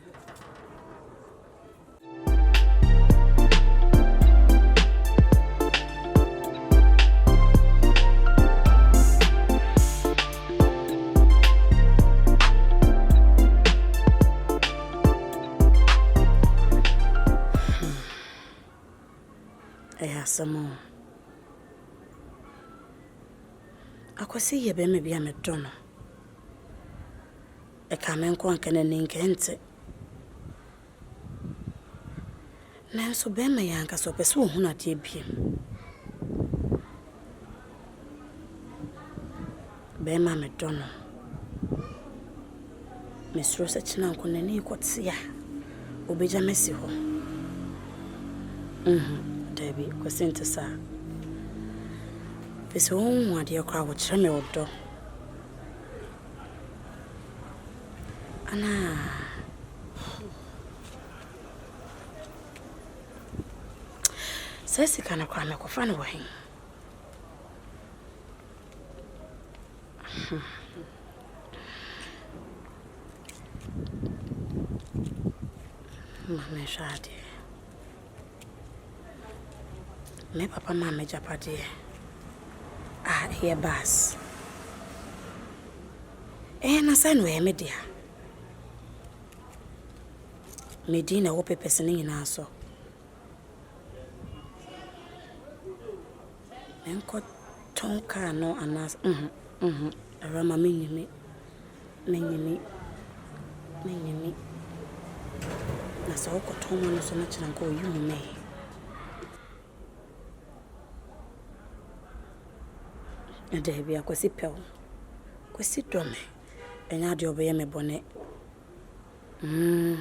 G: Samo akwasi ye be me bia me dono e ka men ko anka na ninkente na so be me yanka so pese wo hu na tie biem be ma me dono me sro se china ko na ni kotia obeja mesi ho Debbie, kwasente sa. Pese wo ade akwa wo kire me wodo. Ana. Sesi kana kwa me kofa no wahin. Mama shadi. Me papa mama japade here bas na san we me dia medina wo pepese ni nyina so enko tonka no anas Awurama menyimi na so ko tomo no so na kira nko yimu me Debbie akwasi pel. Kwasi dome. Enya de obeye me bone. Amen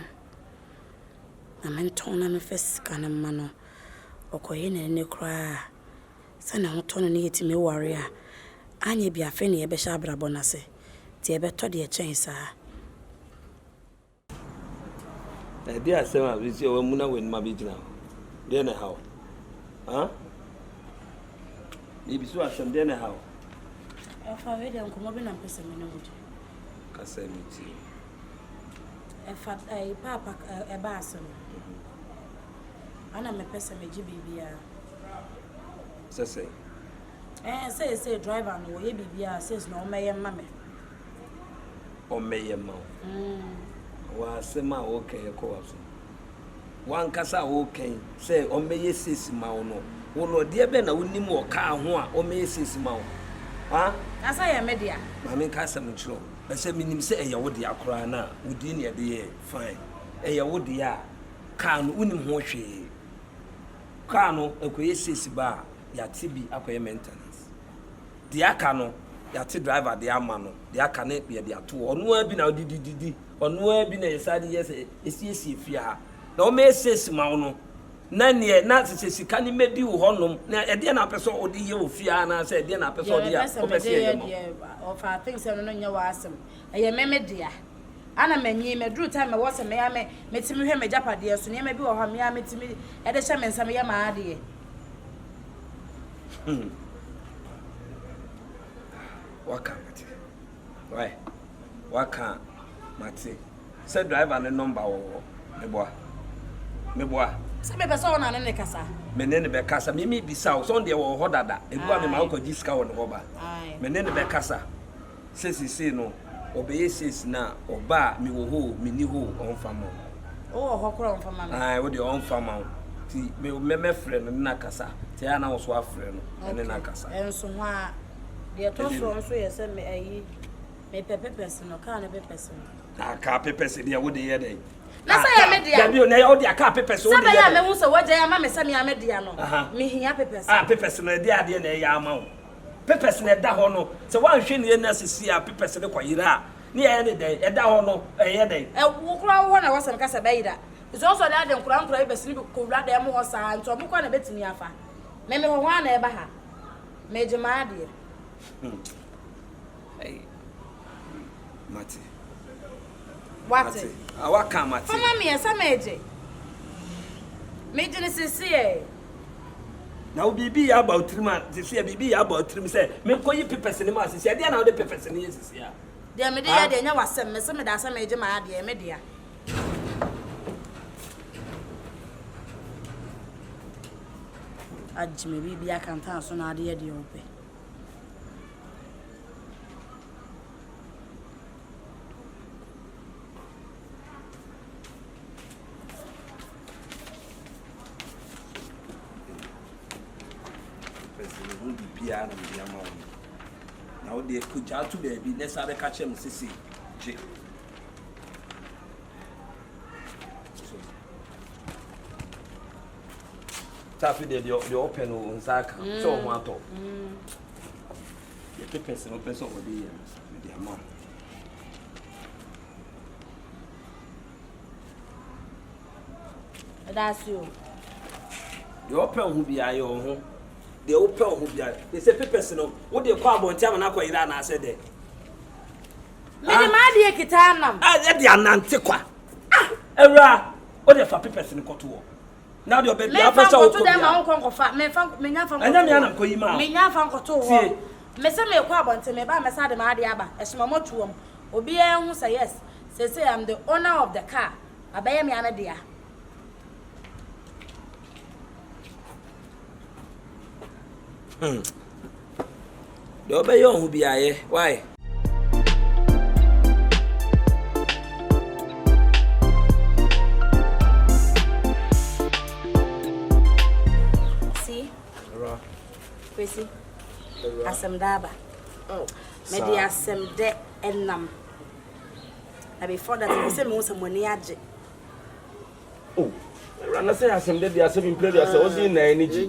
G: na me fes kana mano. Okoye ne kra. Sana hotono ne yetime ware a. Anye bia fe ne ye be sha abrabo na se. Ti e be to de chen sa.
D: E dia asema bi se o muna wen ma bi gina. De na how. Huh? Ni bisu asem de na how.
G: Efa we de nkomo bi na pese me no wudi.
D: Kasa mi ti.
G: Efa papa e ba asem. Ana me pese me ji bibia.
D: Say.
G: Say driver no ye bibia says no meye ma me.
D: O meye ma. Wa sema okay ko aso. Wan kasa okay say o meye sesi ma no. Wo no de be na wonim o ka ho a o meye sesi ma wo. Ha? Asa ya media. Mama ka asem chiro. Be se minim se eye wo de akora na wodi ne de ye fine. Eye wo de a ka no unim ho hwe. Ka no ekoye sesi ba ya tibi akoye maintenance. the akano yate driver the amano the akane be the ato onu abi na didi onu abi na yesade yes esi efia ha na o me sesi ma no na ne na sesi sika ni medi wo honom na e de na peso odi ye ofia na se de na peso odi ya o pese ye mo
G: of I think so no nya wasem eye meme dia ana manyi me dru time me wose me ya me metimi hwe me japade so ne me bi wo ha me ya metimi e de hye me nsam ya ma ade
D: waka mate why waka mate say driver ne number wo me boa
G: se me pese na ne kasa
D: me ne be kasa me bisa o so de wo ho dada egua me ma ko jiska wo ne ho ba me ne be kasa sesi no obeye sis na oba mi wo ho mi ni ho on famo
G: o ho kro on fama
D: ai wo de on fama ti me frɛ no na kasa ti ana wo so afrɛ no ne na kasa
G: enso ho a de to so so ye se me ayi me pepepes no ka ne pepes no
D: ka pepes de wo de ye dey
G: na say ya me dia
D: da bi o na ya wo de aka pepes wo de ye
G: say ya me hu so wo je ya ma me se me ya me dia no me hia pepes
D: pepes no de ade na ya ama wo pepes na da ho no se wan hwe ne na sisi a pepes de kwayira ni ya ne dey e da ho no e ye dey
G: wo kura wo na wo se ka se bayida so so da de nkura be sini ko wura da mo ho sa nto mo kwa na betimi afa me ho ho na e ba ha me jema ade
D: hey mate
G: what
D: awaka mate
G: mama me esa meje me jini sisi e
D: now bibi ya about 3 months this year bibi ya about 3 say me ko yi pepes ni ma sisi ade na wo de pepes ni sisi ya
G: de me de ya de nya wasem me se me da sa meje ma ade me de ya ajime bibi akanta so na ade ya de ope
D: bia na bia ma wo na wo de ku ja tu baby na sa be ka chem sisi je tafi de open o nsaka so mo ato ye pepes no person o de ye de ama
G: that's you
D: de open hu bia ye ho de open hu bia they say pepes no wo de kwa abonti ama na kwa ira na ase de
G: me de ma de kitanam
D: e de anante kwa ewra wo de fa pepes ni koto wo now the baby after so
G: to dem ma won fa me nya fa
D: anya me anam ko yi ma
G: me nya fa nkoto wo me se me kwa abonti me ba me sa de ma de aba e hima motuom obi en hu say yes say I'm the owner of the car abaye me ana dia
D: de obey yon hu biaye why
G: see kwesi asem daba me dia asem de enam na before that me say me wo some money age
E: oh rana say asem de dia 7 play dia say o si na energy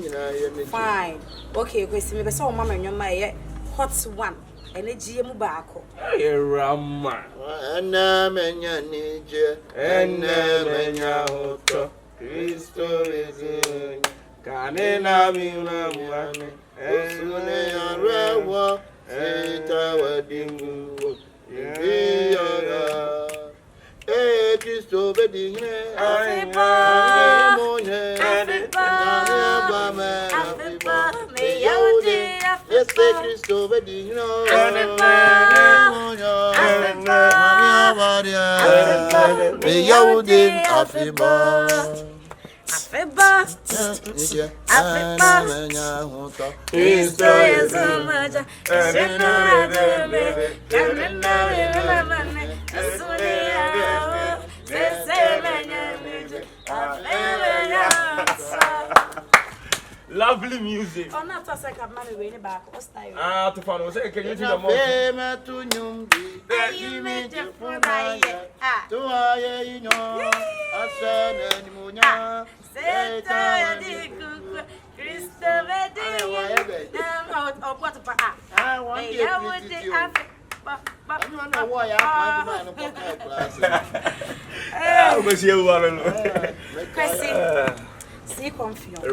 G: fine okay kwesi me be say o mama nwoma ye hot one energy mu baako
E: Awurama
B: ana menya nije
E: enne menya hoto Kristo wezi kanena miuna muane
B: esune yarewo sita wadingu yara Kristo bedine
G: Afriba me yodi
B: Ese Kristo bedine
G: Afriba
B: me yodi Afriba
G: Afriba
B: menya hoto
G: Kristo yesu maja senora deme kanena wewe asuni ya sese menya meje afemenya
E: lovely music
G: oh na to say ka mama we ni back o style
E: to follow say can you do the more
B: fema tu nyumbi
G: ayi meje funa ye
B: to aye inyo asana ni munya
G: seta ya dikuku Kristo See confusion.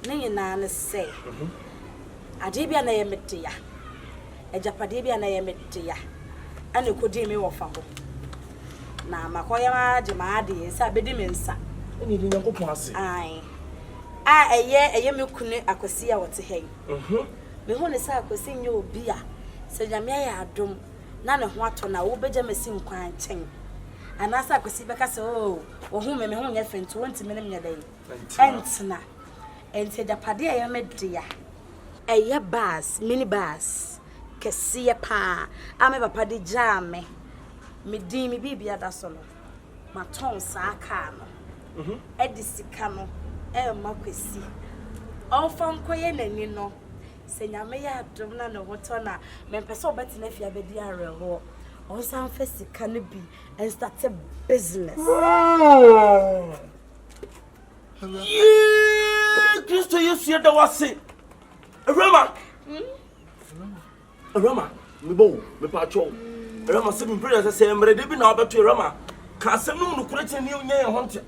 G: Nay, Nana say. A debia na yemetia. A japadibia na yemetia. And you could me off. Na makoya jamadi is a bedimensa.
E: And you didn't go pass it.
G: Aye. A year a yemukune akosia what to hay. Me hone sa akosin you beer. Said Yamia dum. None of what on a obejamesim quite chain. And as I could see back so, or whom me home friend 20 minutes a day. And and said the padia made dear. A ya bass, mini bass, Cassia pa, I'm a paddy jam me deem me be at solo. My tongue sa cano. Edisi cano, marquisi. All from Quayen and you know. Say, Yamaya don't know what on a men perso better if you have a dear or some festy can be and start a business.
E: Yeah, Christo, you see the was it. Awurama. Awurama, me bo, me patrol. Awurama, 7 prayers I say, I'm ready now back to Awurama. Can't say no, creating new year hunter.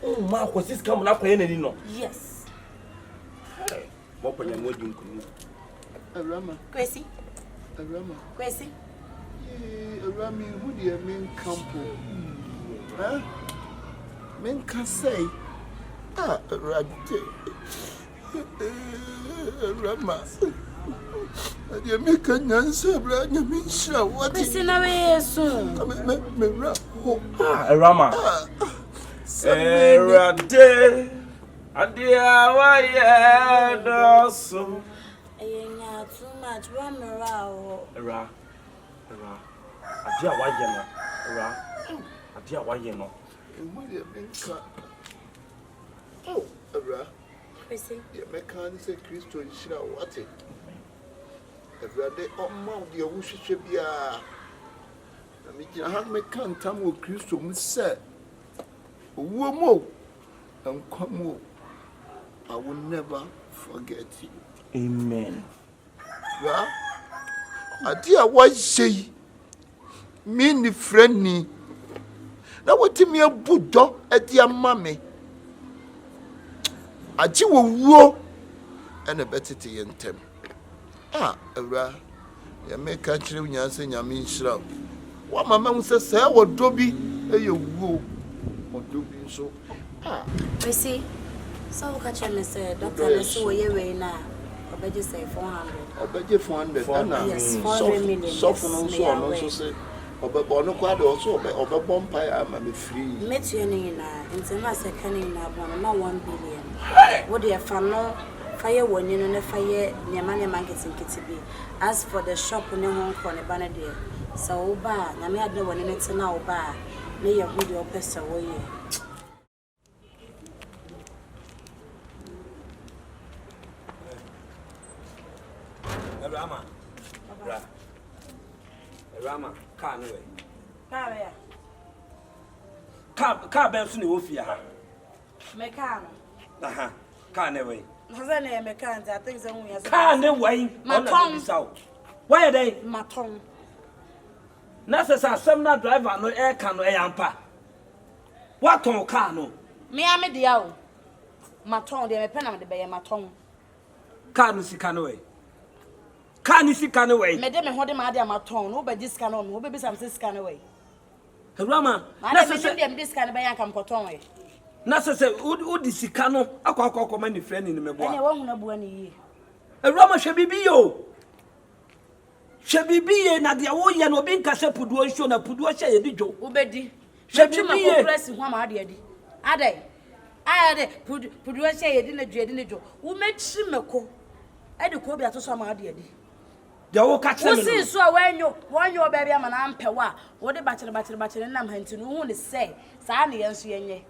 E: Oh, Mark, was this coming up any no?
G: Yes.
E: What when you're moving?
B: Awurama.
G: Kwesi.
B: Awurama.
G: Kwesi.
B: Awurama, who do you mean campo? Huh? Men can say, Rajte. Rama. You make a answer, Brother Misha. What is in a way soon?
E: Rama. Rade. Adia, why, also.
G: Too much, Ramara.
E: Ra. Adia, why, Ra. Adia, why, you oh, Ra. You make an say Christo and Shira what it. Every day, oh, mount your wishes should be a. I mean, I have me can't tell what Christo must say. Womo and come. I will never forget you. Amen.
B: Ra. Adia, what say? Me, the friend me. Now what me a Buddha at your mammy? A Jew will and a better tea and tem. Ra, you make country when you're saying, I mean, shroud. What my mom says, sir, what Dobby, you woo, or Dobby so.
G: We see, so catch him, Mr. Doctor, so you now. I bet you say 400.
B: I bet you 400.
G: Yes, 400 million.
B: Soften also say. But no quite also, but Bompire, I'm free.
G: Met you in into my second in not 1 billion. What do you find? Fire one in a fire near money markets in Kitty. As for the shop in the home corner, Banadir. So, bar, I may have no one in it now, bar. May your video pest away.
D: Rama, car no way.
G: Car
D: Benson, you will fear.
G: Mecano.
D: Car no way.
G: Hasn't a mechanic, I think so.
D: Car no way. My tongue is out. Why are they?
G: My tongue.
D: Nurses are some not driver, no air can, no ampa. What on car no?
G: Me, I'm a deal. My tongue, they may pen on the bay, my tongue.
D: Car no see can away. Can you see can away?
G: Madame, what am I at my tongue? Nobody this can on, nobody some this can away.
D: Rama,
G: I said this kind of bank come cotton.
D: Nasa who the Sicano, a cock command friend in the Mebo.
G: I won't have one year.
D: A Rama shall be yo. Shall be na the Awoyan or being Casa Puduation, a Puduasha, a dijo.
G: Ubedi. Shall be a press in one idea. Are they? I Puduasha, a dinner, Jedinijo. Who made Shimako? I do call to some idea.
D: The old catch
G: so when you baby, I'm an ampewa. What about the and I'm hunting who will say, Sani and Siene.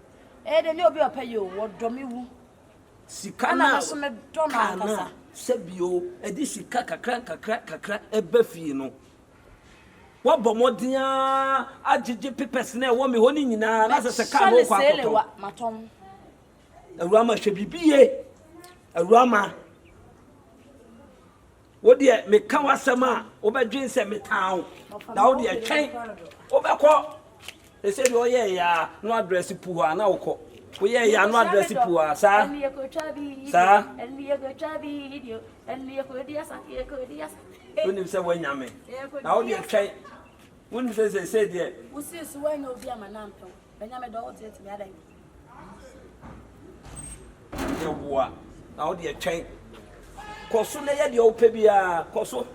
G: And you'll be a pay you, what domu.
D: Sicana, Donna, Sebio, a disica, crack, a buffino. What Bomodia, Ajiji Pipes, no woman holding in as a car, my tongue. A Rama should be Awurama. What dear me can was some over dreams at me town. Now dear chain over call. They said, oh yeah, no address poor now call. Oh yeah, no address poor, sir.
H: And you could travel,
D: sir.
H: And you could travel, and you could yes, and you could yes.
D: When you say when yammy. Now dear chain. When they say dear.
G: We see so when you'll be a man, when I'm a daughter to me.
D: Now dear chain. Koso na ye de ope bia koso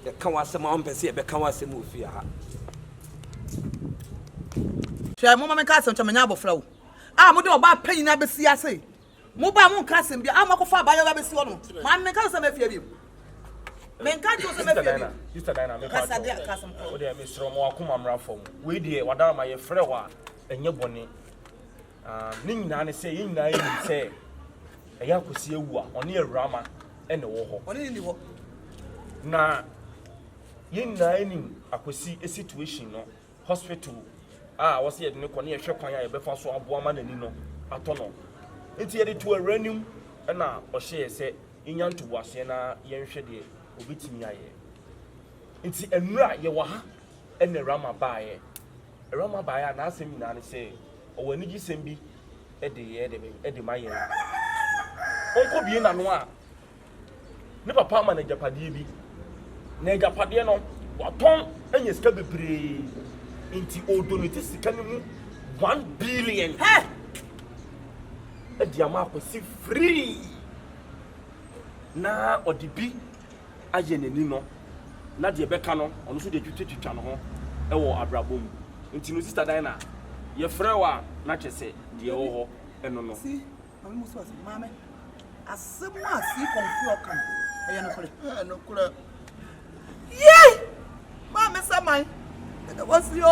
D: ye kan wasem on pese ye be kan wasem ofia ha
C: hwe mo ma ka asem chamanya abofra wo mo de oba panyina be si ase mo ba mo ka asem bia mo akofa ba yo be si wo no ma me ka asem afia bi me ka jo asem afia bi
F: Sister Dina me
C: ka sa de ka asem
F: o de me sro mo akoma mra fom we de wadara ma ye frɛ wa enye bɔne ni nyina ne sɛ yin na yi sɛ eya kosi ewu a ɔne Awurama ɛne wo hɔ
C: ɔne ni wo
F: na yin na ni akosi a situation no hospital wɔse yɛde ne kɔ ne yɛhwɛ kwan a yɛbɛfa so aboa ma nani no atɔ no nti yɛde to awuranim ɛna ɔhyɛ yɛ sɛ yɛnya ntoboaseɛ na yɛnhwɛ deɛ obɛtumi ayɛ nti nnura yɛwɔ ha ɛna Awurama baayɛ a n'asɛm nyinaa ne sɛ ɔwɔ anigye sɛm bi ɛde ma yɛn onko bie na no a ne papa ma na japadeɛ bi na japadeɛ no watɔn anya sika bebree nti odonate sika no mu 1 billion ɛde ama akwasi free na ɔde bi ayɛ n'ani no na deɛ bɛka no ɔno nso de twitwa no ho ɛwɔ abrabɔ mu nti no Sister Dina yɛfrɛ wa na kyɛ sɛ deɛ wɔ hɔ ɛno no
C: si mama muso ase mama asɛm a si kɔnfio kan ɛyɛ no kore
B: no kura
C: ye mama samai da wasi yo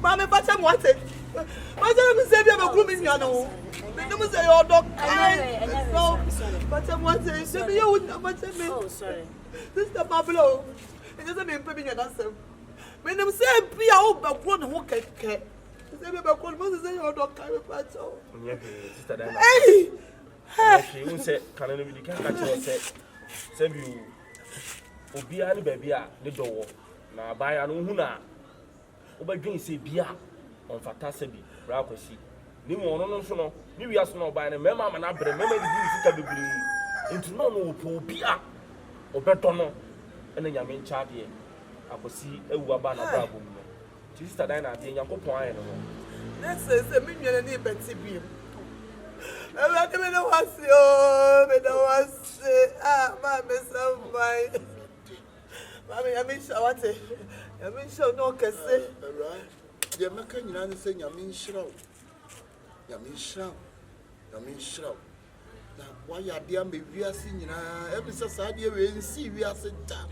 C: mama pacha mo ate pacha mi se bia be kuru mi nya no me no say your dog so pacha mo ate se bi you na pacha me
G: Oh, sorry.
C: Sister Pablo it doesn't mean pe bi nya dasem me no say bia wo be kuru ne ho keke se bi be kuru mo say your dog kai pacha
F: onye Sister Dina
C: hey
F: okay you say kan no bi di kan ka kyerɛ sɛ bi obia ne baabi a ne dɔwɔ na abaya no hu na obadwen sɛ bia ɔmfata sɛ bi bra kwasi ne mu ɔno no nso no ne wia so no ɔbaya ne mɛma ama na brɛ mɛma di sika bebree nti no no opo obia ɔbɛtɔ no ɛna nyame nkyɛ adeɛ akwasi awu aba na bra bom no Sister Dina adeɛ Nyankopɔn ayɛ no no
C: se me nwene ni beti bi ela de me no wasi o me no wasi ma me sambai ma me yami shawate yami shaw no kese
B: deɛ mɛka nyinaa ne sɛ nyame nhyira wo na wayɛ adeɛ ama wiase nyinaa ɛbi sɛ saa adeɛ wei nsi wiase da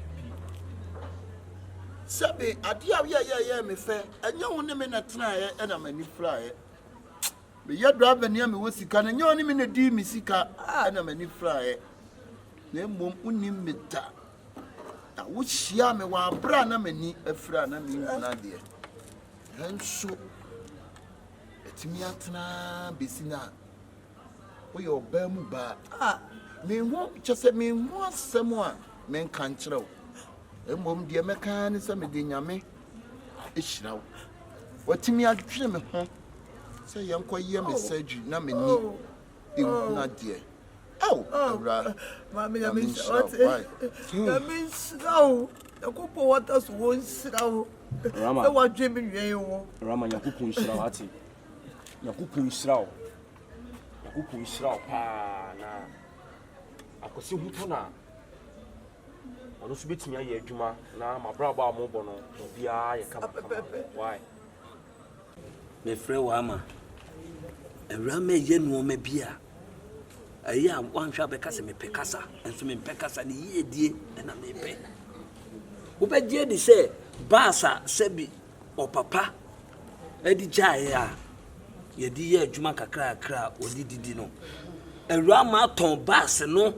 B: sɛbe adeɛ a yɛyɛ me fɛ ɛnyɛ wo ne me na tenaeɛ ɛna m'ani firaeɛ meyɛ driver ne a mewɔ sika no ɛnyɛ wo ne me na dii me sika ɛna m'ani firaeɛ na mmom wonim me da na wohyia me wɔ aberɛ a na m'ani afira na menhunu adeɛ ɛnso ɛtumi atena bɛsi no a woyɛ ɔbaa mu baa menhu kyɛ sɛ menhu asɛm a menka nkyerɛ wo mmom deɛ mɛka ne sɛ mede nyame ɛhyira wo watumi adwene me ho sɛ yɛnkɔyɛ me surgery na m'ani ɛnhunu adeɛ awura
C: mami yami shawate yami shrawo yakopo wata so won shrawo
F: Awurama
C: e wa dwe mi nwen wo
F: Awurama Nyankopɔn nhyira wo ate Nyankopɔn nhyira wo paa na akwasi huto na ɔno so betumi ayɛ adwuma na mabrabɔ a mobɔ no obiara yɛ kama why
D: me frɛ wa ama Awurama yɛ nuoma bia ayi a wanhwa bɛka sɛ mepɛ kasa nso mempɛ kasa ne yiedie ɛna mepɛ wobɛgye di sɛ baasa sɛbi ɔpapa adi gyaeɛ a yɛde yɛ adwuma kakrakra ɔde didi no Awurama atɔn baase no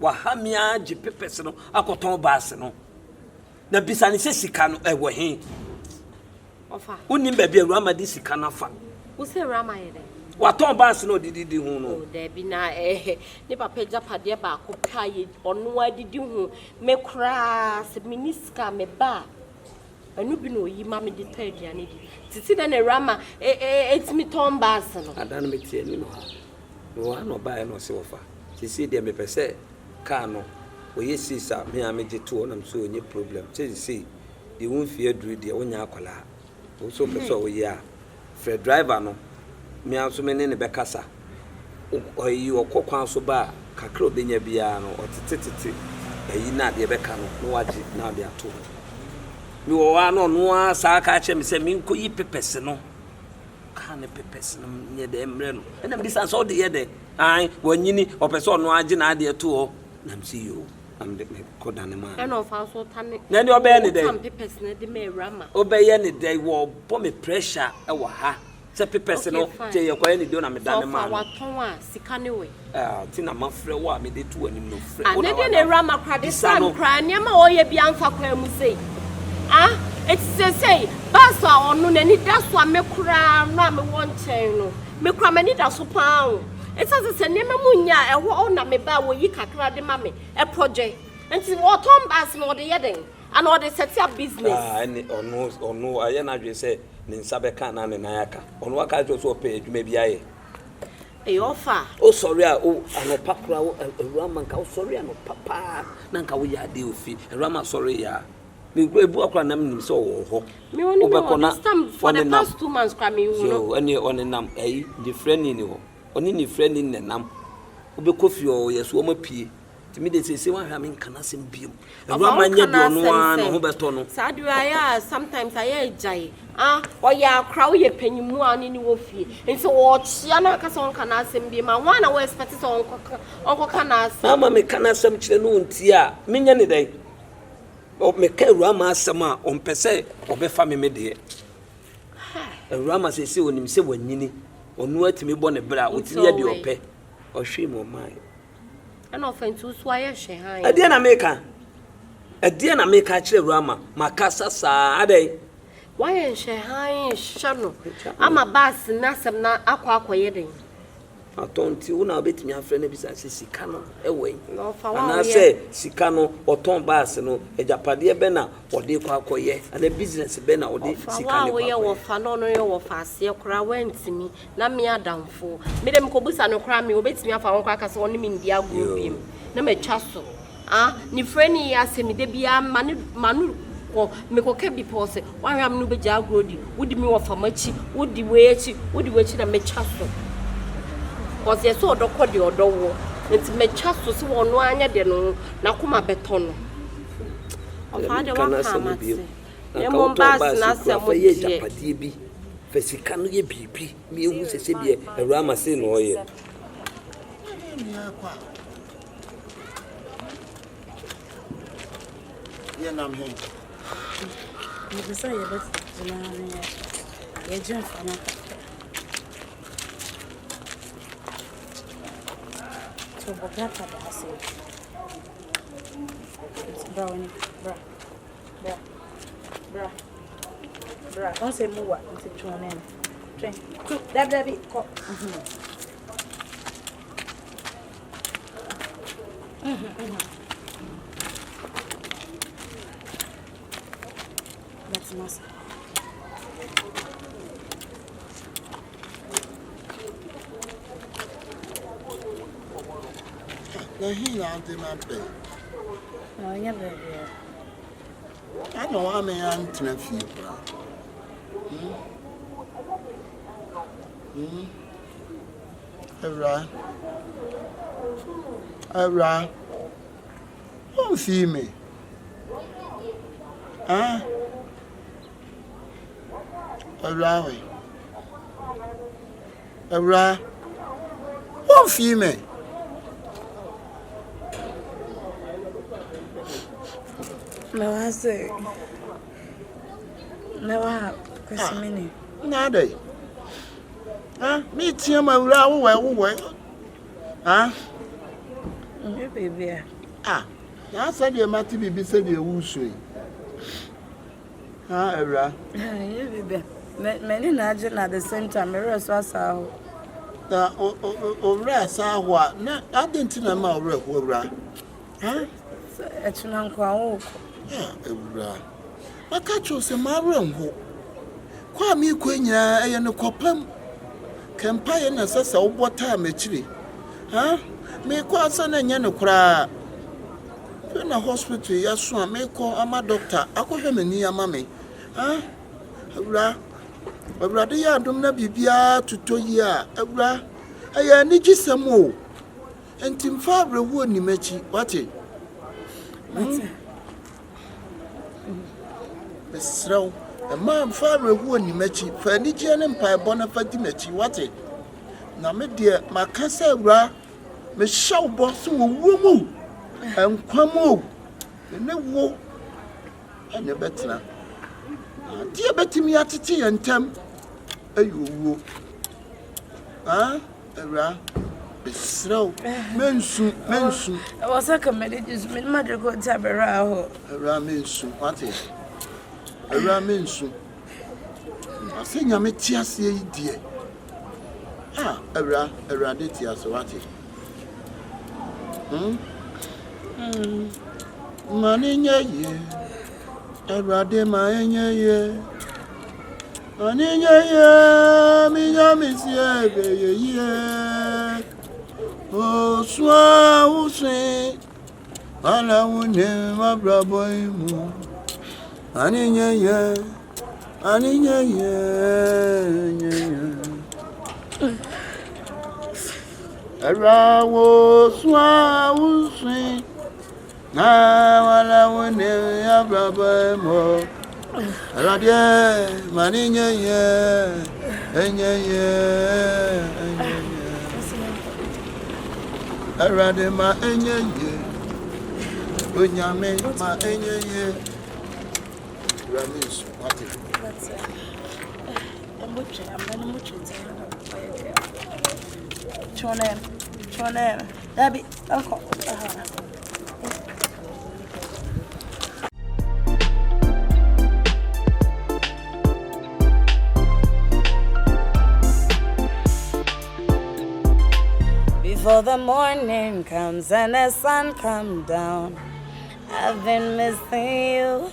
D: wahamia gye pepɛs no akɔtɔn baase no na bisa ne sɛ sika no ɛwɔ he
H: Ofa
D: wonim baabi Awurama de sika no afa
H: wo sɛ Awurama yɛ dɛ
D: Waton bass no didi hu no.
H: Oh, there be na ne papa japade ba ko kai ono adidi hu me kra se miniska me ba anu bi no yi ma me de aduane di titi na Awurama etimi ton bass no
D: adan me tie ni no ha no no ba e no se wofa sisi de me pese ka no oye sisa me ameje to na so onye problem sisi e won fie duru de wonya akola wo so pese oye a fre driver no me anso me ne bekasa oyi okokwan so ba kakra obenya bia no otetetete eyi na de beka no waje na de ato mi wo wa no asa ka che me se mi nko yi pepese no ka ne pepese no nye de emre no na bi san so de ye de ai wanyini opese ono age na de ato ho na msi yo am de me koda ne ma
H: na ofa so tane
D: na ni obe ne de
H: tam pepese na de me Awurama
D: obe ye ne de wo bo me pressure e wo ha se pepese no che ye kwa ni do na me dane ma
H: wa ton a sika ne we
D: ti na mafrɛ wo a me de tu anim no frɛ
H: wo na de Awurama kra de san kra ne ma wo ye bia mfa kwa mu sei it's say baso a ono na ni da so a me kra na me won chen no me kra me ni da so pa o it's as say ne ma munya e ho na me ba wo yi kakra de ma me e project nti wo ton bas no de yeden and all the set up business
D: ani ono aye na dwe say ne nsabe kan na ne nayaka ono aka jo so pe adwuma bia ye
H: e ofa
D: o sorry a o anopa kra o Awurama nka o sorry anopa na nka wo ya de ofi Awurama sorry ya me ebu akra nam nim so wo ho
H: me woni this time for the past 2 months kra me you know
D: ani on nam eh the friend ni ho oni ni friend ni nam obekofi o yeso o mapie timi de sese wan hwa me nkana sem biem Awurama nya de ono a no ho beto no
H: sadua ya sometimes I jai oya akra wo ye panyimu ani ni wo fie nti wo chia na aka so nkana sem biem ma wan na wo expect so onko kana sem
D: ama me kana sem kire no nti a menya ne dai o me ka Awurama asem a on pese obefa me de Awurama sese onim se wanyini onu atimi bo ne bra otimi ya de ope ohwe mo mai
H: ana ofentu so aye hwe han
D: ade na meka kire Awurama makasa sa adai
H: why hwe han hwe no ama bas na sem na akwa yeden
D: atonti una obetimi afre na bisa sika no ewen
H: no fa wa
D: na say sika no oton bas no ejapade be na ode kwa akoye ana business be na ode sika ne kwa
H: wa wo fa no ye wo fa ase kura wantimi na me adamfo me dem ko busa no kura me obetimi afa won kwa aka so oni me ndia go biem na me twa so ni freni ya se me de bia manu ko me ko ke bi pose wan ram no be ja agrodi wudi me wo fa machi wudi wechi na me twa so cause yes odo kodi odo wo nti mecha so se wono anya de no na kuma beto no ofa de wa kamate e mo bas na se mo
D: ye japade bi fesika no ye bibi mi ehu sese bi Awurama se no ye
B: ye nam he
G: ni bisa ye bet jina ye jen fama so bogata da ase brownie bra on se muwa nti twone twen dabi ko that's nice.
B: na he na ante ma pe
G: No, nya baby.
B: I know I'm an tnafi bra. Awurama. Don't see me. Awurama. Don't see me.
G: No, I say. Never have. Question
B: Nada. Me tia ma wura wo.
G: Me baby.
B: Na said you mati bibi said you wusu. Awurama.
G: Yeah, baby. Many na at the same time. Me rest was how.
B: Na owura sawa na adentina ma owura owura. Ha?
G: Etuna nkwa
B: Ya ewura. Aka chose ma renho. Kwa mi kwenya eye ne kopam. Kempa ye na sasa wobota mechiri. Ha? Me kwa sana nya ne kura. Na hospital ya so me ko ama doctor akohwe mani ama me. Ha? Ewura. Ewura de ya dum na bibia tutoyi a ewura. Aya ni gisem o. Entimfa abrewu ni machi. Wate? Besraw. Ema mfa abrewu ni machi. Fa ni je ne mpa bona fa di machi. Wate? Na me de makasa ewura. Me shaw boss wo mu. Enkwamo. Ne wo. Ene betna. Die betimi atete yentem. Ayowo. Ah, ewura. Besraw. Mensu.
G: I was like a medicine, my mother got tabera.
B: Ewura mensu. Wate? Ewura mensu. Ase nyame ti ase yi die. Ah, ewura de ti ase wate. Mani nye ewura de ma nye Mani nye mi nyame si ebe ye. O swa usin ala wone ma brabo imu. Mani nye Ewura wo swa usin wala wone ya brabo imu. Radie maninya enye Arade ma enye onyame ma enye Ramis wati
G: Chone Dabi uncle Before the morning comes and the sun comes down, I've been missing you.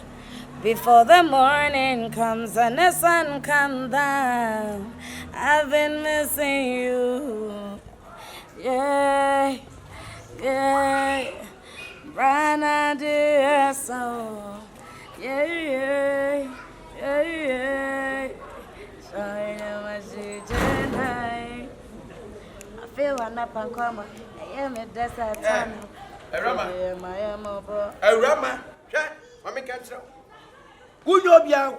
G: Before the morning comes and the sun comes down, I've been missing you. Yeah. Brana dear so. Yeah. Sorry, I feel one up and come. I am a desert.
F: Awurama, mami kantra. Wuyo bia.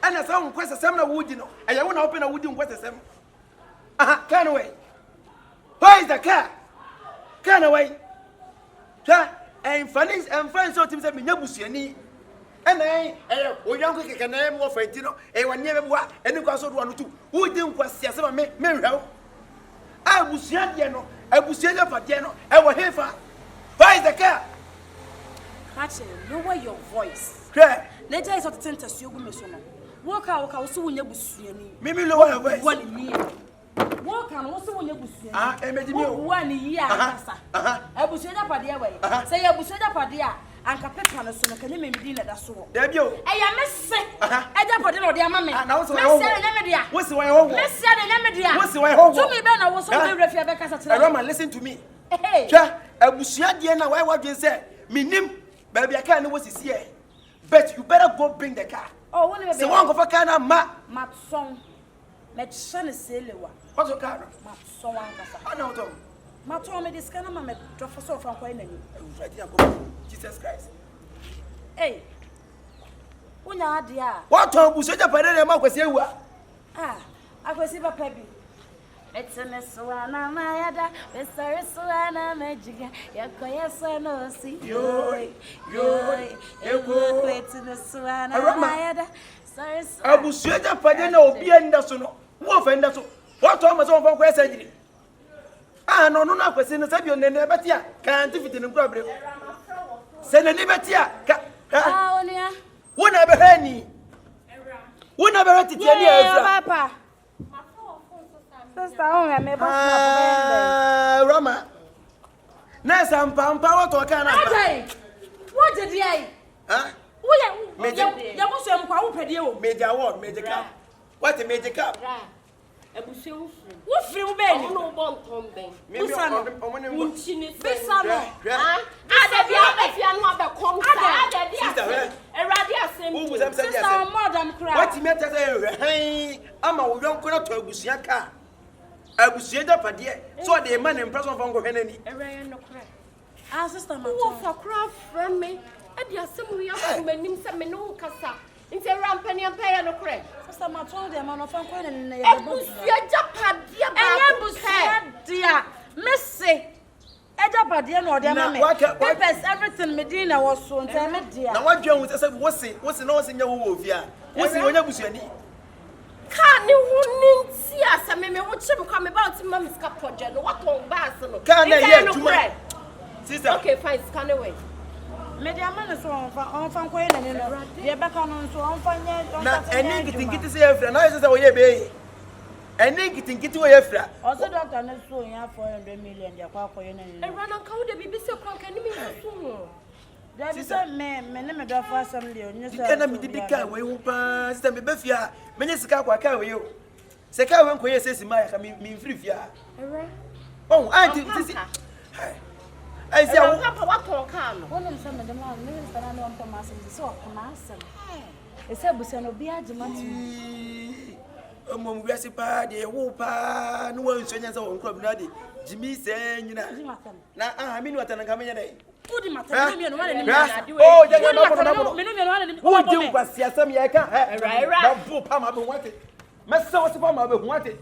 F: Ana sa won kwese sem na wudi no. Aya wona open na wudi kwese sem. Aha, can away. Where is the car? Can away. Ja, and fans so tim say me nyabusuani. And oyanko keke na em wo fanti no. Wani e bua, eni kwa so do anu tu. Wudi nkwase asema me hwew. Abusuan de no, abusuan fa de no. E wo hefa. Where is the car?
G: Catch it, lower your voice.
F: Clear.
G: Later is what tend to see you mesono. Walk out, so when you busuani.
F: Mimi lower your voice.
G: What me? Walk out, also when you busuani.
F: Ah, emedi
G: 1 year asa. Abusuan pa de way. Say abusuan pa de and capepa no so no can you me na da so.
F: There be o.
G: E ya messe. E ja pa de no de ama me.
F: Na wo so wo. What's the way home?
G: Messe de na me dia.
F: What's the way home?
G: To me be na wo so be refia be kasa tira.
F: Awurama, listen to me.
G: Hey.
F: Twa abusua de na why wadwen say minim baby aka na wo sisi here. But you better go bring the car.
G: Oh, what
F: say one go for car na
G: Matson. Metshane selewa.
F: What's your car?
G: Matson wan kasa.
F: Ana oto.
G: Matson me this kana ma me drop so from kwa nani.
F: Jesus Christ.
G: Hey. Unya ade a.
F: What on buso ja pare ma kwesi ewa.
G: Ah, akwesi papa bi. Etene suana mayada, besare suana mejiga, yakoya suana osi. Yo. Ewo etene suana mayada, sorry.
F: Abuso ja pare na obi enda so no. Wo fa enda so. What on ma so fa kwa sajiri. Ah no na kwesi no sabi onene betia. Kan tifiti ni nkura bre. Se na ni betia.
G: Ah onia.
F: Wona be hani. Wona be ratiti ani
G: Efra. Papa. Sister, oh, me boss
F: Rama. Nessa mpampa wato kana.
G: What did ye?
F: Huh?
G: Ya mo so mkwa wo pede o.
F: Major what? Major cap. What a major cap?
H: Ebusi wo
G: Wo firi wo be ni.
H: no bon tom ben.
G: Busa no.
H: Unchini
G: Bisa no.
H: Ada bia afia no abekom sa. Ada dia.
F: Sister,
H: Erade asem.
F: who was
G: Sister, madam cry.
F: what me tell you? Ama wo yonko na to abusia ka. Abusia da pade. So the man impression from go henani.
H: Ereye no kra.
G: Ah, sister, my
H: Wo fa kra from me. Ada asem wi akomanim se me no kasa. Nti rampani ampaya no kra.
G: Sister, my told them man of anko na ye
H: Ebusia japadia ba.
G: Enye busia dia. Messi. Eja badie no de ma me. Papers everything me din na was so nti me dia.
F: Na wadwan wo say wosi na wosi nya wo ofia. Wosi wonya busuani.
H: Ka ni hu nti aseme me wo chim kwa me ba oti ma miska project no what on bass no.
F: Ka na ye adwuma. Sister.
H: Okay, fine, scan away.
G: Me dia man so on fa nko ye na ni no. De be ka no so on fa nye.
F: Na eni kitikiti say afra na say wo ye be. Eni kitikiti wo ye afra.
G: Also doctor na so ya 400 million dia kwa ye na ni.
H: Rana ka wo de bibi se kwa ka ni me so.
G: There be say me ne me do for some dey onye so.
F: Ika na me didi ka we hu pa sister me be fia. Menye sika kwa ka we yo. Sika we nko ye sesi ma ya ka me mfiri fia. Oh, auntie sisi. I say
H: I papa what on kan.
G: Wonu so me dem na minister na no mpama asem so akoma asem. Ese busa no bia agimati.
F: Mom wiase pa de wo pa no wan so nya se won club na de jimi se nyina. Na me ni wata na ka menya dai.
G: Udi mata me no wane ni
F: Oh, je na bo.
G: Me no me no wane ni.
F: Wo je kwasi asem ye ka.
H: Right.
F: Na bo pa ma be wate. Me se wo se pa ma be wate.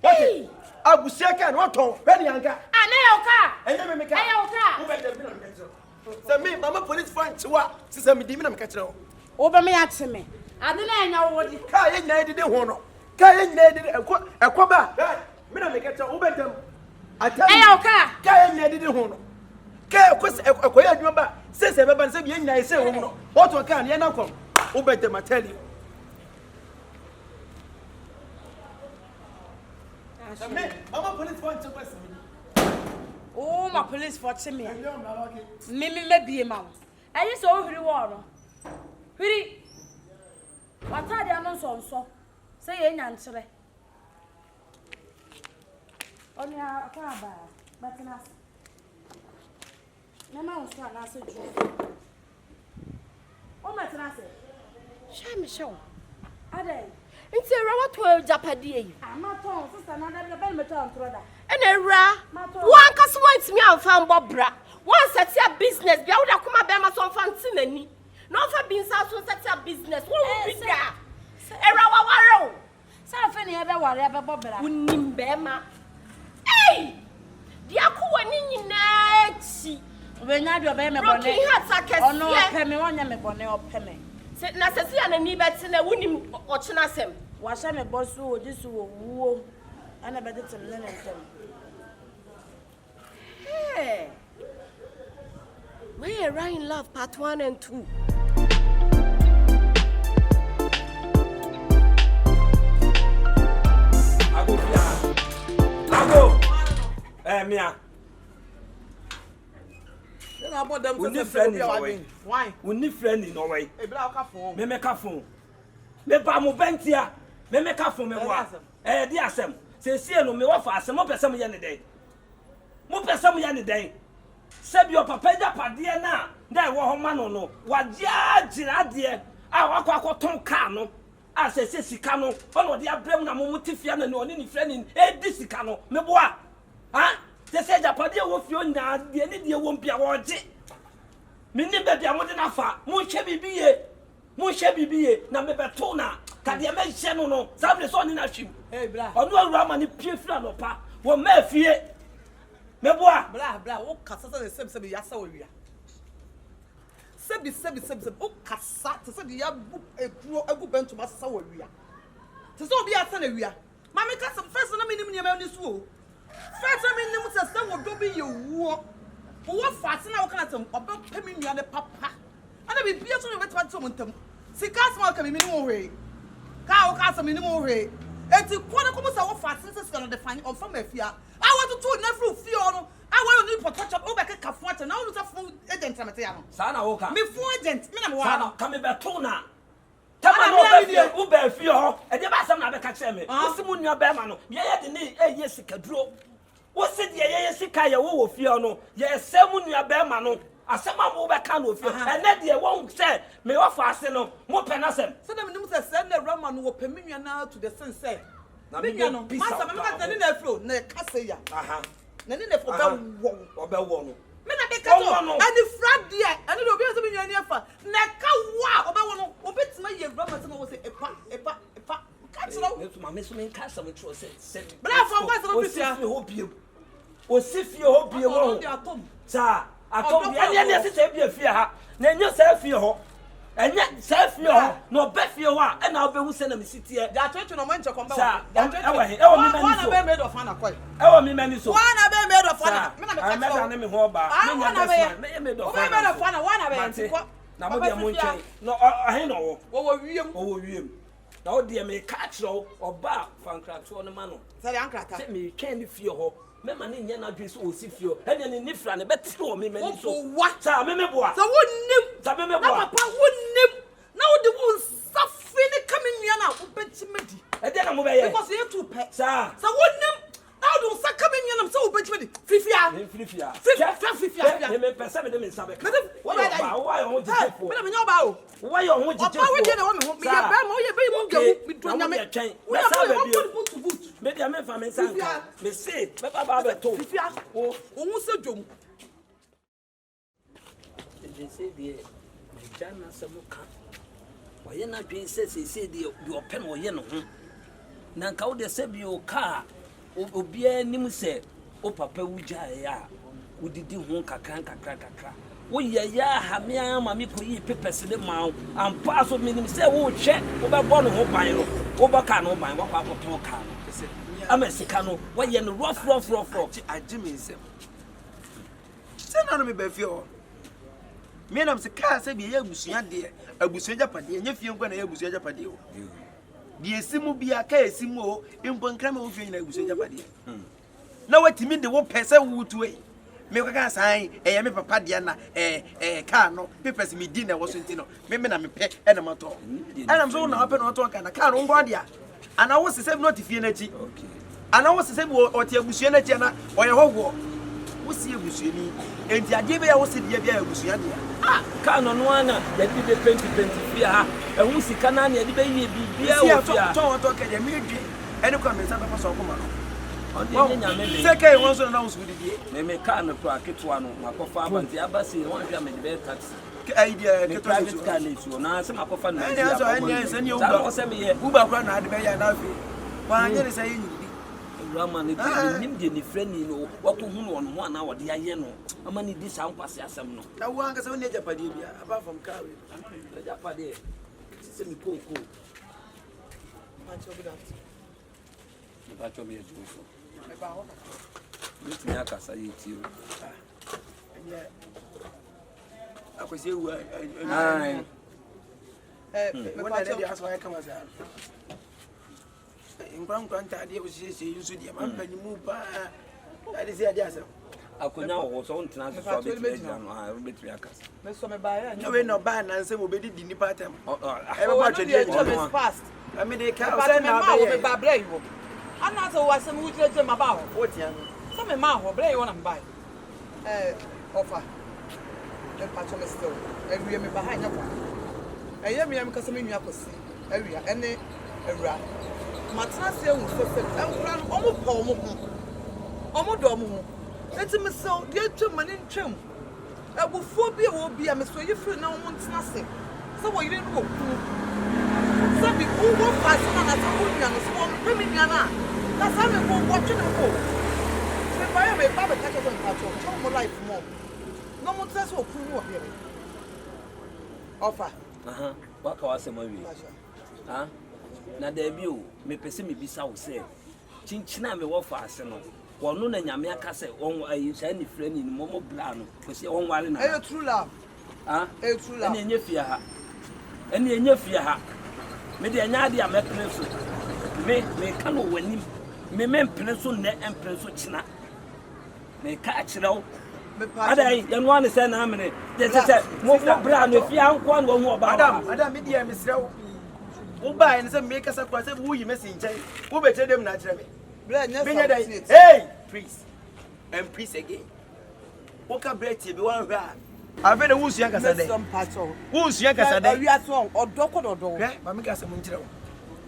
F: Wate. Abusia ka no ton. Pe ni anka.
G: Ana oka.
F: Enye me ka.
G: Aya oka.
F: Wo be de bi na me ka kire. Se me mama police fan chiwa. Se me di mi na me ka kire.
G: Wo be me ya teme. Ade na enya wo di.
F: Ka ye nyina dide ho no. Ka ye nyina dide ekoba. Me na me ka kire. Wo be dem.
G: Aya oka.
F: Ka ye nyina dide ho no. Ka ekoya adwuma ba. Se be ba se bi ye nyina se wo no. What one kan ye na kom. Wo be dem tell you. Mama police want to question me.
G: Oh, my police for me. Me be ma. Ayi so hiri wo no. Hiri. Wata dia no so. Say ye nya nkyere. Onya aka ba. Batina. Na ma so na so ju. O matina se.
H: Sha me show.
G: Ade.
H: Nti ra wato japadie yi.
G: Amaton sister na da be me ton troda.
H: Ene ra. Wan kaso want me amfa mbobra. Wan set up business bia wo da kuma be ma so mfa ntinani. No fa bin sa so set up business. Wo bi da. Era wa waro.
G: Sa fe ne e be ware e be bobra.
H: Unim be ma. Hey! Dia ko wani nyina chi.
G: We nya do be me bone.
H: Broken heart akese.
G: Ono pe me wonya me bone ope me.
H: Na sesi ana ni beti na wunim ochina sem.
G: Wa sha me bosu oji su wuo. Ana be detem ne ntem.
H: Hey. We are in love part 1 and 2.
D: Ago. Mia.
C: Na bo dem
D: We need
C: se
D: friend
C: se
D: in
C: bi
D: Norway.
C: Why?
D: We need friend in Norway.
C: E bla ka fon.
D: Me make a phone. Me ba mo bentia. Me make a phone me wa. Di asem. Se sie no me wa fa asem mo pese mo ye ne den. Mo pese mo ye ne den. Se bi o papa ja pade na. Dai wo ho ma no no. Wa ja gira de. A wa kwa ton car no. A se sika no. Ono de abrem na mo mutifia na ne oni ni friend ni. Di sika no. Me boa. Ha? Se ja pade wo fio nya de ni de wo mpia wo je. Mini be bia mo de na fa. Mo hwe bibiye. Mo hwe bibiye na me beto na. Ka de me hye no no. Sabre so ni na hwim.
C: Hey bra.
D: Onu Awurama ni pie fira no pa. Wo ma fie. Me boa.
C: Bla wo kasa se ya sa wo wia. Sebi o kasa te se ya ekuro agu bentuma sa wo wia. Te se obi asa na wia. Ma me kasa first na me nim nyama ni so o. First na me nim se wo do bi ye wo. Wo fa se na wo kana tem oba pemi nua ne papa. Ana bi bia so me betwa to mo ntam. Sika asma ka me nim wo hwe. Ka wo kasa me nim wo hwe. eti kwone ko musa wo fa sense kan de fan on fa mafia I want to na fru fie no I want to put touch up over kafo ata na wo full agent amete ya no
D: sa na wo ka
C: me full agent me na me wa
D: sa ka me beto na tama no wo ba fie ho e de ba sam na be ka kire me wo simu nua ba ma no ye ye de ne eye sikaduro wo se de ye sika ye wo fie no ye semu nua ba ma no asema mo be ka no fie ene de wo se me wo fa ase no mo pe na sem
C: so na me nim se send the Rama no wo pe me nua na to the sense
D: na me no
C: masa me ka tani na fro na ka se ya na ni na fo be wo no me na be ka to ani frad dia ani do be so me nua ni afa na ka wa obe wo no obetima ye Rama se no wo se epa ka tro
D: me to ma me so me ka some tro se
C: bra fo kwa se no fifia
D: o si fie ho bie wo sa atom ene se bie fie ha na enye se fie ho enye se fie ho no be fie ho a na obehu se na me sitie
C: da twetwe no manche komba
D: sa ewo mi mani so
C: wana be made of ana koy
D: ewo mi mani so
C: wana be made of ana me na me ka
D: me da na me ho ba me nya best me made of
C: ana wana be ntiko
D: na mo de mo nchen no ahen no
C: wo wiem
D: na o de me ka kiro oba fankrato no ma no
C: se de ankrata
D: se me twen fie ho me ma ne nya na dwe so o si fie ho ene ne nifra ne betro o me mani so sa me boa
C: sa wonnim
D: sa me
C: na
D: boa
C: papa wonnim na wo de wo safi ne kame nua na wo beti medi
D: e de na mo be ye
C: because you too pet
D: sa
C: wonnim na wo do sa kame nua na so wo beti medi fifia me
D: pesa me de me sabe
C: me de
D: wo ba yo ho jijefo
C: me nya ba o
D: wo yo ho jijefo
C: opa we de na wo me ho me ye ba ma wo ye be mu gawu mi do nya me
D: wo sa ba bi me de me fa me sanka me say me ba be to
C: fifia o hu se dwom
D: de say de jana samuka wo ye na dwen say de open wo ye no ho na nka wo de se bi o ka obi anim se o papa wuja ya udidi ho kakra wo ye ya ha me ama me ko yi papers de ma ampa so minim se wo hwe wo be bo no ho ban no wo ba ka no ban wo kwa to ka no ama sika no wo ye no rough
F: agye me nsem se na no me ba fie ho me nam se ka se bi ye abusua de abusua japade nya fie ngwa na ye abusua japade o bi esimu bia ka esimu o impo nkra me wo fie na abusua japade na watimi de wo pese wo tuwe me kwa ka san ye me papa de na car no papers me di na wo so ntino me na me pe e na moto ana so na ope na oto ka na car no ngwa dia ana wo sese no tifie na chi ana wo sese wo oti abusua na chi na oye hogwo wo si abusua ni enti ade be ya wo se dia bia abusua dia
D: car no no ana ya di be 2020 fie ha ehun sika na ya di be yie bibia wo fie ha
F: to ka ya me dwe ene kwa me sa papa so ko ma no
D: Second one so na usudi die me car no pro aketo no makofa abanti abasi won hwa me de taxi
F: idea
D: keto private car na so na se makofa na
F: dia so anya se ni uba kwa na ade be ya na afi wa anya ne say nyidi
D: Awurama ne de nim de ni frani no wato hu no no ana wode aye no ama ni di sa nkwase asem no
F: na wo anka se woni japade bia apart from car
D: we japade se mi koko
C: mancho bidat
D: bacho me juso Miti nyaka sa yiti o.
F: Akwese wu
D: ai.
F: Me kwa de aswa kama za. Nkwa nta de o sisi yusu de ma mpa ni mu pa. Ade se ade asa.
D: Akonya wo so ntena so be tira no ha be tira kasa.
C: Me so me ba ya.
F: No we no ba na nse mo be di nipa tem.
C: E ba twede no fast.
F: I mean they can send na
C: ba bra yiwo. Ana so wa se mu twede ma ba ho.
F: O tia no.
C: So me ma ho bra yiwo na mba. Offer. Me pa cho me still. Ewie me ba ha nya kwa. Eye me am kasa me nua kosi. Ewia ene ewura. Matna se hu so se. Enkura no omo pa omo ho. Omo do omo ho. Eti me so de twem mane ntwem. Abufuo bi e wo bi a me so yefiri na omo ntena se. So wo yire no ku. So bi ku wo fa so na ta ku nua no so wo me me nua na. Na sa me ko wo twene ko. Me ba ya me ba be ka cho nta cho. Cho mo life mo. No mo tse so ku wo here. Offer.
D: Waka wase mo wi. Na da bi o me pese me bisa wo se. Chinchina me wo fa ase no. Wono na nyame aka se won ayi sha ni frani ni momo bla no. Ko se won ware na.
C: Eh true love. True love.
D: Ene enye fia ha. Me de anya de a mekene so. me ka no w'anim me mpene so ne mpene so kyina me ka akyerɛ wo adai yɛno ane sɛ na amene de sɛ mo bra no fi anko no wo ɔba
F: madam me deɛ mesrɛ wo wo ba ne sɛ me kasa kwa sɛ wo yi mesi nkyɛn wo bɛkyɛ dem na akyerɛ me hey please and please again wo ka break tie bi wan hwɛ a afɛ de wo sua kasa dɛ wo sua kasa dɛ
C: awia so ɔdɔkɔdɔdɔ
F: hwɛ ma me kasa mo nkyerɛ wo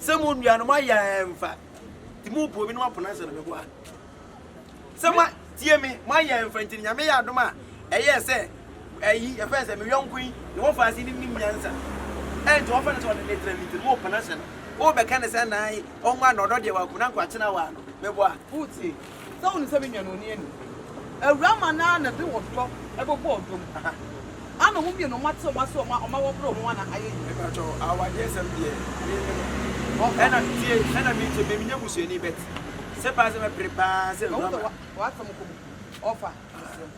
F: sɛ mo nua no mayɛ mfa ti mo po bi no apona sɛ no me boa sɛ ma tie me mayɛ mfa nti nyame yɛ adom a ɛyɛ sɛ ayi ɛfɛ sɛ me yɔnko yi ne wo fa ase ni nim nyansa ɛnti wo fa ne sɛ ɔde ne tra ni ti mo pona sɛ no wo bɛka ne sɛ nan ɔnwa na ɔdɔ deɛ wa kuna kwa kyena wa no me boa
C: uti sɛ wo ne sɛ me nua no ni ani Awurama na na de wɔdɔ ɛbɛbɔ ɔdɔm ana wo mie no mate o mase o ma wo bro mo na aye
F: me ba cho awaje sɛm deɛ ɛna tie ɛna me tie me nya musuani bet sɛ pa sɛ me prepare sɛ
C: wa asɛm ko ofa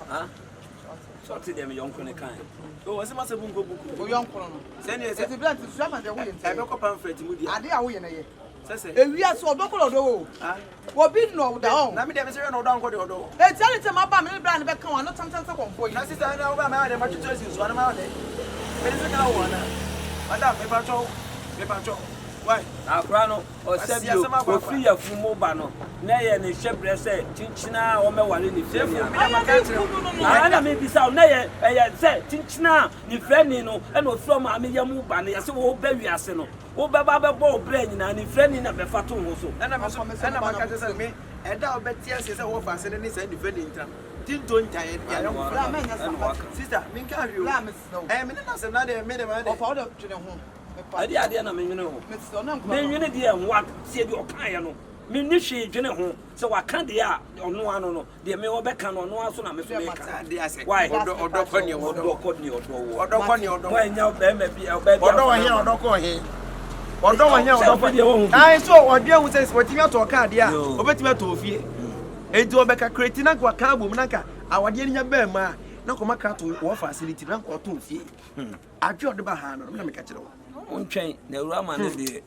D: ha so te dem yɔnko ne kan
F: o wɔsɛ ma sɛ bu nko buku
C: o yɔnko no
F: sɛ ne sɛ
C: ti blant su ama de wo yɛ
F: ɛ bɛkɔ pamphlet mu dia
C: ade a wo yɛ na yɛ
F: sɛ
C: ewia so ɔdɔkɔdɔdɔ o wo bi no da on
F: na me deɛ me sɛ no ɔdɔ nko de ɔdɔ
C: e ti ale te ma ba me bra ne bɛka wa no tamtam sɛ kɔmpo yi
F: na sister na wo ba ma de ma twetwe si so na ma de me sɛ ka wo na madam me pa cho why
D: akra no ɔsɛbio ofi ya fumo ba no na yɛ ne hwɛbrɛ sɛ kinkyina a ɔmɛware ne fɛmi ana me bisa na yɛ sɛ kinkyina ne fɛni no ɛna ofro ma me yɛ mu ba no yɛ sɛ wo ba wiase no wo bɛba bɛbɔ obrɛ nyina ne fɛni na bɛfa to ho so
F: ɛna maka sɛ me ɛda obetia sɛ sɛ wo fa sɛ ne sɛ ne fɛni ntam tinto ntae ya no sister me nka hwe o me ne na sɛ na de me de ma de
C: ɔfa wo de twene ho
D: ade na menwene ho menwene deɛ nwa tie bi ɔkaeɛ no menni hwee dwene ho sɛ waka deɛ a ɔno ano no deɛ me wɔbɛka no ɔno aso na me so meka why
F: ɔdɔ kɔ ne ɔdɔ
D: mo anya bɛrima bi ɔbaa bi
F: ɔdɔ wɔ he ɔdɔ kɔ he ɔdɔ wɔ he ɔdɔ kɔ ai so ɔdua hu sɛ wɔtimi atɔ kaa deɛ a ɔbɛtimi atɔ ofie enti ɔbɛka kreti na nka kaa bom na nka awadeɛ no nya bɛɛ ma a na kɔma ka to wɔ facility na nka ɔtɔ ofie adwe ɔde ba ha no na meka kyerɛ wo
D: ontwɛn na Awurama no deɛ